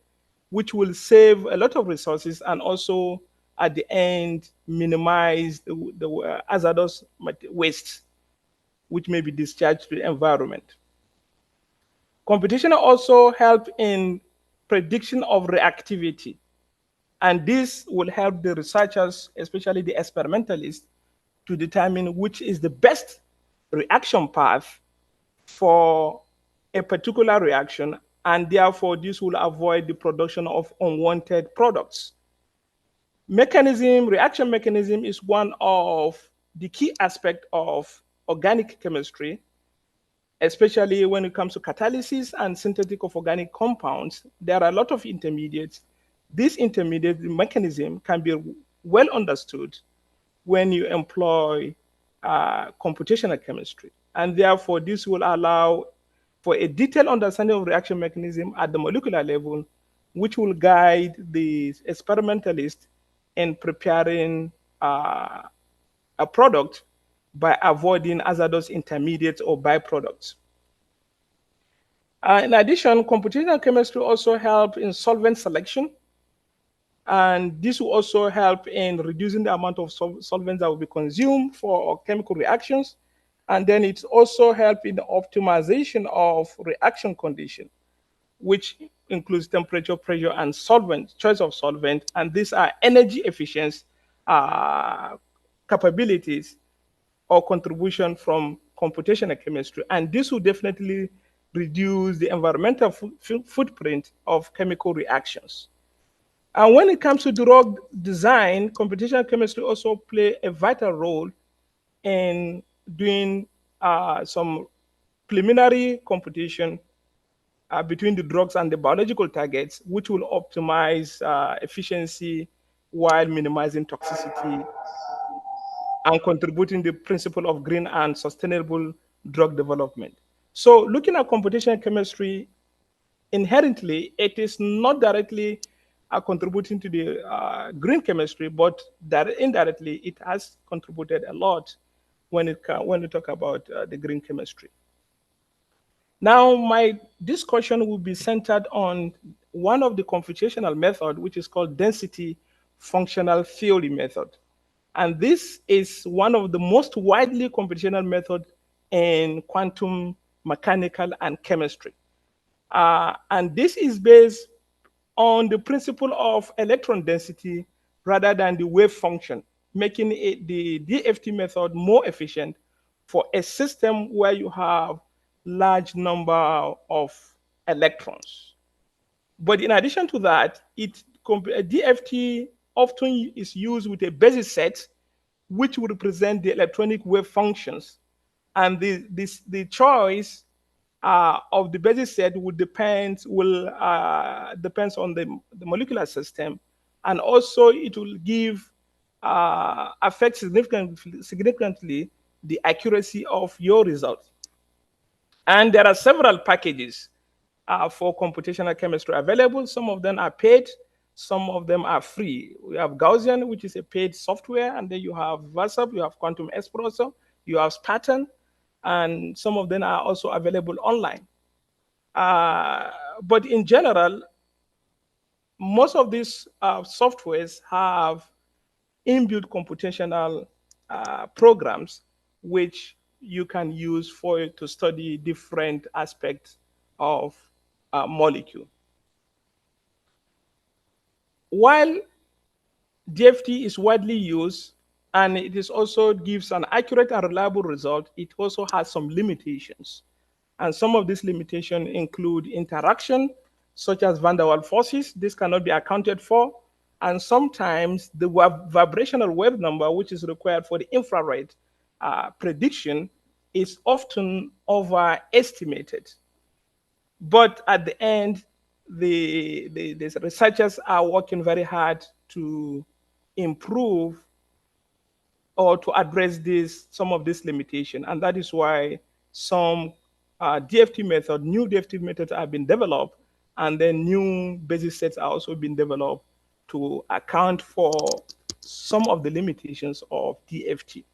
which will save a lot of resources, and also at the end minimize the hazardous waste which may be discharged to the environment. Computation also help in prediction of reactivity. And this will help the researchers, especially the experimentalists, to determine which is the best reaction path for a particular reaction, and therefore this will avoid the production of unwanted products. Reaction mechanism is one of the key aspects of organic chemistry, especially when it comes to catalysis and synthetic of organic compounds. There are a lot of intermediates. This intermediate mechanism can be well understood when you employ computational chemistry. And therefore, this will allow for a detailed understanding of reaction mechanism at the molecular level, which will guide the experimentalist in preparing a product by avoiding hazardous intermediates or byproducts. In addition, computational chemistry also help in solvent selection, and this will also help in reducing the amount of solvents that will be consumed for chemical reactions. And then it's also help in the optimization of reaction condition, which includes temperature, pressure, and solvent, choice of solvent. And these are energy efficient capabilities or contribution from computational chemistry. And this will definitely reduce the environmental footprint of chemical reactions. And when it comes to drug design, computational chemistry also play a vital role in doing some preliminary computation between the drugs and the biological targets, which will optimize efficiency while minimizing toxicity and contributing the principle of green and sustainable drug development. So looking at computational chemistry, inherently, it is not directly contributing to the green chemistry, but that indirectly, it has contributed a lot when we talk about the green chemistry. Now, my discussion will be centered on one of the computational method, which is called density functional theory method. And this is one of the most widely computational method in quantum mechanical and chemistry. And this is based on the principle of electron density rather than the wave function, making it the DFT method more efficient for a system where you have large number of electrons. But in addition to that, DFT often is used with a basis set, which would represent the electronic wave functions. And the choice of the basis set depends on the molecular system, and also it will affect significantly the accuracy of your results. And there are several packages for computational chemistry available. Some of them are paid, some of them are free. We have Gaussian, which is a paid software, and then you have VASAP, you have Quantum Espresso, you have Spartan, and some of them are also available online. But in general, most of these softwares have inbuilt computational programs which you can use to study different aspects of a molecule. While DFT is widely used and it is also gives an accurate and reliable result, it also has some limitations. And some of these limitations include interaction, such as van der Waals forces. This cannot be accounted for. And sometimes the vibrational wave number, which is required for the infrared prediction, is often overestimated. But at the end, the researchers are working very hard to improve or to address some of this limitation. And that is why some new DFT methods have been developed, and then new basis sets are also being developed to account for some of the limitations of DFT.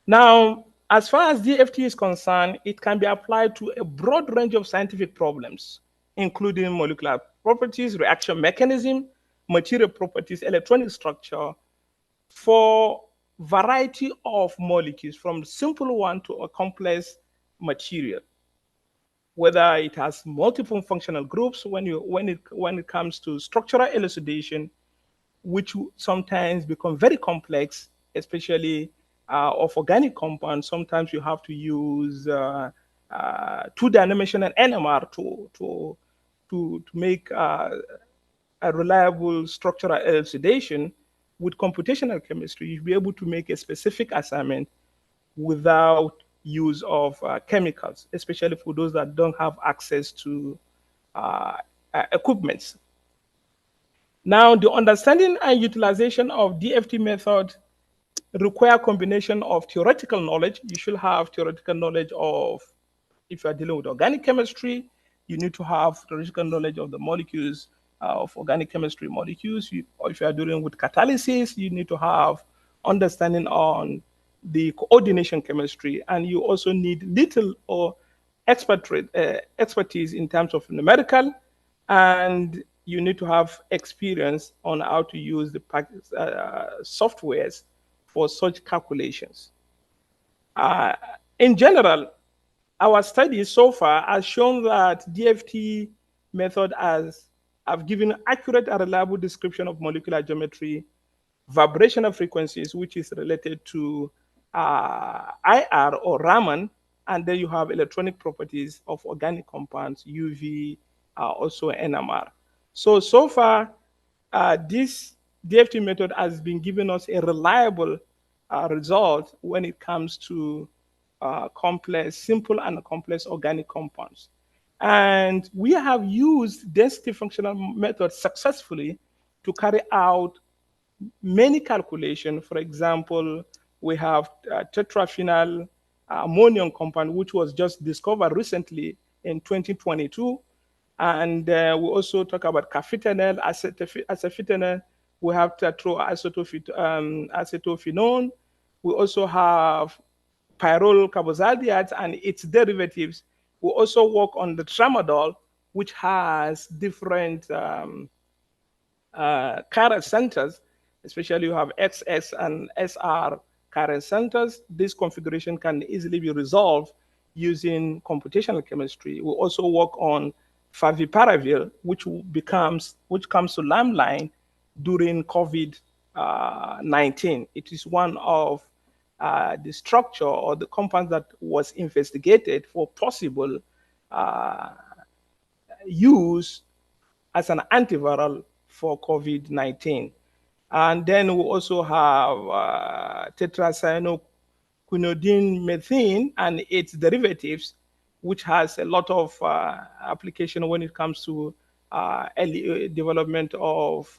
Now, as far as DFT is concerned, it can be applied to a broad range of scientific problems, including molecular properties, reaction mechanism, material properties, electronic structure, for variety of molecules, from simple one to a complex material. Whether it has multiple functional groups, when it comes to structural elucidation, which sometimes become very complex, especially of organic compounds. Sometimes you have to use two-dimensional NMR to make a reliable structural elucidation. With computational chemistry, you'll be able to make a specific assignment without use of chemicals, especially for those that don't have access to equipments. Now, the understanding and utilization of DFT method require combination of theoretical knowledge. You should have theoretical knowledge of, if you are dealing with organic chemistry, you need to have theoretical knowledge of the molecules of organic chemistry molecules. Or if you are dealing with catalysis, you need to have understanding on the coordination chemistry, and you also need little or expertise in terms of numerical, and you need to have experience on how to use the softwares for such calculations. Uh, in general, our studies so far has shown that DFT method have given accurate and reliable description of molecular geometry, vibrational frequencies, which is related to IR or Raman, and then you have electronic properties of organic compounds, UV, also NMR. So far, this DFT method has been giving us a reliable result when it comes to simple and complex organic compounds. And we have used density functional methods successfully to carry out many calculations. For example, we have tetraphenyl ammonium compound, which was just discovered recently in 2022. And we also talk about carfentanil, acetophenol. We have acetophenone. We also have pyrrole carboxylates and its derivatives. We also work on the tramadol, which has different current centers, especially you have XS and SR current centers. This configuration can easily be resolved using computational chemistry. We also work on favipiravir, which comes to limelight during COVID-19. It is one of the structure or the compound that was investigated for possible use as an antiviral for COVID-19. And then we also have tetracyanocyanidine methane and its derivatives, which has a lot of application when it comes to development of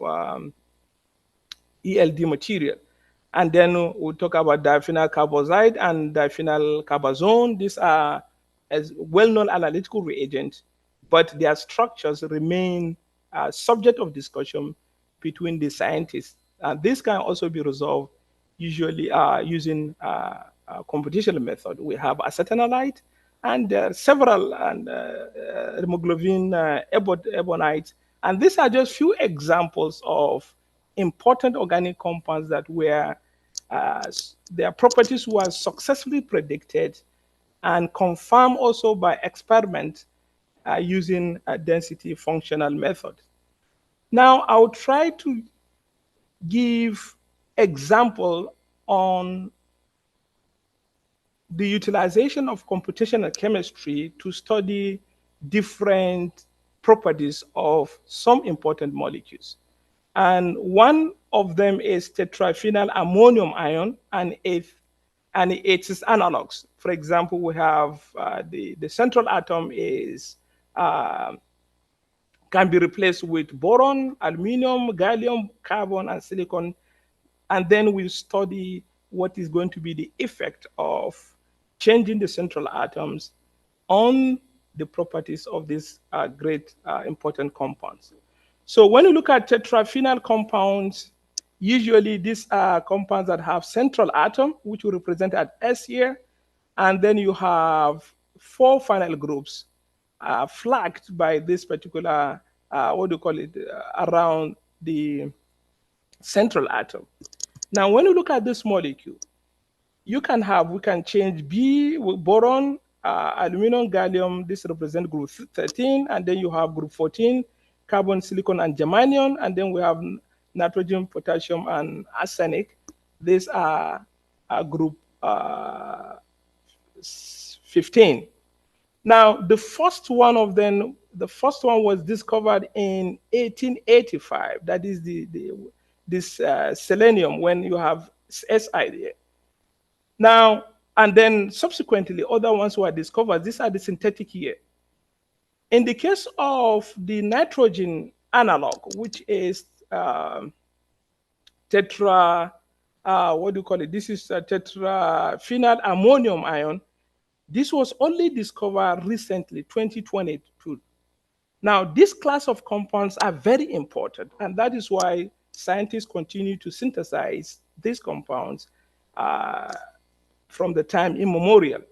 ELD material. And then we'll talk about diphenyl carbazide and diphenyl carbazone. These are as well-known analytical reagents, but their structures remain subject of discussion between the scientists. This can also be resolved usually using a computational method. We have acetanilide and several hemoglobin ebonite. And these are just few examples of important organic compounds that were their properties were successfully predicted and confirmed also by experiment using a density functional method. Now, I'll try to give example on the utilization of computational chemistry to study different properties of some important molecules. And one of them is tetraphenyl ammonium ion and its analogs. For example, we have the central atom is can be replaced with boron, aluminum, gallium, carbon, and silicon. And then we study what is going to be the effect of changing the central atoms on the properties of these great important compounds. So when you look at tetraphenyl compounds, usually these are compounds that have central atom, which we represent as S here, and then you have 4 final groups flagged by this particular, around the central atom. Now, when you look at this molecule, we can change B with boron, aluminum, gallium. This represents group 13, and then you have group 14, carbon, silicon, and germanium, and then we have nitrogen, potassium, and arsenic. These are group 15. Now, the first one was discovered in 1885. That is this selenium when you have Si there. Now, and then subsequently, other ones were discovered. These are the synthetic here. In the case of the nitrogen analog, which is This is tetraphenyl ammonium ion. This was only discovered recently, 2022. Now, this class of compounds are very important, and that is why scientists continue to synthesize these compounds from the time immemorial.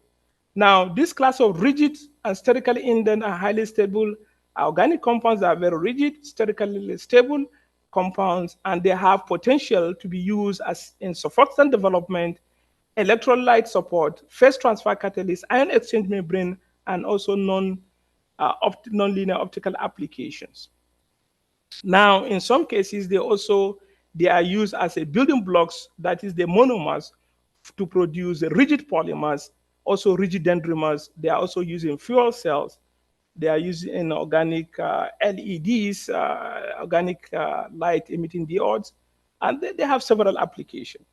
Now, this class of rigid and sterically indent and highly stable organic compounds are very rigid, sterically stable compounds, and they have potential to be used as in surfactant development, electrolyte support, phase transfer catalyst, ion exchange membrane, and also non-linear optical applications. Now, in some cases, they are used as a building blocks, that is the monomers, to produce rigid polymers, also rigid dendrimers. They are also used in fuel cells. They are used in organic LEDs, organic light emitting diodes, and they have several applications.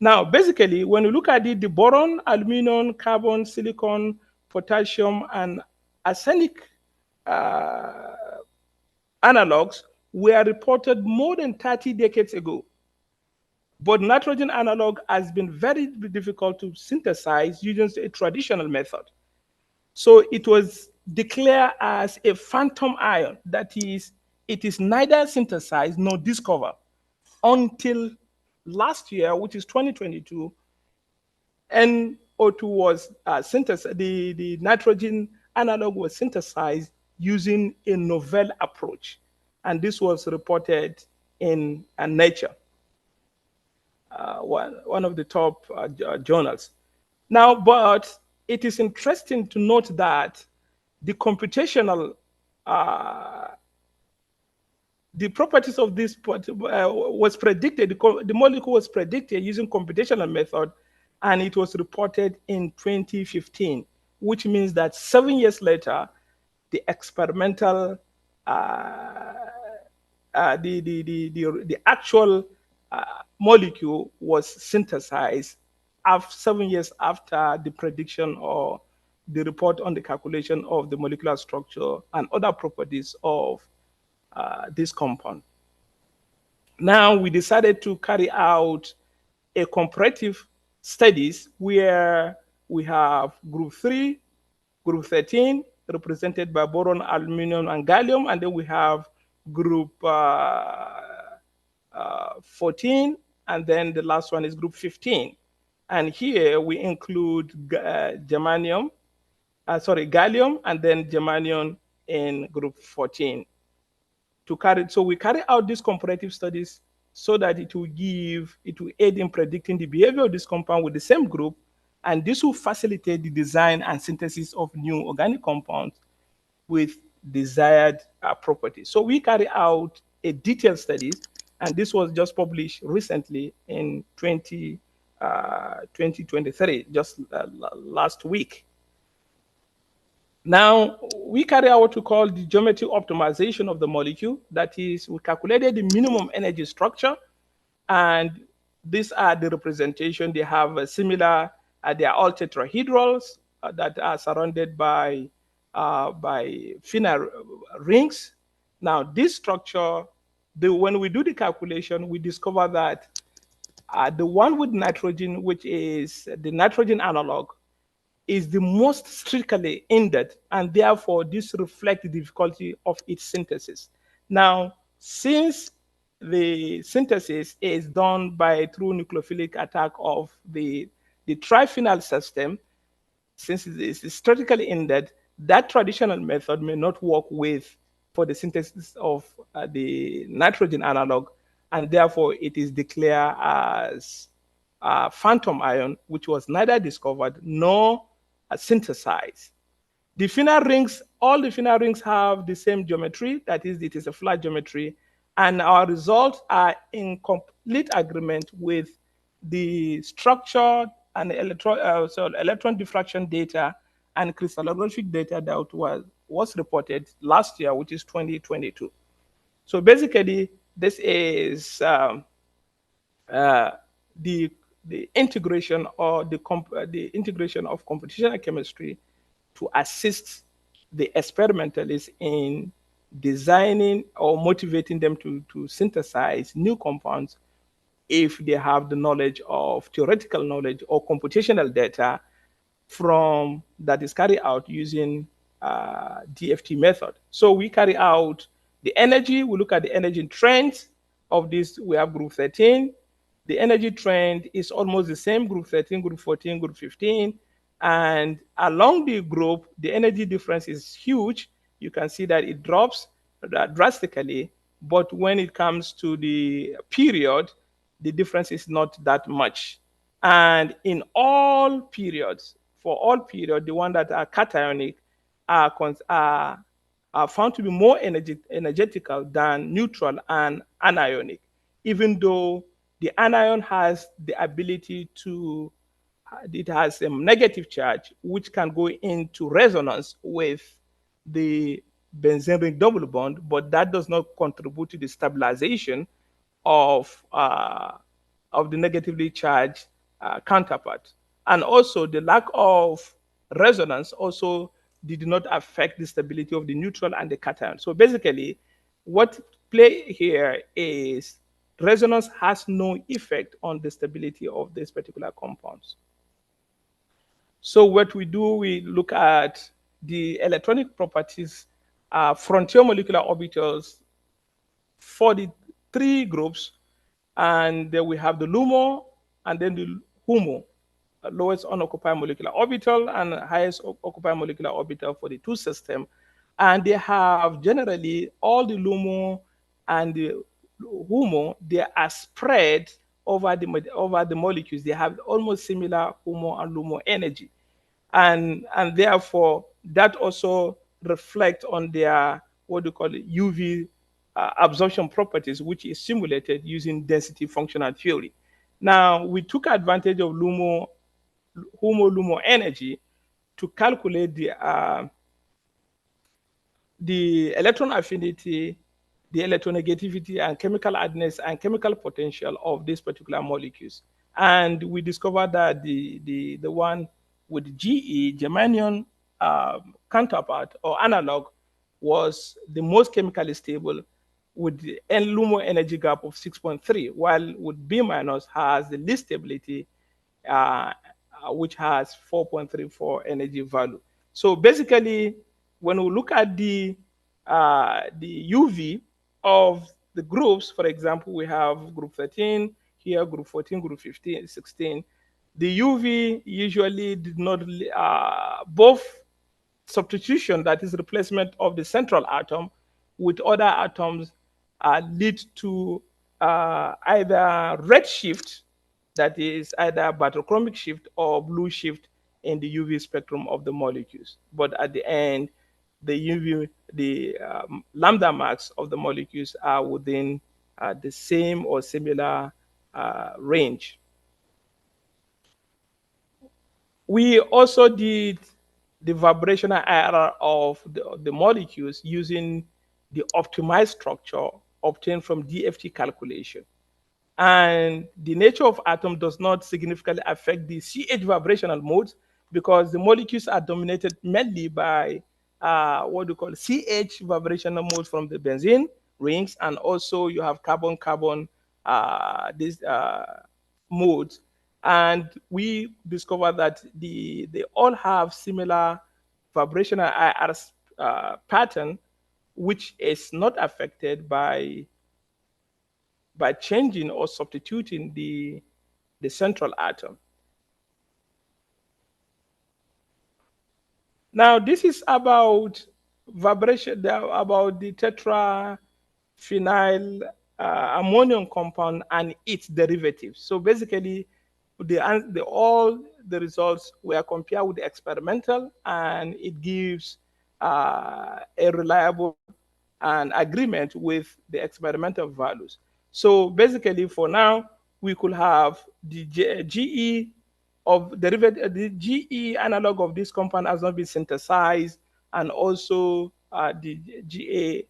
Now, basically, when you look at it, the boron, aluminum, carbon, silicon, potassium, and arsenic analogs were reported more than 30 decades ago. But nitrogen analog has been very difficult to synthesize using a traditional method. So it was declared as a phantom ion, that is, it is neither synthesized nor discovered until last year, which is 2022. NO2 was synthesized, the nitrogen analog was synthesized using a novel approach. And this was reported in Nature, one of the top journals. Now, but it is interesting to note that the computational, the properties of this was predicted, the molecule was predicted using computational method, and it was reported in 2015, which means that 7 years later, the experimental, the actual molecule was synthesized 7 years after the prediction or the report on the calculation of the molecular structure and other properties of this compound. Now we decided to carry out a comparative studies where we have group 3, group 13, represented by boron, aluminum, and gallium, and then we have group 14, and then the last one is group 15. And here we include gallium, and then germanium in group 14. So we carry out these comparative studies so that it will aid in predicting the behavior of this compound with the same group, and this will facilitate the design and synthesis of new organic compounds with desired properties. So we carry out a detailed study, and this was just published recently in 2023, just last week. Now, we carry out what we call the geometry optimization of the molecule. That is, we calculated the minimum energy structure, and these are the representation. They have a similar, they are all tetrahedrals that are surrounded by phenyl rings. Now, this structure, when we do the calculation, we discover that the one with nitrogen, which is the nitrogen analog, is the most strictly indent, and therefore this reflects the difficulty of its synthesis. Now, since the synthesis is done through nucleophilic attack of the triphenyl system, since it is strictly indent, that traditional method may not work for the synthesis of the nitrogen analog, and therefore it is declared as phantom ion, which was neither discovered nor synthesized. The phenyl rings, all the phenyl rings have the same geometry, that is, it is a flat geometry, and our results are in complete agreement with the structure and electron diffraction data and crystallographic data that was reported last year, which is 2022. So basically, this is the integration or the integration of computational chemistry to assist the experimentalists in designing or motivating them to synthesize new compounds if they have the knowledge of theoretical knowledge or computational data that is carried out using DFT method. So we carry out the energy, we look at the energy trends of this. We have group 13. The energy trend is almost the same, group 13, group 14, group 15. And along the group, the energy difference is huge. You can see that it drops drastically, but when it comes to the period, the difference is not that much. And in all periods, for all periods, the ones that are cationic are found to be more energetical than neutral and anionic, even though the anion has the ability to, it has a negative charge, which can go into resonance with the benzene ring double bond, but that does not contribute to the stabilization of the negatively charged counterpart. And also the lack of resonance also did not affect the stability of the neutral and the cation. So basically, what play here is resonance has no effect on the stability of these particular compounds. So what we do, we look at the electronic properties, frontier molecular orbitals for the three groups, and then we have the LUMO and then the HUMO, lowest unoccupied molecular orbital and highest occupied molecular orbital for the two systems. And they have generally all the LUMO and the HUMO, they are spread over the molecules. They have almost similar HUMO and LUMO energy. And therefore that also reflect on their what do you call it UV absorption properties, which is simulated using density functional theory. Now we took advantage of HUMO-LUMO energy to calculate the electron affinity, the electronegativity, and chemical hardness and chemical potential of these particular molecules. And we discovered that the one with GE, germanium counterpart or analog, was the most chemically stable with the LUMO energy gap of 6.3, while with B minus has the least stability, uh, which has 4.34 energy value. So basically, when we look at the UV of the groups, for example, we have group 13 here, group 14, group 15, 16. The UV usually did not both substitution, that is replacement of the central atom with other atoms, lead to either red shift, that is either barochromic shift or blue shift in the UV spectrum of the molecules. But at the end, the UV, the lambda max of the molecules are within the same or similar range. We also did the vibrational IRR of the molecules using the optimized structure obtained from DFT calculation. And the nature of atom does not significantly affect the CH vibrational modes, because the molecules are dominated mainly by what we call CH vibrational modes from the benzene rings, and also you have carbon-carbon these modes. And we discovered that they all have similar vibrational IR pattern, which is not affected by changing or substituting the central atom. Now, this is about vibration, about the tetraphenyl ammonium compound and its derivatives. So basically, all the results were compared with the experimental, and it gives a reliable an agreement with the experimental values. So basically, for now, we could have the GE of derivative, the GE analog of this compound has not been synthesized, and also the GA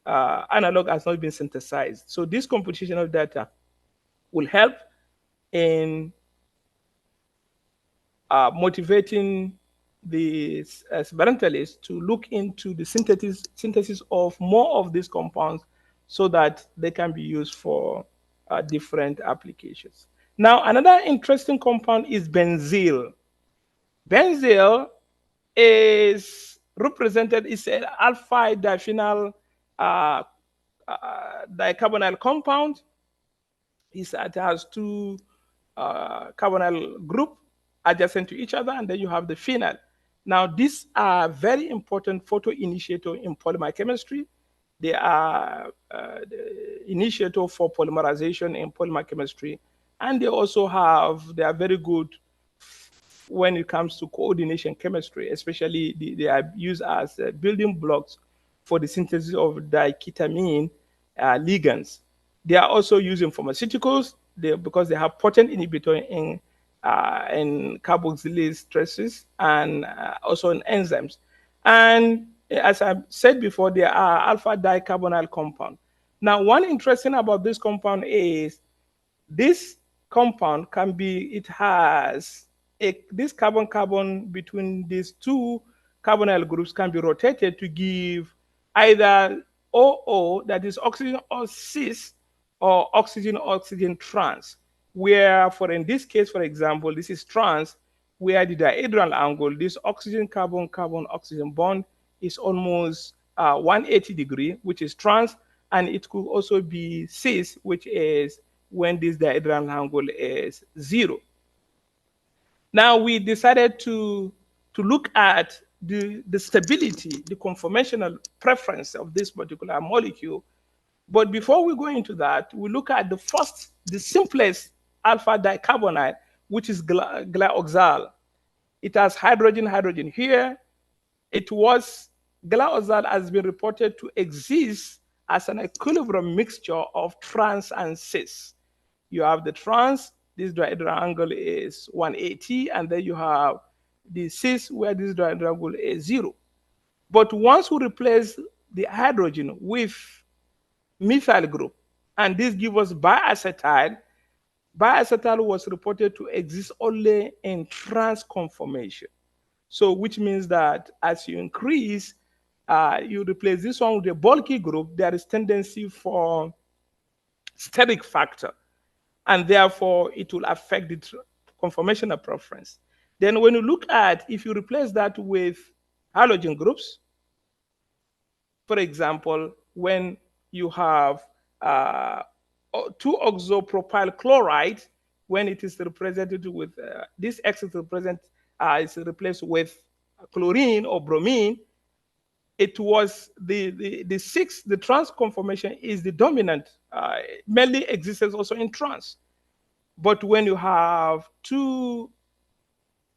analog has not been synthesized. So this computational data will help in motivating the experimentalists to look into the synthesis of more of these compounds, so that they can be used for different applications. Now, another interesting compound is benzyl. Benzyl is represented, is an alpha diphenyl dicarbonyl compound. It has two carbonyl group, adjacent to each other, and then you have the phenyl. Now, these are very important photoinitiator in polymer chemistry. They are the initiator for polymerization in polymer chemistry, and they are very good when it comes to coordination chemistry, especially they are used as building blocks for the synthesis of diketamine ligands. They are also used in pharmaceuticals because they have potent inhibitor in carboxylase stresses and also in enzymes. And as I said before, there are alpha dicarbonyl compound. Now, one interesting about this compound is this compound it has this carbon-carbon between these two carbonyl groups can be rotated to give either OO, that is oxygen or cis, or oxygen-oxygen trans, where for in this case, for example, this is trans, where the dihedral angle, this oxygen carbon oxygen bond is almost 180 degree, which is trans, and it could also be cis, which is when this dihedral angle is 0. Now we decided to look at the stability, the conformational preference of this particular molecule. But before we go into that, we look at the simplest alpha dicarbonate, which is glyoxal. It has hydrogen here. Glyoxal has been reported to exist as an equilibrium mixture of trans and cis. You have the trans, this dihedral angle is 180, and then you have the cis where this dihedral angle is 0. But once we replace the hydrogen with methyl group, and this gives us biacetyl, biacetyl was reported to exist only in trans conformation. So which means that as you increase, you replace this one with a bulky group, there is tendency for steric factor, and therefore it will affect the conformational preference. Then when you look at, if you replace that with halogen groups, for example, when you have 2-oxopropyl chloride, when it is represented with this X is replaced with chlorine or bromine, it was the trans conformation is the dominant, mainly exists also in trans. But when you have two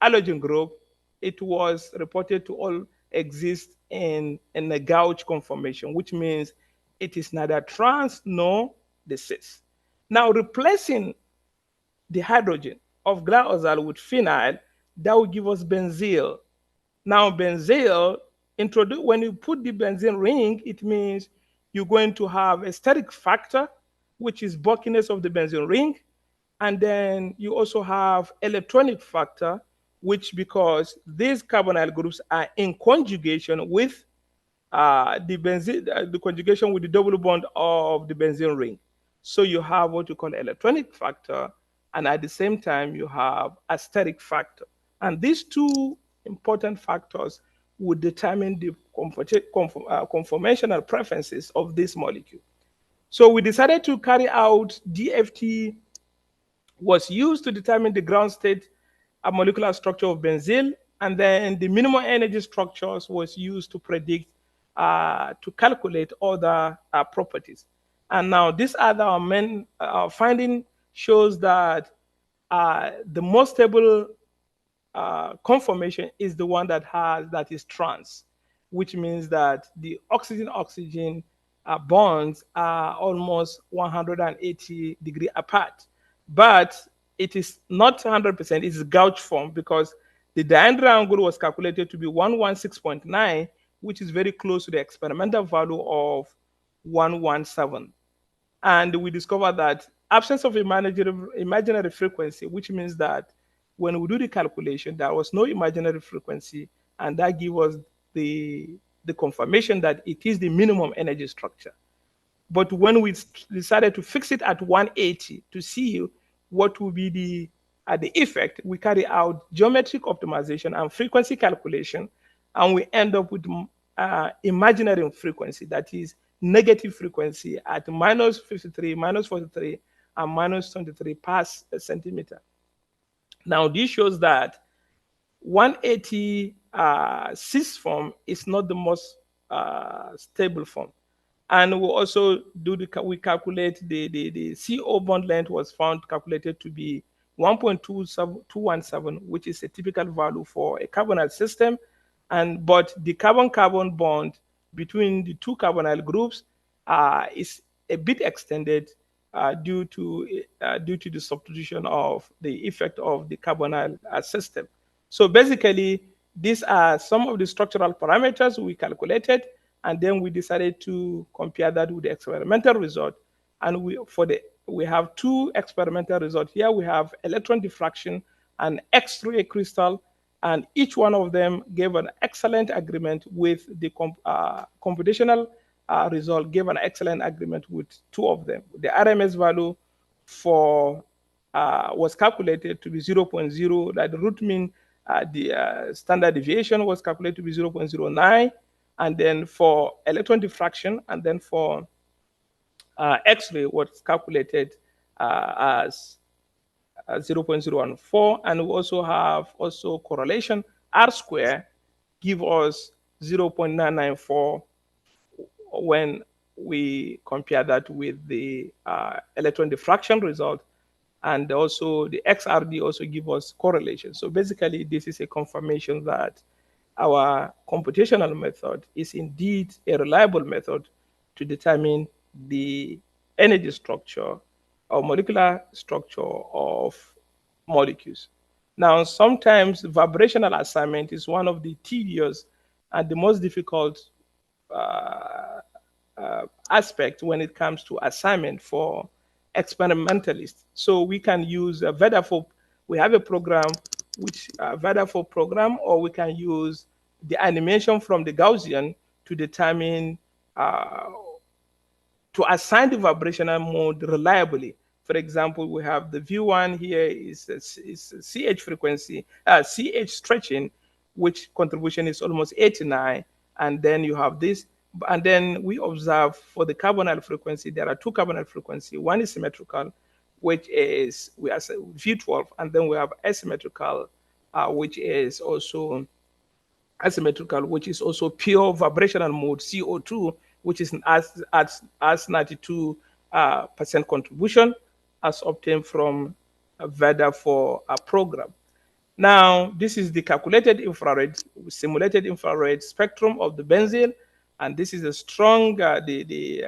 halogen group, it was reported to all exist in a gauge conformation, which means it is neither trans nor the cis. Now, replacing the hydrogen of glyoxal with phenyl, that will give us benzyl. Now, benzyl, when you put the benzene ring, it means you're going to have a steric factor, which is bulkiness of the benzene ring. And then you also have electronic factor, which because these carbonyl groups are in conjugation with the conjugation with the double bond of the benzene ring. So you have what you call electronic factor, and at the same time you have a steric factor. And these two important factors would determine the conformational preferences of this molecule. So we decided to carry out DFT was used to determine the ground state molecular structure of benzyl, and then the minimum energy structures was used to predict, to calculate other properties. And now this other main finding shows that the most stable conformation is the one that is trans, which means that the oxygen-oxygen bonds are almost 180 degrees apart. But it is not 100%, it's gauge form because the dihedral angle was calculated to be 116.9, which is very close to the experimental value of 117. And we discovered that absence of imaginary frequency, which means that when we do the calculation, there was no imaginary frequency, and that gives us the confirmation that it is the minimum energy structure. But when we decided to fix it at 180 to see what will be the effect, we carry out geometric optimization and frequency calculation, and we end up with imaginary frequency, that is negative frequency at minus 53, minus 43, and minus 23 per centimeter. Now, this shows that 180 cis form is not the most stable form. And we also we calculate the CO bond length was found calculated to be 1.217, which is a typical value for a carbonyl system. But the carbon-carbon bond between the two carbonyl groups is a bit extended due to the substitution of the effect of the carbonyl system. So basically, these are some of the structural parameters we calculated, and then we decided to compare that with the experimental result. And we have two experimental results here. We have electron diffraction and X-ray crystal, and each one of them gave an excellent agreement with the computational result, gave an excellent agreement with two of them. The RMS value for was calculated to be 0.0, that the root mean, the standard deviation was calculated to be 0.09, and then for electron diffraction, and then for X-ray was calculated as 0.014, and we also have correlation R square give us 0.994 when we compare that with the electron diffraction result, and also the XRD also give us correlation. So basically, this is a confirmation that our computational method is indeed a reliable method to determine the energy structure or molecular structure of molecules. Now, sometimes vibrational assignment is one of the tedious and the most difficult aspect when it comes to assignment for experimentalists. So we can use VEDA4. We have a program which VEDA4 program, or we can use the animation from the Gaussian to determine to assign the vibrational mode reliably. For example, we have the V1 here is CH frequency, CH stretching, which contribution is almost 89. And then you have this, and then we observe for the carbonyl frequency, there are two carbonyl frequency. One is symmetrical, which is we are V12, and then we have asymmetrical, which is also asymmetrical, which is also pure vibrational mode, CO2, which is as 92% contribution as obtained from VEDA for a program. Now, this is the calculated infrared, simulated infrared spectrum of the benzene, and this is a strong, the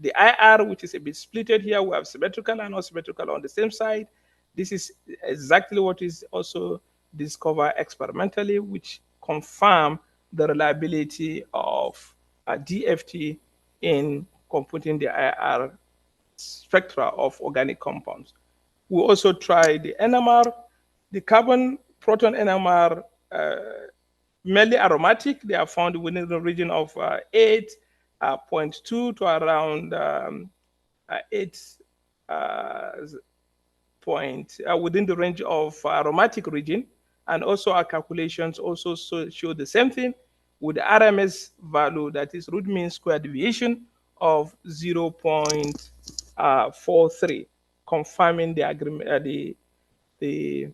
IR, which is a bit splitted here. We have symmetrical and asymmetrical on the same side. This is exactly what is also discovered experimentally, which confirm the reliability of DFT in computing the IR spectra of organic compounds. We also try the NMR, the carbon proton NMR, mainly aromatic. They are found within the region of 8.2 to around 8 point within the range of aromatic region. And also our calculations also show the same thing with the RMS value, that is root mean square deviation of 0.43, confirming the agreement, the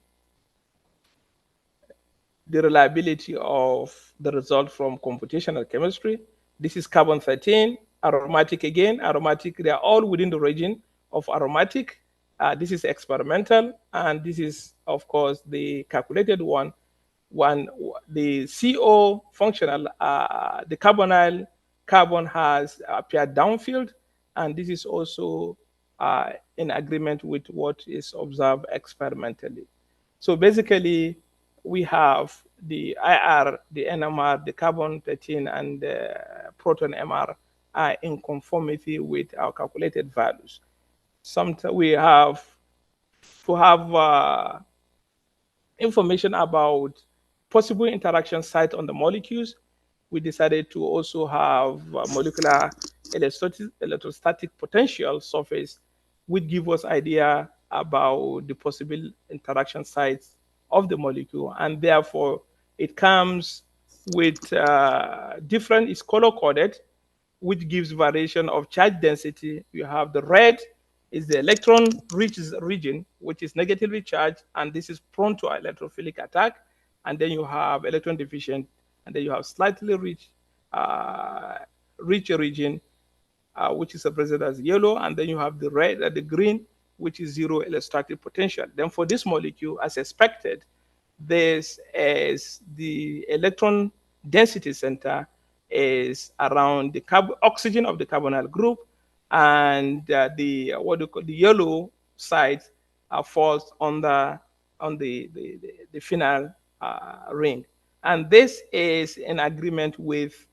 reliability of the result from computational chemistry. This is carbon 13, aromatic again, aromatic, they are all within the region of aromatic. This is experimental, and this is, of course, the calculated one. The CO functional, the carbonyl carbon has appeared downfield, and this is also in agreement with what is observed experimentally. So basically, we have the IR, the NMR, the carbon 13, and the proton MR are in conformity with our calculated values. Sometimes we have to have information about possible interaction site on the molecules. We decided to also have molecular electrostatic potential surface, which give us idea about the possible interaction sites of the molecule, and therefore it comes with different, it's color coded, which gives variation of charge density. You have the red, is the electron-rich region, which is negatively charged, and this is prone to electrophilic attack. And then you have electron deficient, and then you have slightly rich region, which is represented as yellow, and then you have the red, the green, which is zero electrostatic potential. Then for this molecule, as expected, this is the electron density center is around the oxygen of the carbonyl group, and the what do you call the yellow side falls on the phenyl ring, and this is in agreement with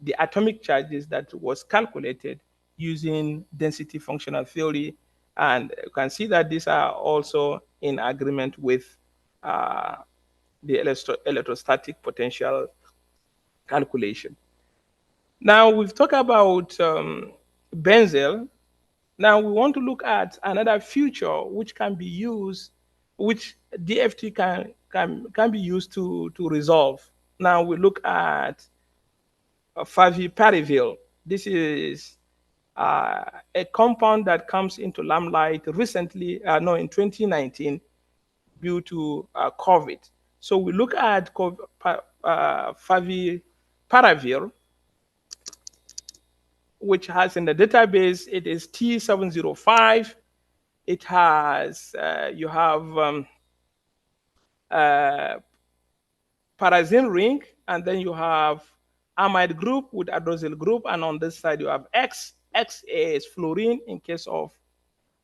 the atomic charges that was calculated using density functional theory. And you can see that these are also in agreement with uh, the electrostatic potential calculation. Now we've talked about benzyl. Now we want to look at another feature which can be used, which DFT can be used to resolve. Now we look at favipiravir. This is a compound that comes into limelight recently, in 2019, due to COVID. So we look at favipiravir, which has in the database, it is T705. It has, you have pyrazine ring, and then you have amide group with hydroxyl group, and on this side you have X. X is fluorine in case of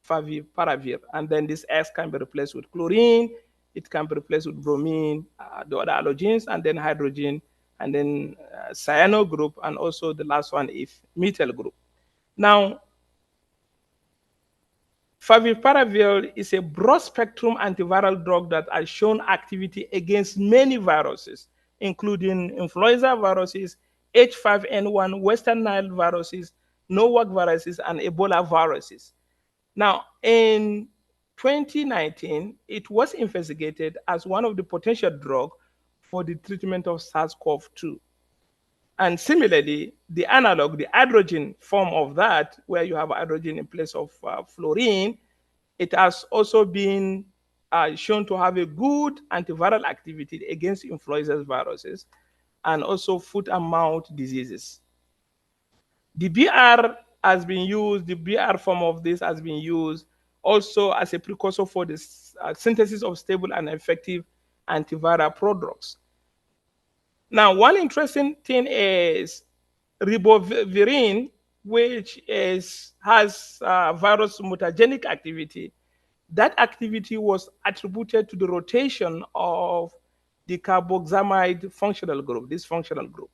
favipiravir, and then this X can be replaced with chlorine, it can be replaced with bromine, the other halogens, and then hydrogen, and then cyano group, and also the last one is methyl group. Now, favipiravir is a broad-spectrum antiviral drug that has shown activity against many viruses, including influenza viruses, H5N1, Western Nile viruses, Norwalk viruses, and Ebola viruses. Now, in 2019, it was investigated as one of the potential drugs for the treatment of SARS-CoV-2. And similarly, the analog, the hydrogen form of that, where you have hydrogen in place of fluorine, it has also been shown to have a good antiviral activity against influenza viruses and also foot and mouth diseases. The BR has been used, the BR form of this has been used also as a precursor for the synthesis of stable and effective antiviral products. Now, one interesting thing is ribavirin, which has virus mutagenic activity. That activity was attributed to the rotation of the carboxamide functional group, this functional group.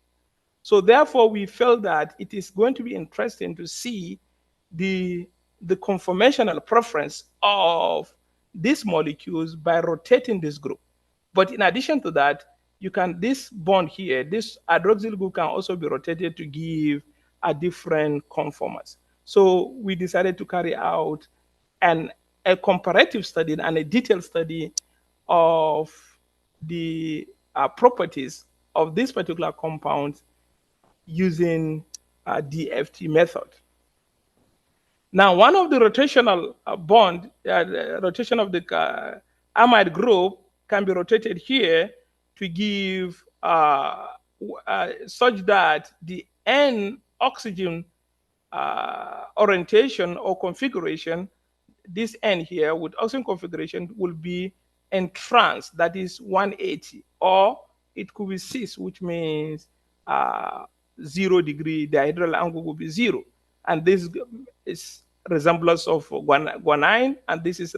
So therefore, we felt that it is going to be interesting to see the conformational preference of these molecules by rotating this group. But in addition to that, this bond here, this hydroxyl group can also be rotated to give a different conformers. So we decided to carry out a comparative study and a detailed study of the properties of this particular compound using DFT method. Now, one of the rotational the rotation of the amide group can be rotated here to give such that the N oxygen orientation or configuration, this N here with oxygen configuration will be in trans, that is 180, or it could be cis, which means 0 degree dihedral angle will be 0. And this is resemblance of guanine, and this is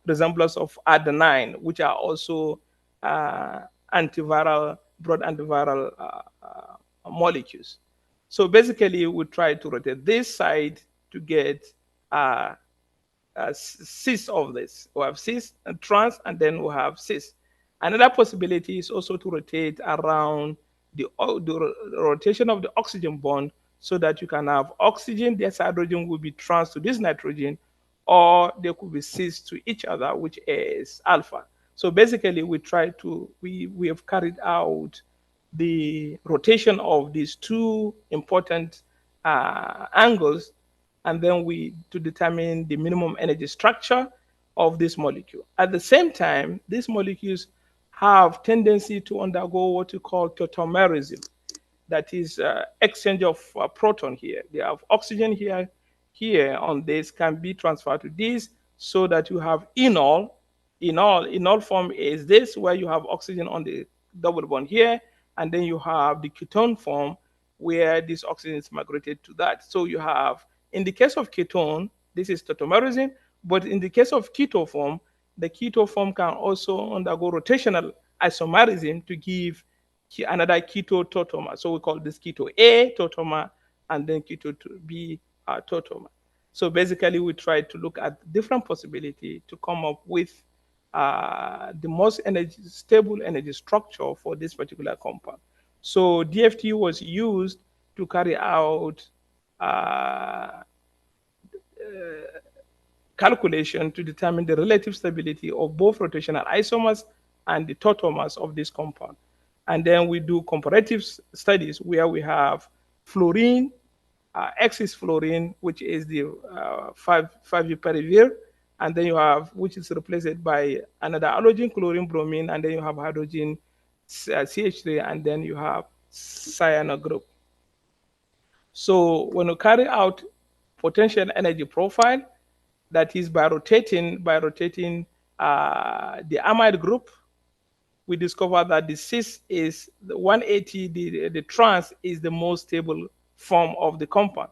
resemblance of adenine, which are also antiviral, broad antiviral molecules. So basically, we try to rotate this side to get cis of this. We have cis and trans, and then we have cis. Another possibility is also to rotate around the rotation of the oxygen bond so that you can have oxygen, this hydrogen will be trans to this nitrogen, or they could be cis to each other, which is alpha. So basically, we have carried out the rotation of these two important angles and then to determine the minimum energy structure of this molecule. At the same time, these molecules have tendency to undergo what we call tautomerism, that is exchange of proton here. They have oxygen here on this can be transferred to this, so that you have enol. Enol form is this, where you have oxygen on the double bond here, and then you have the ketone form where this oxygen is migrated to that. So you have, in the case of ketone, this is tautomerism, but in the case of keto form, the keto form can also undergo rotational isomerism to give another keto tautomer. So we call this keto A tautomer, and then keto B tautomer. So basically, we try to look at different possibility to come up with the most stable energy structure for this particular compound. So DFT was used to carry out calculation to determine the relative stability of both rotational isomers and the tautomers of this compound. And then we do comparative studies where we have fluorine, X is fluorine, which is the 5-piperivir, and then you have, which is replaced by another halogen, chlorine, bromine, and then you have hydrogen, CH3, and then you have cyano group. So when you carry out potential energy profile, that is by rotating the amide group, we discover that the cis is the 180, the trans is the most stable form of the compound.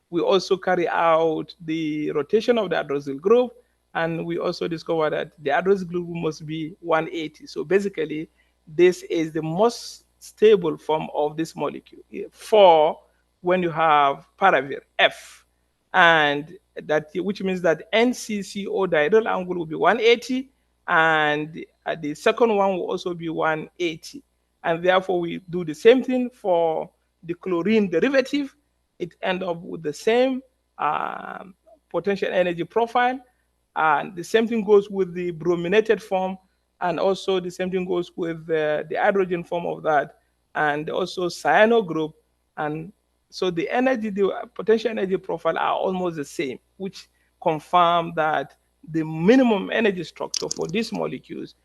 We also carry out the rotation of the hydroxyl group, and we also discover that the hydroxyl group must be 180. So basically, this is the most stable form of this molecule for when you have paravir F, and that, which means that NCCO diagonal angle will be 180, and the second one will also be 180. And therefore, we do the same thing for the chlorine derivative. It ends up with the same potential energy profile. And the same thing goes with the brominated form, and also the same thing goes with the hydrogen form of that, and also cyano group. And so the potential energy profile are almost the same, which confirm that the minimum energy structure for these molecules,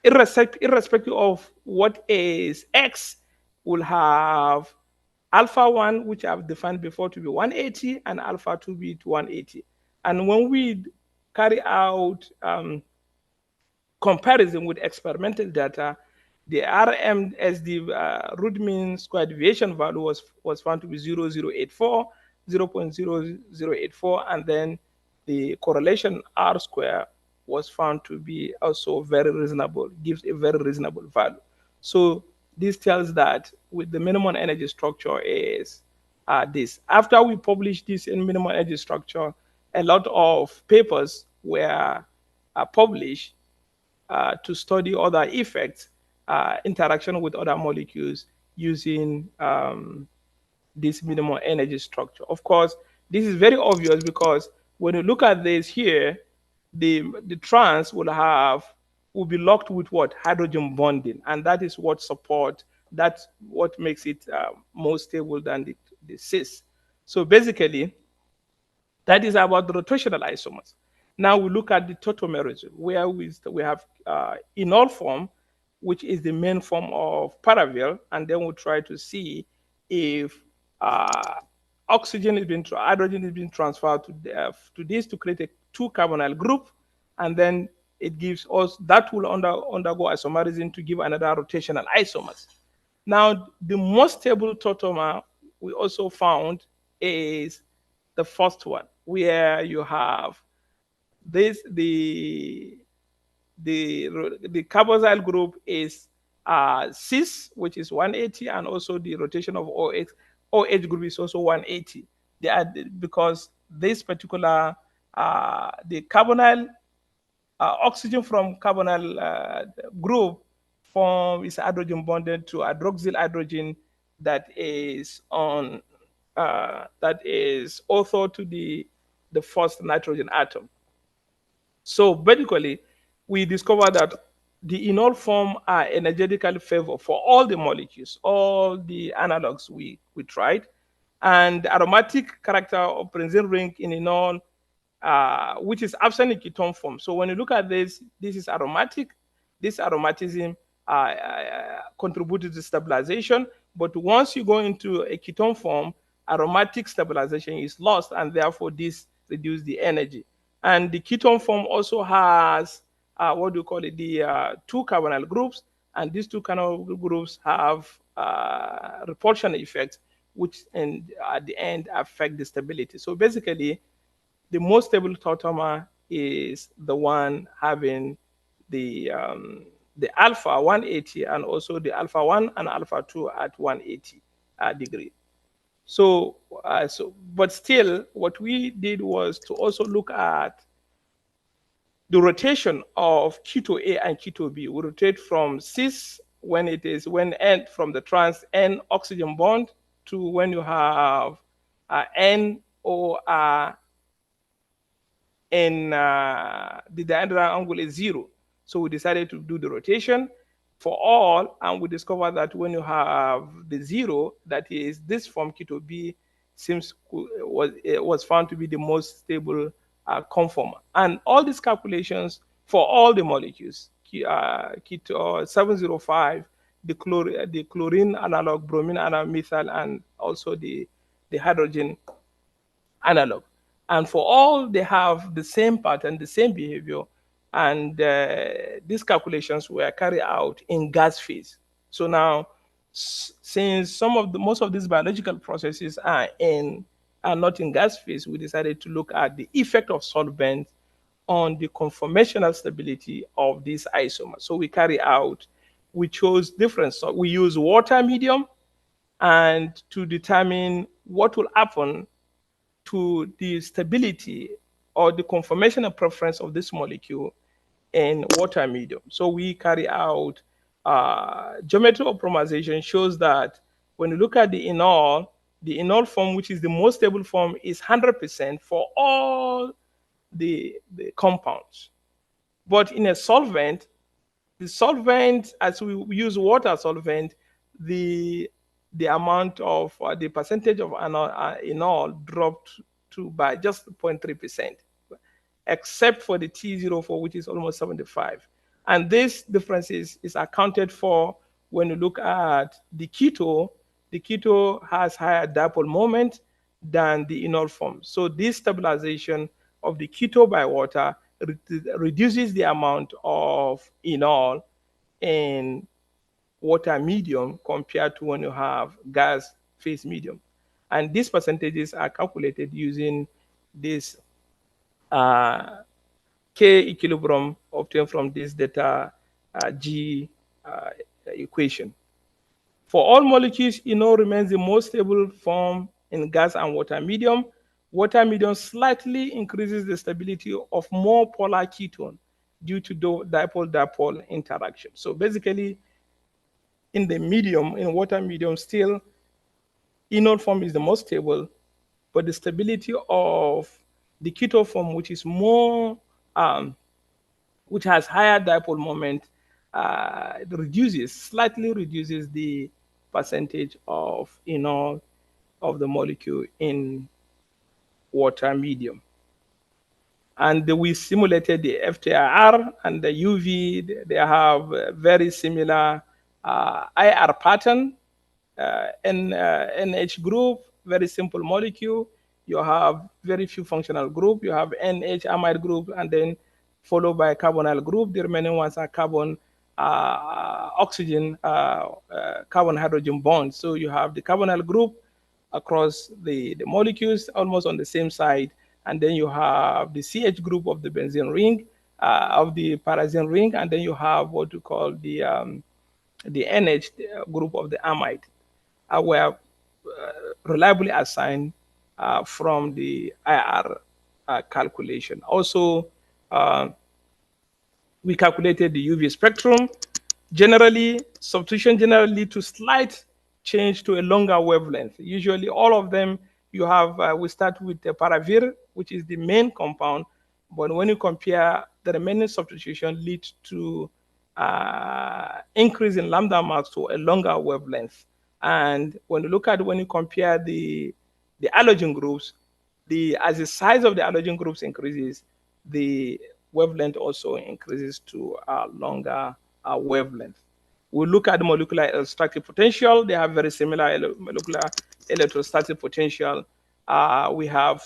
irrespective of what is X, will have alpha 1, which I've defined before, to be 180, and alpha 2 be to 180. And when we carry out comparison with experimental data, the RM as the root mean square deviation value was found to be 0.0084, 0.0084, and then the correlation R square was found to be also very reasonable, gives a very reasonable value. So this tells that with the minimum energy structure is this. After we published this in minimum energy structure, a lot of papers were published to study other effects, interaction with other molecules using this minimal energy structure. Of course, this is very obvious because when you look at this here, the trans will be locked with what? Hydrogen bonding, and that is what that's what makes it more stable than the cis. So basically, that is about the rotational isomers. Now we look at the tautomerism, where we have enol form, which is the main form of paravir, and then we try to see if hydrogen is being transferred to this to create a 2-carbonyl group, and then it gives us, that will undergo isomerism to give another rotational isomers. Now, the most stable tautomer we also found is the first one, where you have this the carboxyl group is cis, which is 180, and also the rotation of OH group is also 180. They are, because this particular the carbonyl oxygen from carbonyl group form is hydrogen bonded to hydroxyl hydrogen that is on that is ortho to the first nitrogen atom. So basically, we discovered that the enol form are energetically favored for all the molecules, all the analogs we tried. And the aromatic character of benzene ring in enol, which is absent in ketone form. So when you look at this is aromatic. This aromatism contributes to stabilization. But once you go into a ketone form, aromatic stabilization is lost, and therefore this reduces the energy. And the ketone form also has what do you call it? The two carbonyl groups, and these two carbonyl groups have repulsion effects, which at the end affect the stability. So basically, the most stable tautomer is the one having the alpha 180 and also the alpha 1 and alpha 2 at 180 degree. But still, what we did was to also look at the rotation of keto A and keto B. We rotate from cis when end from the trans N oxygen bond to when you have N or and the diagonal angle is 0. So we decided to do the rotation for all, and we discovered that when you have the 0, that is this form keto B was found to be the most stable conformer. And all these calculations for all the molecules, keto 705, the chlorine analog, bromine analog, methyl, and also the hydrogen analog. And for all, they have the same pattern, the same behavior, and these calculations were carried out in gas phase. So now, since most of these biological processes are not in gas phase, we decided to look at the effect of solvent on the conformational stability of these isomers. So we chose different. So we use water medium, and to determine what will happen to the stability or the conformational preference of this molecule in water medium. So we carry out geometry optimization shows that when you look at the enol form, which is the most stable form, is 100% for all the compounds. But in a solvent, the solvent, as we use water solvent, the amount of the percentage of enol dropped to by just 0.3%, except for the T04, which is almost 75. And this difference is accounted for when you look at the keto. The keto has higher dipole moment than the enol form. So this stabilization of the keto by water reduces the amount of enol in water medium compared to when you have gas phase medium. And these percentages are calculated using this K equilibrium obtained from this data G equation. For all molecules, enol remains the most stable form in gas and water medium. Water medium slightly increases the stability of more polar ketone due to dipole-dipole interaction. So basically, in water medium, still enol form is the most stable, but the stability of the keto form, which is more, which has higher dipole moment, slightly reduces the percentage of enol of the molecule in water medium. And we simulated the FTIR and the UV. They have a very similar IR pattern. NH group, very simple molecule. You have very few functional group. You have NH amide group, and then followed by carbonyl group. The remaining ones are carbon, oxygen, carbon hydrogen bonds. So you have the carbonyl group across the molecules almost on the same side. And then you have the CH group of the benzene ring, of the pyrazine ring, and then you have what you call the NH group of the amide. Were reliably assigned from the IR calculation. Also, we calculated the UV spectrum. Generally, substitution generally lead to slight change to a longer wavelength. Usually, all of them you have. We start with the paravir, which is the main compound, but when you compare the remaining substitution, leads to increase in lambda max to a longer wavelength. And when you compare the the halogen groups, as the size of the halogen groups increases, the wavelength also increases to a longer wavelength. We look at the molecular electrostatic potential. They have very similar molecular electrostatic potential. We have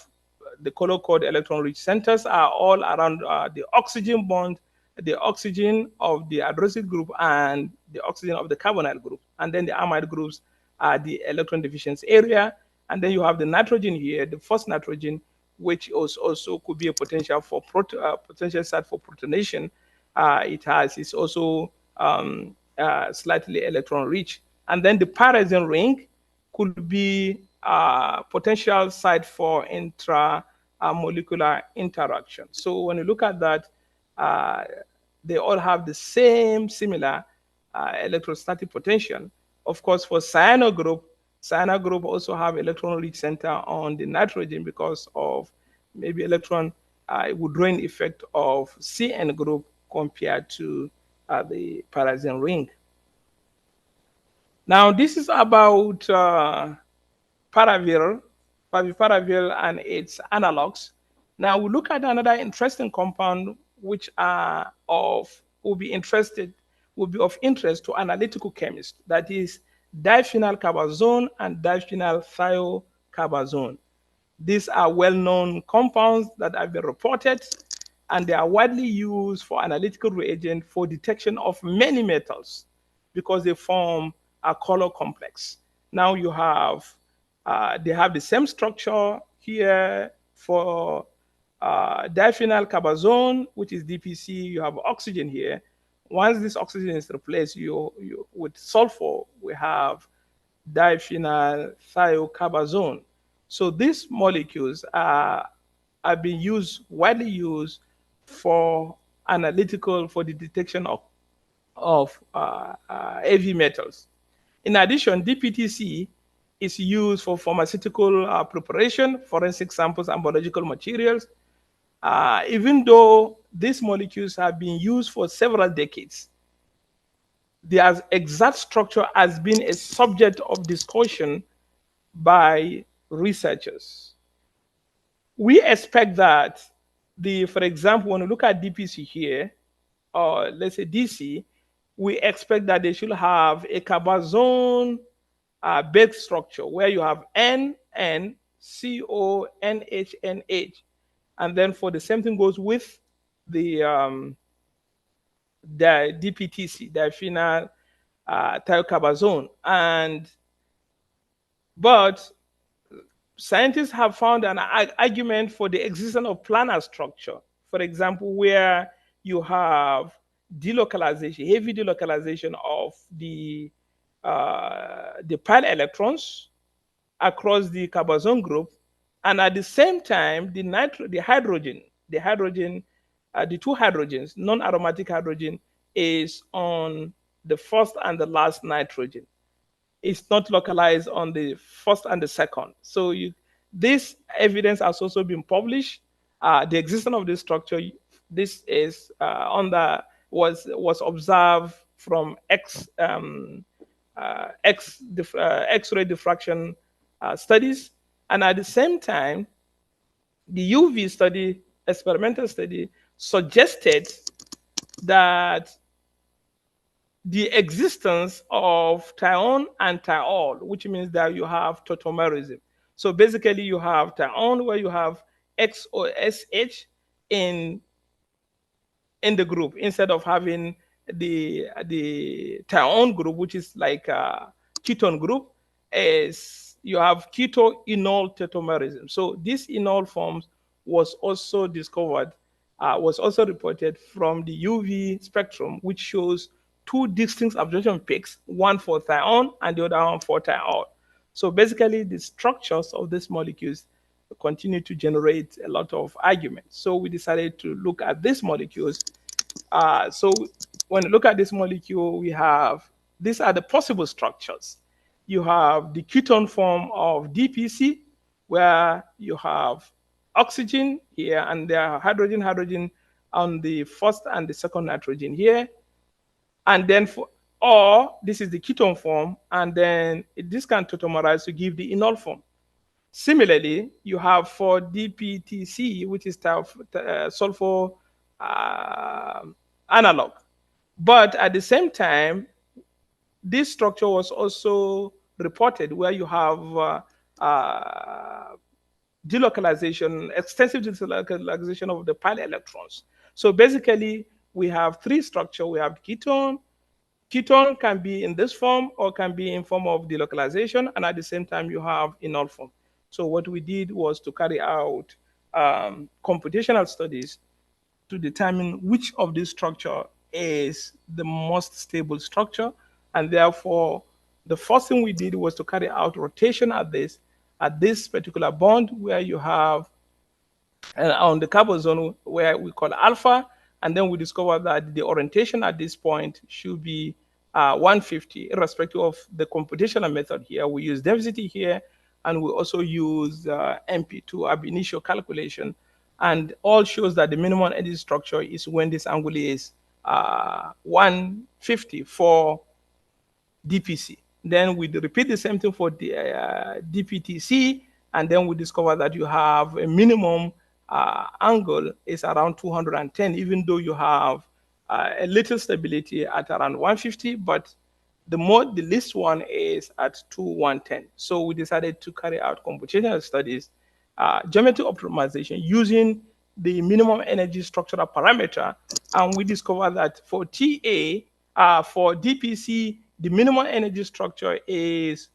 the color code electron-rich centers are all around the oxygen bond, the oxygen of the hydroxyl group, and the oxygen of the carbonyl group. And then the amide groups are the electron deficiency area. And then you have the nitrogen here, the first nitrogen, which also could be a potential for potential site for protonation. It's also slightly electron rich. And then the pyrazine ring could be a potential site for intramolecular interaction. So when you look at that, they all have the same similar electrostatic potential. Of course, for cyano group also have electron-rich center on the nitrogen because of maybe electron withdrawing effect of CN group compared to the pyrazine ring. Now, this is about paravir and its analogs. Now, we look at another interesting compound which will be of interest to analytical chemists. That is diphenyl carbazone and diphenyl thiocarbazone. These are well-known compounds that have been reported, and they are widely used for analytical reagent for detection of many metals because they form a color complex. Now you have, they have the same structure here for diphenyl carbazone, which is DPC. You have oxygen here. Once this oxygen is replaced, with sulfur, we have diphenyl thiocarbazone. So these molecules are being widely used for for the detection of heavy metals. In addition, DPTC is used for pharmaceutical preparation, forensic samples, and biological materials. Even though these molecules have been used for several decades, their exact structure has been a subject of discussion by researchers. We expect that for example, when you look at DPC here, or let's say DC, we expect that they should have a carbazone base structure where you have NN, CO, NH, NH. And then for the same thing goes with the DPTC, diphenyl thiocarbazone. But scientists have found an argument for the existence of planar structure. For example, where you have delocalization, heavy delocalization of the pi electrons across the carbazone group, and at the same time, the two hydrogens, non-aromatic hydrogen, is on the first and the last nitrogen. It's not localized on the first and the second. So this evidence has also been published. The existence of this structure, this is was observed from X-ray diffraction studies, and at the same time, the UV study, experimental study, suggested that the existence of thione and thiol, which means that you have tautomerism. So basically, you have thione where you have X or SH in the group instead of having the thione group, which is like a ketone group, is you have keto-enol tautomerism. So this enol forms was also discovered, was also reported from the UV spectrum, which shows two distinct absorption peaks, one for thione and the other one for thiol. So basically, the structures of these molecules continue to generate a lot of arguments. So we decided to look at these molecules. So when you look at this molecule, these are the possible structures. You have the ketone form of DPC, where you have oxygen here, and there are hydrogen on the first and the second nitrogen here. And then or this is the ketone form, and then this can tautomerize to give the enol form. Similarly, you have for DPTC, which is sulfur analog. But at the same time, this structure was also reported where you have delocalization, extensive delocalization of the pi electrons. So basically, we have three structures. We have ketone. Ketone can be in this form or can be in form of delocalization, and at the same time, you have enol form. So what we did was to carry out computational studies to determine which of these structure is the most stable structure, and therefore the first thing we did was to carry out rotation at this particular bond where you have on the carbon zone where we call alpha, and then we discover that the orientation at this point should be 150, irrespective of the computational method here. We use density here, and we also use MP2 ab initio calculation, and all shows that the minimum energy structure is when this angle is 150 for DPC. Then we repeat the same thing for the DPTC, and then we discover that you have a minimum angle is around 210, even though you have a little stability at around 150, but the least one is at 110. So we decided to carry out computational studies, geometry optimization using the minimum energy structural parameter, and we discovered that for for DPC, the minimum energy structure is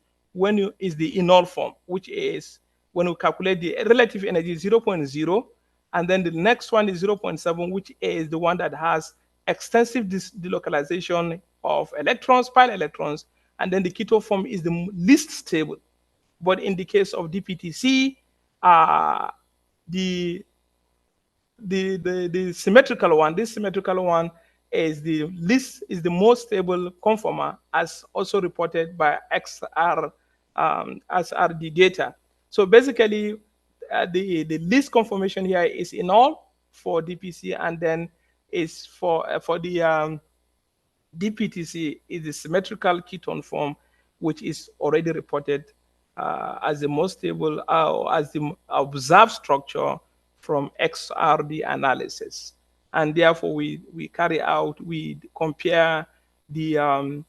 is the enol form, which is when we calculate the relative energy 0.0, and then the next one is 0.7, which is the one that has extensive delocalization of electrons, pi electrons, and then the keto form is the least stable. But in the case of DPTC, the the symmetrical one, this symmetrical one is the most stable conformer, as also reported by XR as are the data. So basically, the least conformation here is enol for DPC, and then is for the DPTC is the symmetrical ketone form, which is already reported as the most stable as the observed structure from XRD analysis. And therefore, we compare the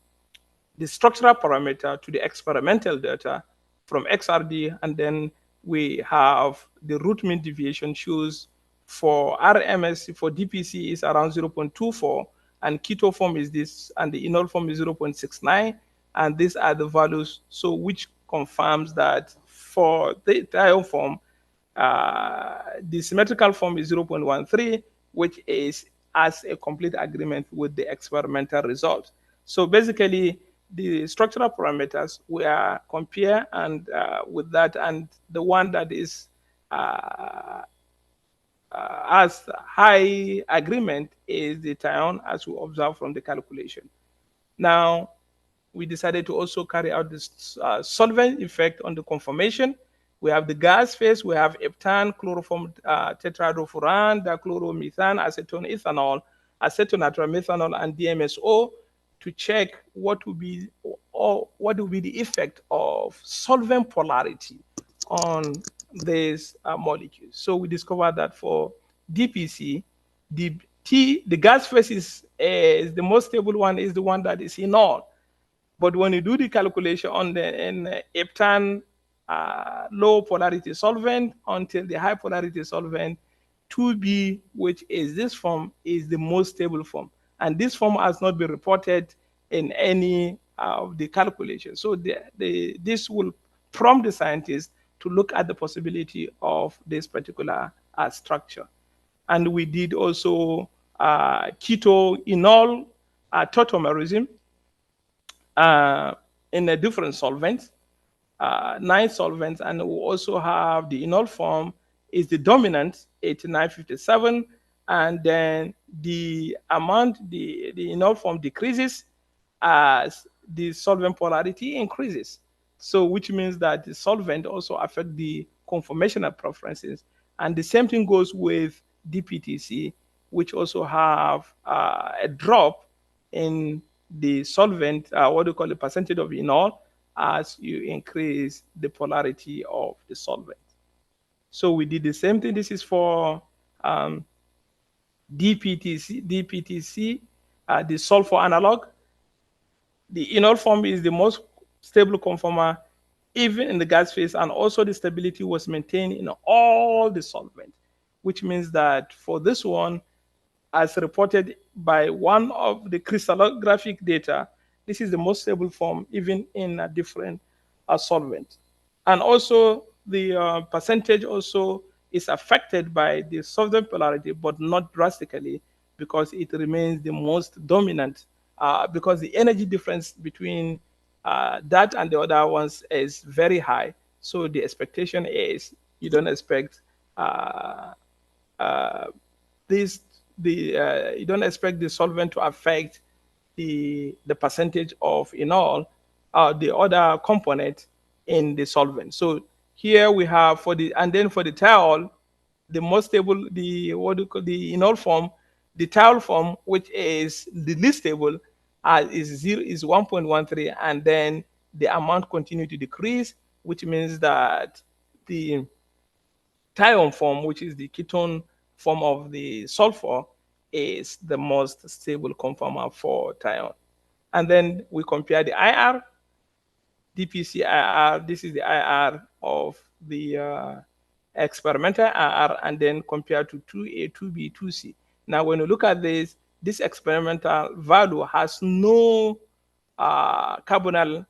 structural parameter to the experimental data from XRD, and then we have the root mean deviation shows for RMS for DPC is around 0.24, and keto form is this, and the enol form is 0.69, and these are the values. So which confirms that for the trial form, the symmetrical form is 0.13, which is as a complete agreement with the experimental result. So basically, the structural parameters were compared, and with that, and the one that is as high agreement is the tyon, as we observe from the calculation. Now, we decided to also carry out this solvent effect on the conformation. We have the gas phase, we have heptane, chloroform tetrahydrofuran, dichloromethane, acetone ethanol, acetonatrimethanol, and DMSO to check what will be the effect of solvent polarity on these molecules. So we discovered that for DPC, the gas phase is the most stable one, is the one that is enol. But when you do the calculation on the heptane low polarity solvent until the high polarity solvent, 2B, which is this form, is the most stable form. And this form has not been reported in any of the calculations. So this will prompt the scientists to look at the possibility of this particular structure. And we did also keto enol tautomerism in a different solvent, 9 solvents, and we also have the enol form is the dominant 8957, and then the amount the enol form decreases as the solvent polarity increases. So which means that the solvent also affect the conformational preferences, and the same thing goes with DPTC, which also have a drop in the solvent, what do you call the percentage of enol, as you increase the polarity of the solvent. So we did the same thing. This is for DPTC, the sulfur analog. The enol form is the most stable conformer even in the gas phase, and also the stability was maintained in all the solvent, which means that for this one, as reported by one of the crystallographic data, this is the most stable form even in a different solvent. And also the percentage also is affected by the solvent polarity, but not drastically because it remains the most dominant because the energy difference between that and the other ones is very high. So the expectation is you don't expect uh, this you don't expect the solvent to affect the percentage of enol the other component in the solvent. So here we have for the and then for the thiol, the most stable the what do you call the enol form, the thiol form which is the least stable is 1.13, and then the amount continue to decrease, which means that the thion form, which is the ketone form of the sulfur, is the most stable conformer for thion. And then we compare the IR, DPC IR. This is the IR of the experimental IR, and then compared to 2A, 2B, 2C. Now, when you look at this experimental value has no carbonyl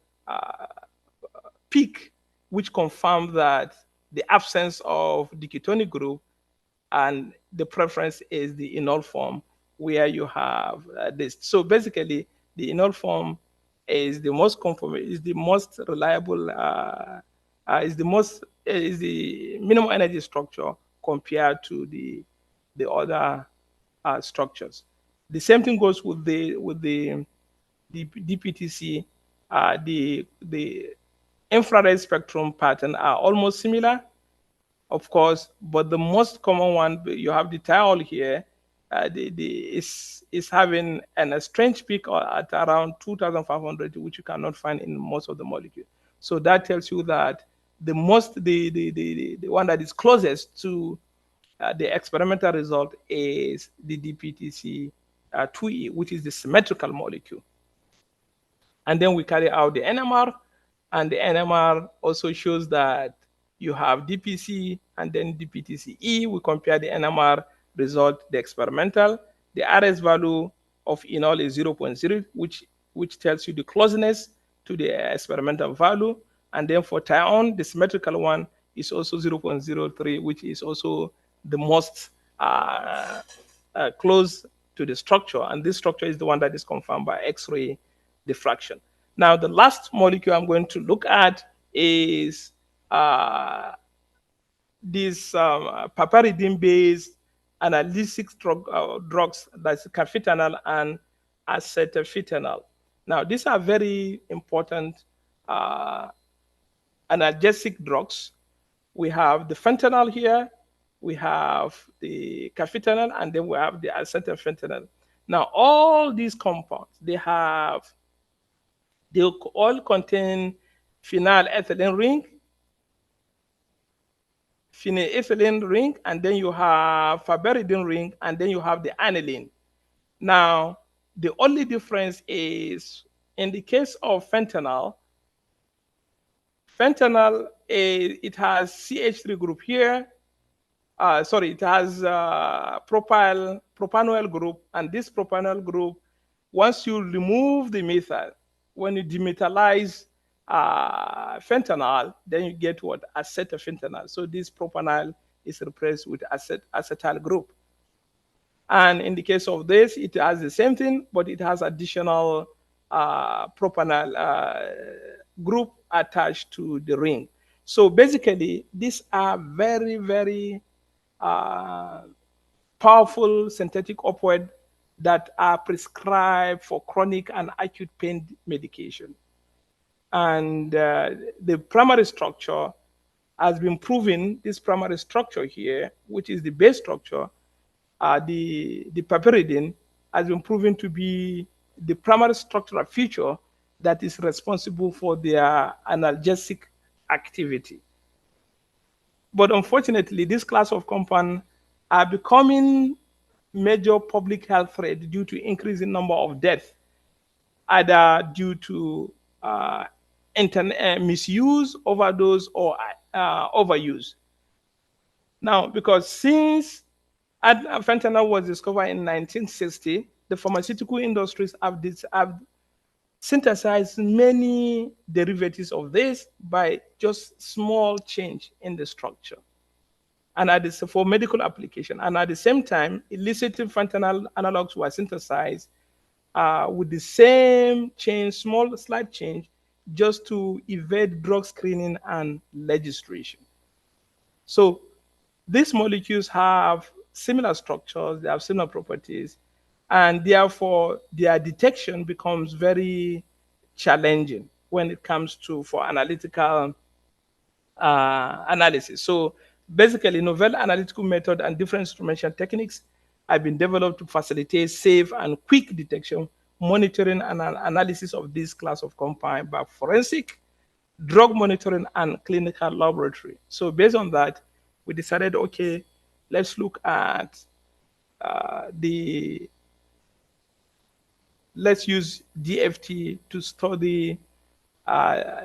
peak, which confirms that the absence of the ketonic group, and the preference is the enol form where you have this. So basically, the enol form is the most conform, is the most reliable, is the minimum energy structure compared to the other structures. The same thing goes with the DPTC. The infrared spectrum pattern are almost similar, of course, but the most common one you have the thiol here. Is having a strange peak at around 2,500, which you cannot find in most of the molecules. So that tells you that the one that is closest to the experimental result is the DPTC 2E, which is the symmetrical molecule. And then we carry out the NMR, and the NMR also shows that you have DPC and then DPTCE. We compare the NMR result, the experimental. The RS value of enol is 0.0, which tells you the closeness to the experimental value. And then for thion, the symmetrical one is also 0.03, which is also the most close to the structure. And this structure is the one that is confirmed by X-ray diffraction. Now, the last molecule I'm going to look at is these paparidine-based analgesic drugs, that's carfentanil and acetylphentanil. Now, these are very important analgesic drugs. We have the fentanyl here, we have the carfentanil, and then we have the acetylphentanil. Now, all these compounds, they all contain phenylethyl ring, and then you have faberidine ring, and then you have the aniline. Now, the only difference is in the case of fentanyl, it has CH3 group here. It has propanoyl group, and this propanoyl group, once you remove the methyl, when you demethylize fentanyl, then you get what? Acetylphentanil. So this propanyl is replaced with acetyl group. And in the case of this, it has the same thing, but it has additional propanyl group attached to the ring. So basically, these are very, very powerful synthetic opioid that are prescribed for chronic and acute pain medication. And the primary structure has been proven, this primary structure here, which is the base structure, the paparidine, has been proven to be the primary structural feature that is responsible for their analgesic activity. But unfortunately, this class of compound are becoming major public health threat due to increasing number of deaths, either due to misuse, overdose, or overuse. Now, because since fentanyl was discovered in 1960, the pharmaceutical industries have synthesized many derivatives of this by just small change in the structure and for medical application. And at the same time, illicit fentanyl analogs were synthesized with the same change, small slight change, just to evade drug screening and legislation. So these molecules have similar structures, they have similar properties, and therefore their detection becomes very challenging when it comes to for analytical analysis. So basically, novel analytical method and different instrumentation techniques have been developed to facilitate safe and quick detection, monitoring, and analysis of this class of compound by forensic, drug monitoring, and clinical laboratory. So based on that, we decided, okay, let's look at let's use DFT to study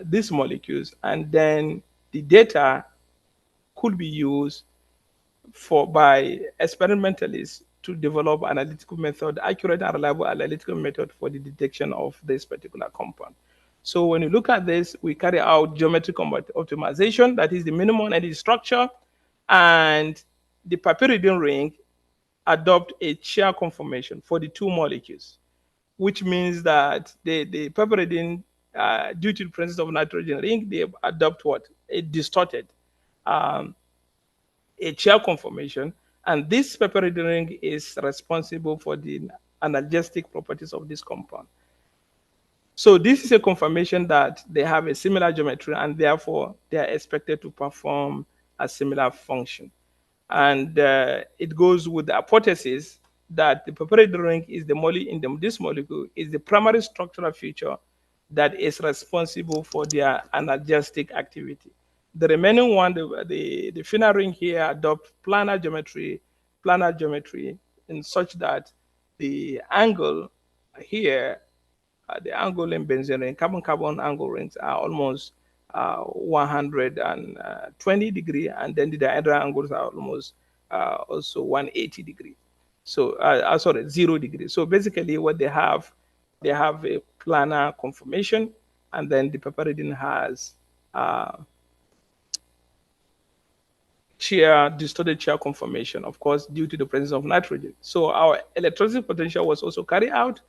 these molecules, and then the data could be used by experimentalists to develop analytical method, accurate and reliable analytical method for the detection of this particular compound. So when you look at this, we carry out geometric optimization, that is the minimum energy structure, and the pyridine ring adopt a chair conformation for the two molecules, which means that the pyridine, due to the presence of nitrogen ring, they adopt what? A distorted a chair conformation, and this pyridine ring is responsible for the analgesic properties of this compound. So this is a confirmation that they have a similar geometry, and therefore they are expected to perform a similar function. And it goes with the hypothesis that the pyridine ring is this molecule is the primary structural feature that is responsible for their analgesic activity. The remaining one, the phenyl ring here, adopt planar geometry in such that the angle here, the angle in benzene ring, carbon-carbon angle rings are almost 120 degree, and then the dihedral angles are almost also 180 degree. So, sorry, 0 degree. So basically, what they have a planar conformation, and then the pyridine has distorted chair conformation, of course, due to the presence of nitrogen. So our electrolytic potential was also carried out,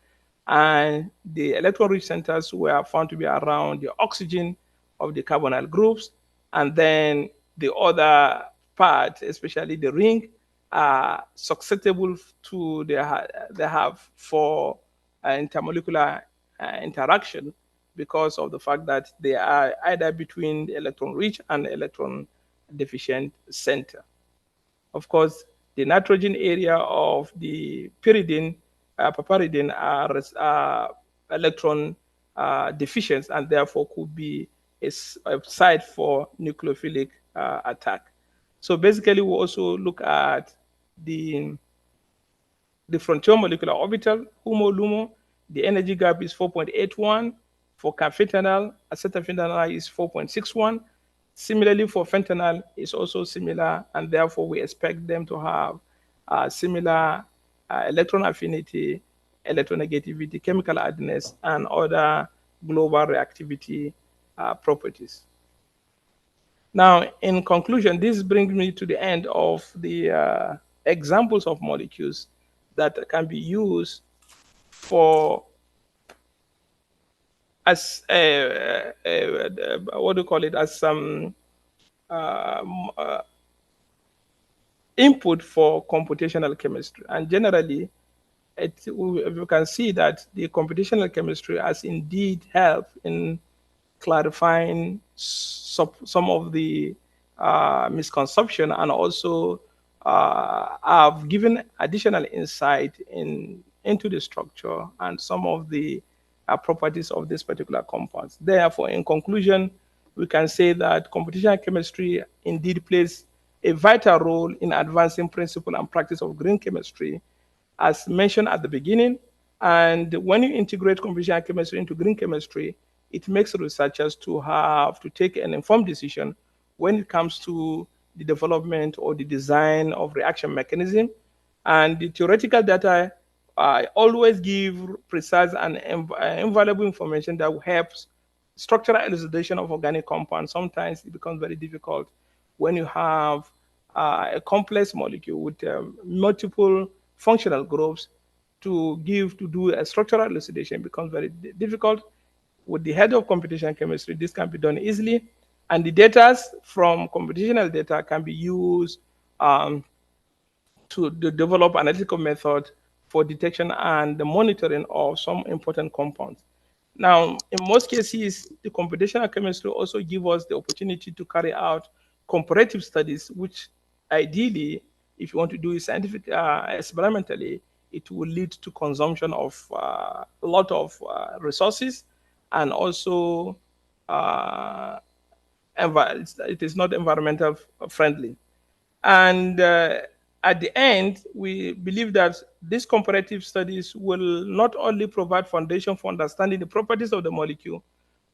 and the electron-rich centers were found to be around the oxygen of the carbonyl groups, and then the other part, especially the ring, are susceptible to they have for intermolecular interaction because of the fact that they are either between the electron-rich and electron-deficient center. Of course, the nitrogen area of the pyridine are electron deficient, and therefore could be a site for nucleophilic attack. So basically, we also look at the frontier molecular orbital, HUMO-LUMO. The energy gap is 4.81. For carfentanil, acetylphentanil is 4.61. Similarly, for fentanyl, it's also similar, and therefore we expect them to have similar electron affinity, electronegativity, chemical addedness, and other global reactivity properties. Now, in conclusion, this brings me to the end of the examples of molecules that can be used for as what do you call it, as some input for computational chemistry. And generally, you can see that the computational chemistry has indeed helped in clarifying some of the misconception, and also have given additional insight into the structure and some of the properties of this particular compounds. Therefore, in conclusion, we can say that computational chemistry indeed plays a vital role in advancing principle and practice of green chemistry, as mentioned at the beginning. And when you integrate computational chemistry into green chemistry, it makes researchers to have to take an informed decision when it comes to the development or the design of reaction mechanism. And the theoretical data always give precise and invaluable information that helps structural elucidation of organic compounds. Sometimes it becomes very difficult when you have a complex molecule with multiple functional groups to do a structural elucidation becomes very difficult. With the head of computational chemistry, this can be done easily, and the data from computational data can be used to develop analytical method for detection and the monitoring of some important compounds. Now, in most cases, the computational chemistry also give us the opportunity to carry out comparative studies, which ideally, if you want to do it scientific experimentally, it will lead to consumption of a lot of resources, and also uh, it is not environmental friendly. And at the end, we believe that these comparative studies will not only provide foundation for understanding the properties of the molecule,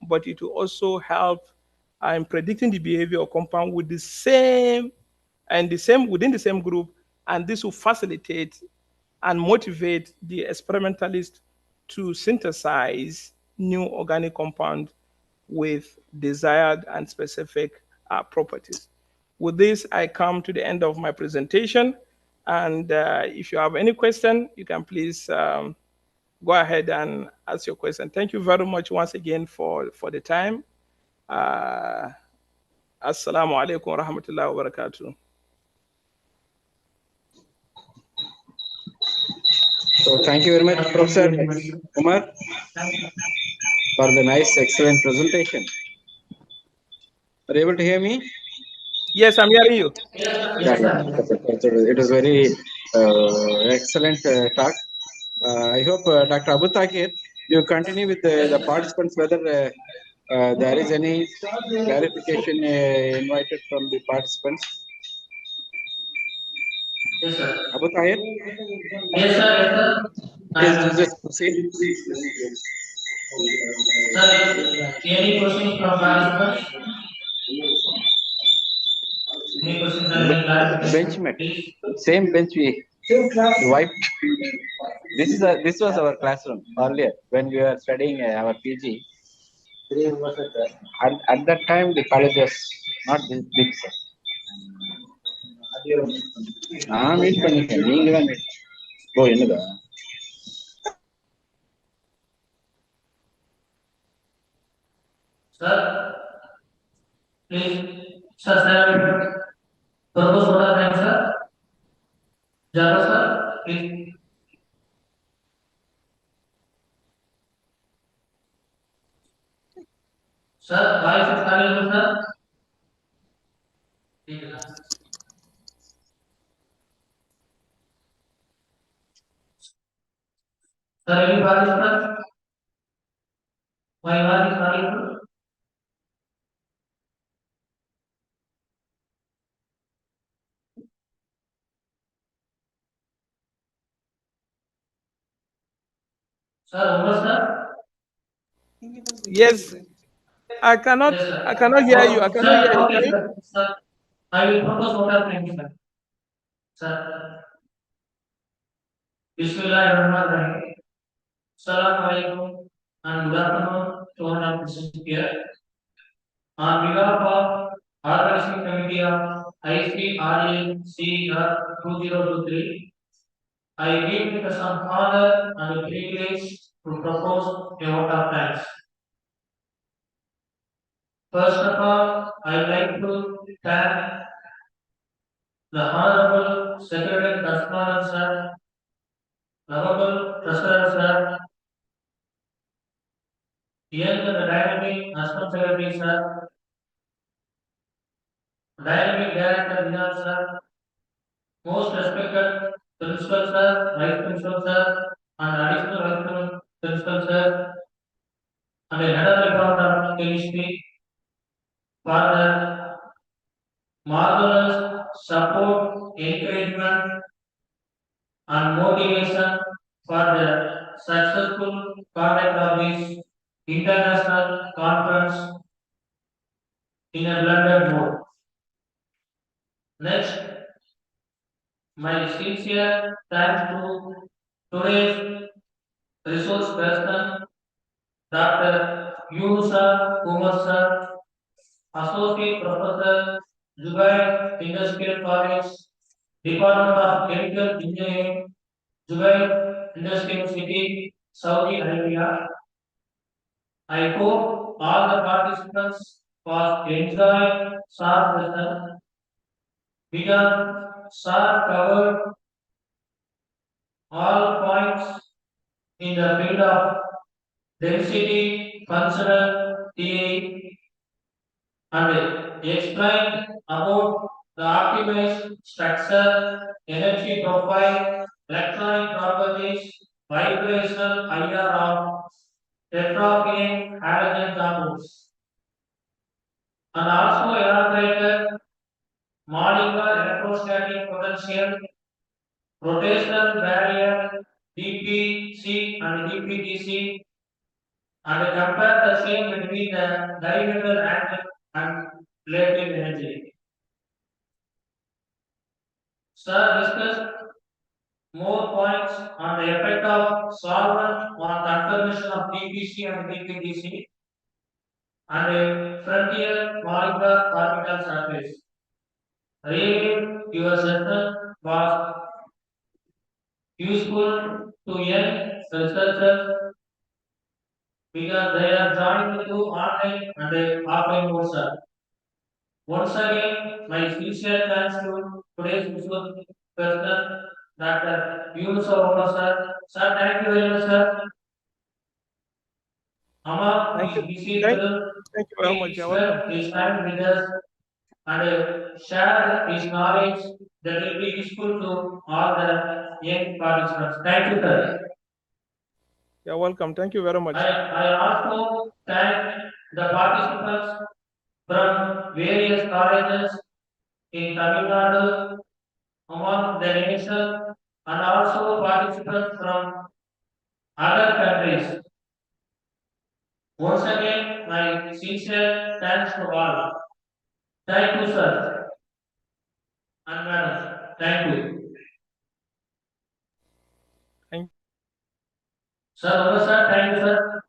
but it will also help in predicting the behavior of compound with the same and the same within the same group, and this will facilitate and motivate the experimentalist to synthesize new organic compound with desired and specific properties. With this, I come to the end of my presentation. And if you have any question, you can please go ahead and ask your question. Thank you very much once again for the time. Assalamu alaikum wa rahmatullahi wa barakatuh. So thank you very much, Professor Kumar, for the nice, excellent presentation. Are you able to hear me? Yes, I'm hearing you. Yeah, it was very excellent talk. I hope Dr. Abu Takir, you continue with the participants whether there is any clarification invited from the participants. Yes, sir. Abu Tahir? Yes, sir. Yes, sir. Please just proceed. Sir, any questions from participants? Any questions or any clarification? Benchmark. Please. Same bench we wiped. This was our classroom earlier when we were studying our PG. At that time, the college was not this big, sir. Meet பண்ணிட்டேன் நீங்க தான் meet ஓ என்னதா Sir, please. Sir, sir, purpose what are time, sir? Java, sir, please. Sir, voice is available, sir. ठीक है sir. Sir, any participant? My voice is available. Sir, Umar, sir. Yes, I cannot. Yes, sir. I cannot hear you. I cannot hear Sir, you. okay, Can you? sir. Sir, I will propose what are time, sir. Sir, Bismillahirrahmanirrahim. Assalamu alaikum and good afternoon to all our present here. On behalf of Organizing Committee of ICRACR 2023, I deem it as an honor and a privilege to propose a vote of thanks. First of all, I would like to thank the Honorable Secretary Correspondent Sir, Lovable Treasurer Sir, Young and Dynamic Assistant Secretary Sir, Dynamic Director General Sir, most respected Principal Sir, Vice Principal Sir, and Additional Vice Principal Sir, successful conduct of this international conference in a blended mode. Next, my sincere thanks to today's resource person, Dr. Yunusa Umar sir, Associate Professor, Zubair Industrial College, Department of Chemical Engineering, Zubair Industrial City, Saudi Arabia. I hope all the participants was enjoy SAR lesson because SAR covered all points in the field of density, functional theory, and explained about the optimized structure, energy profile, electronic properties, vibrational IR of tetrapene halogen compounds, and also elaborated molecular electrostatic potential, rotational barrier, DPC and DPTC, and compare the same between the diameter angle and latent energy. Sir discussed more points on the effect of solvent on conformation of DPC and DPTC and a frontier molecular orbital surface. Really, your session was useful to young researchers because they are joining to online and offline courses. Once again, my sincere thanks to today's resource person, Dr. Yunus Omar sir. Sir, thank you very much, sir. Amar Thank is you. busy Thank, to thank you very much. he You're welcome. spent his time with us and share his knowledge that will be useful to all the young participants. Thank you, sir. You're welcome. Thank you very much. I also thank the participants from various colleges in Tamil Nadu, among the nation, and also participants from other countries. Once again, my sincere thanks to all. Thank you, sir and madam. Thank you. Thank Sir, Omar sir, thank you, sir.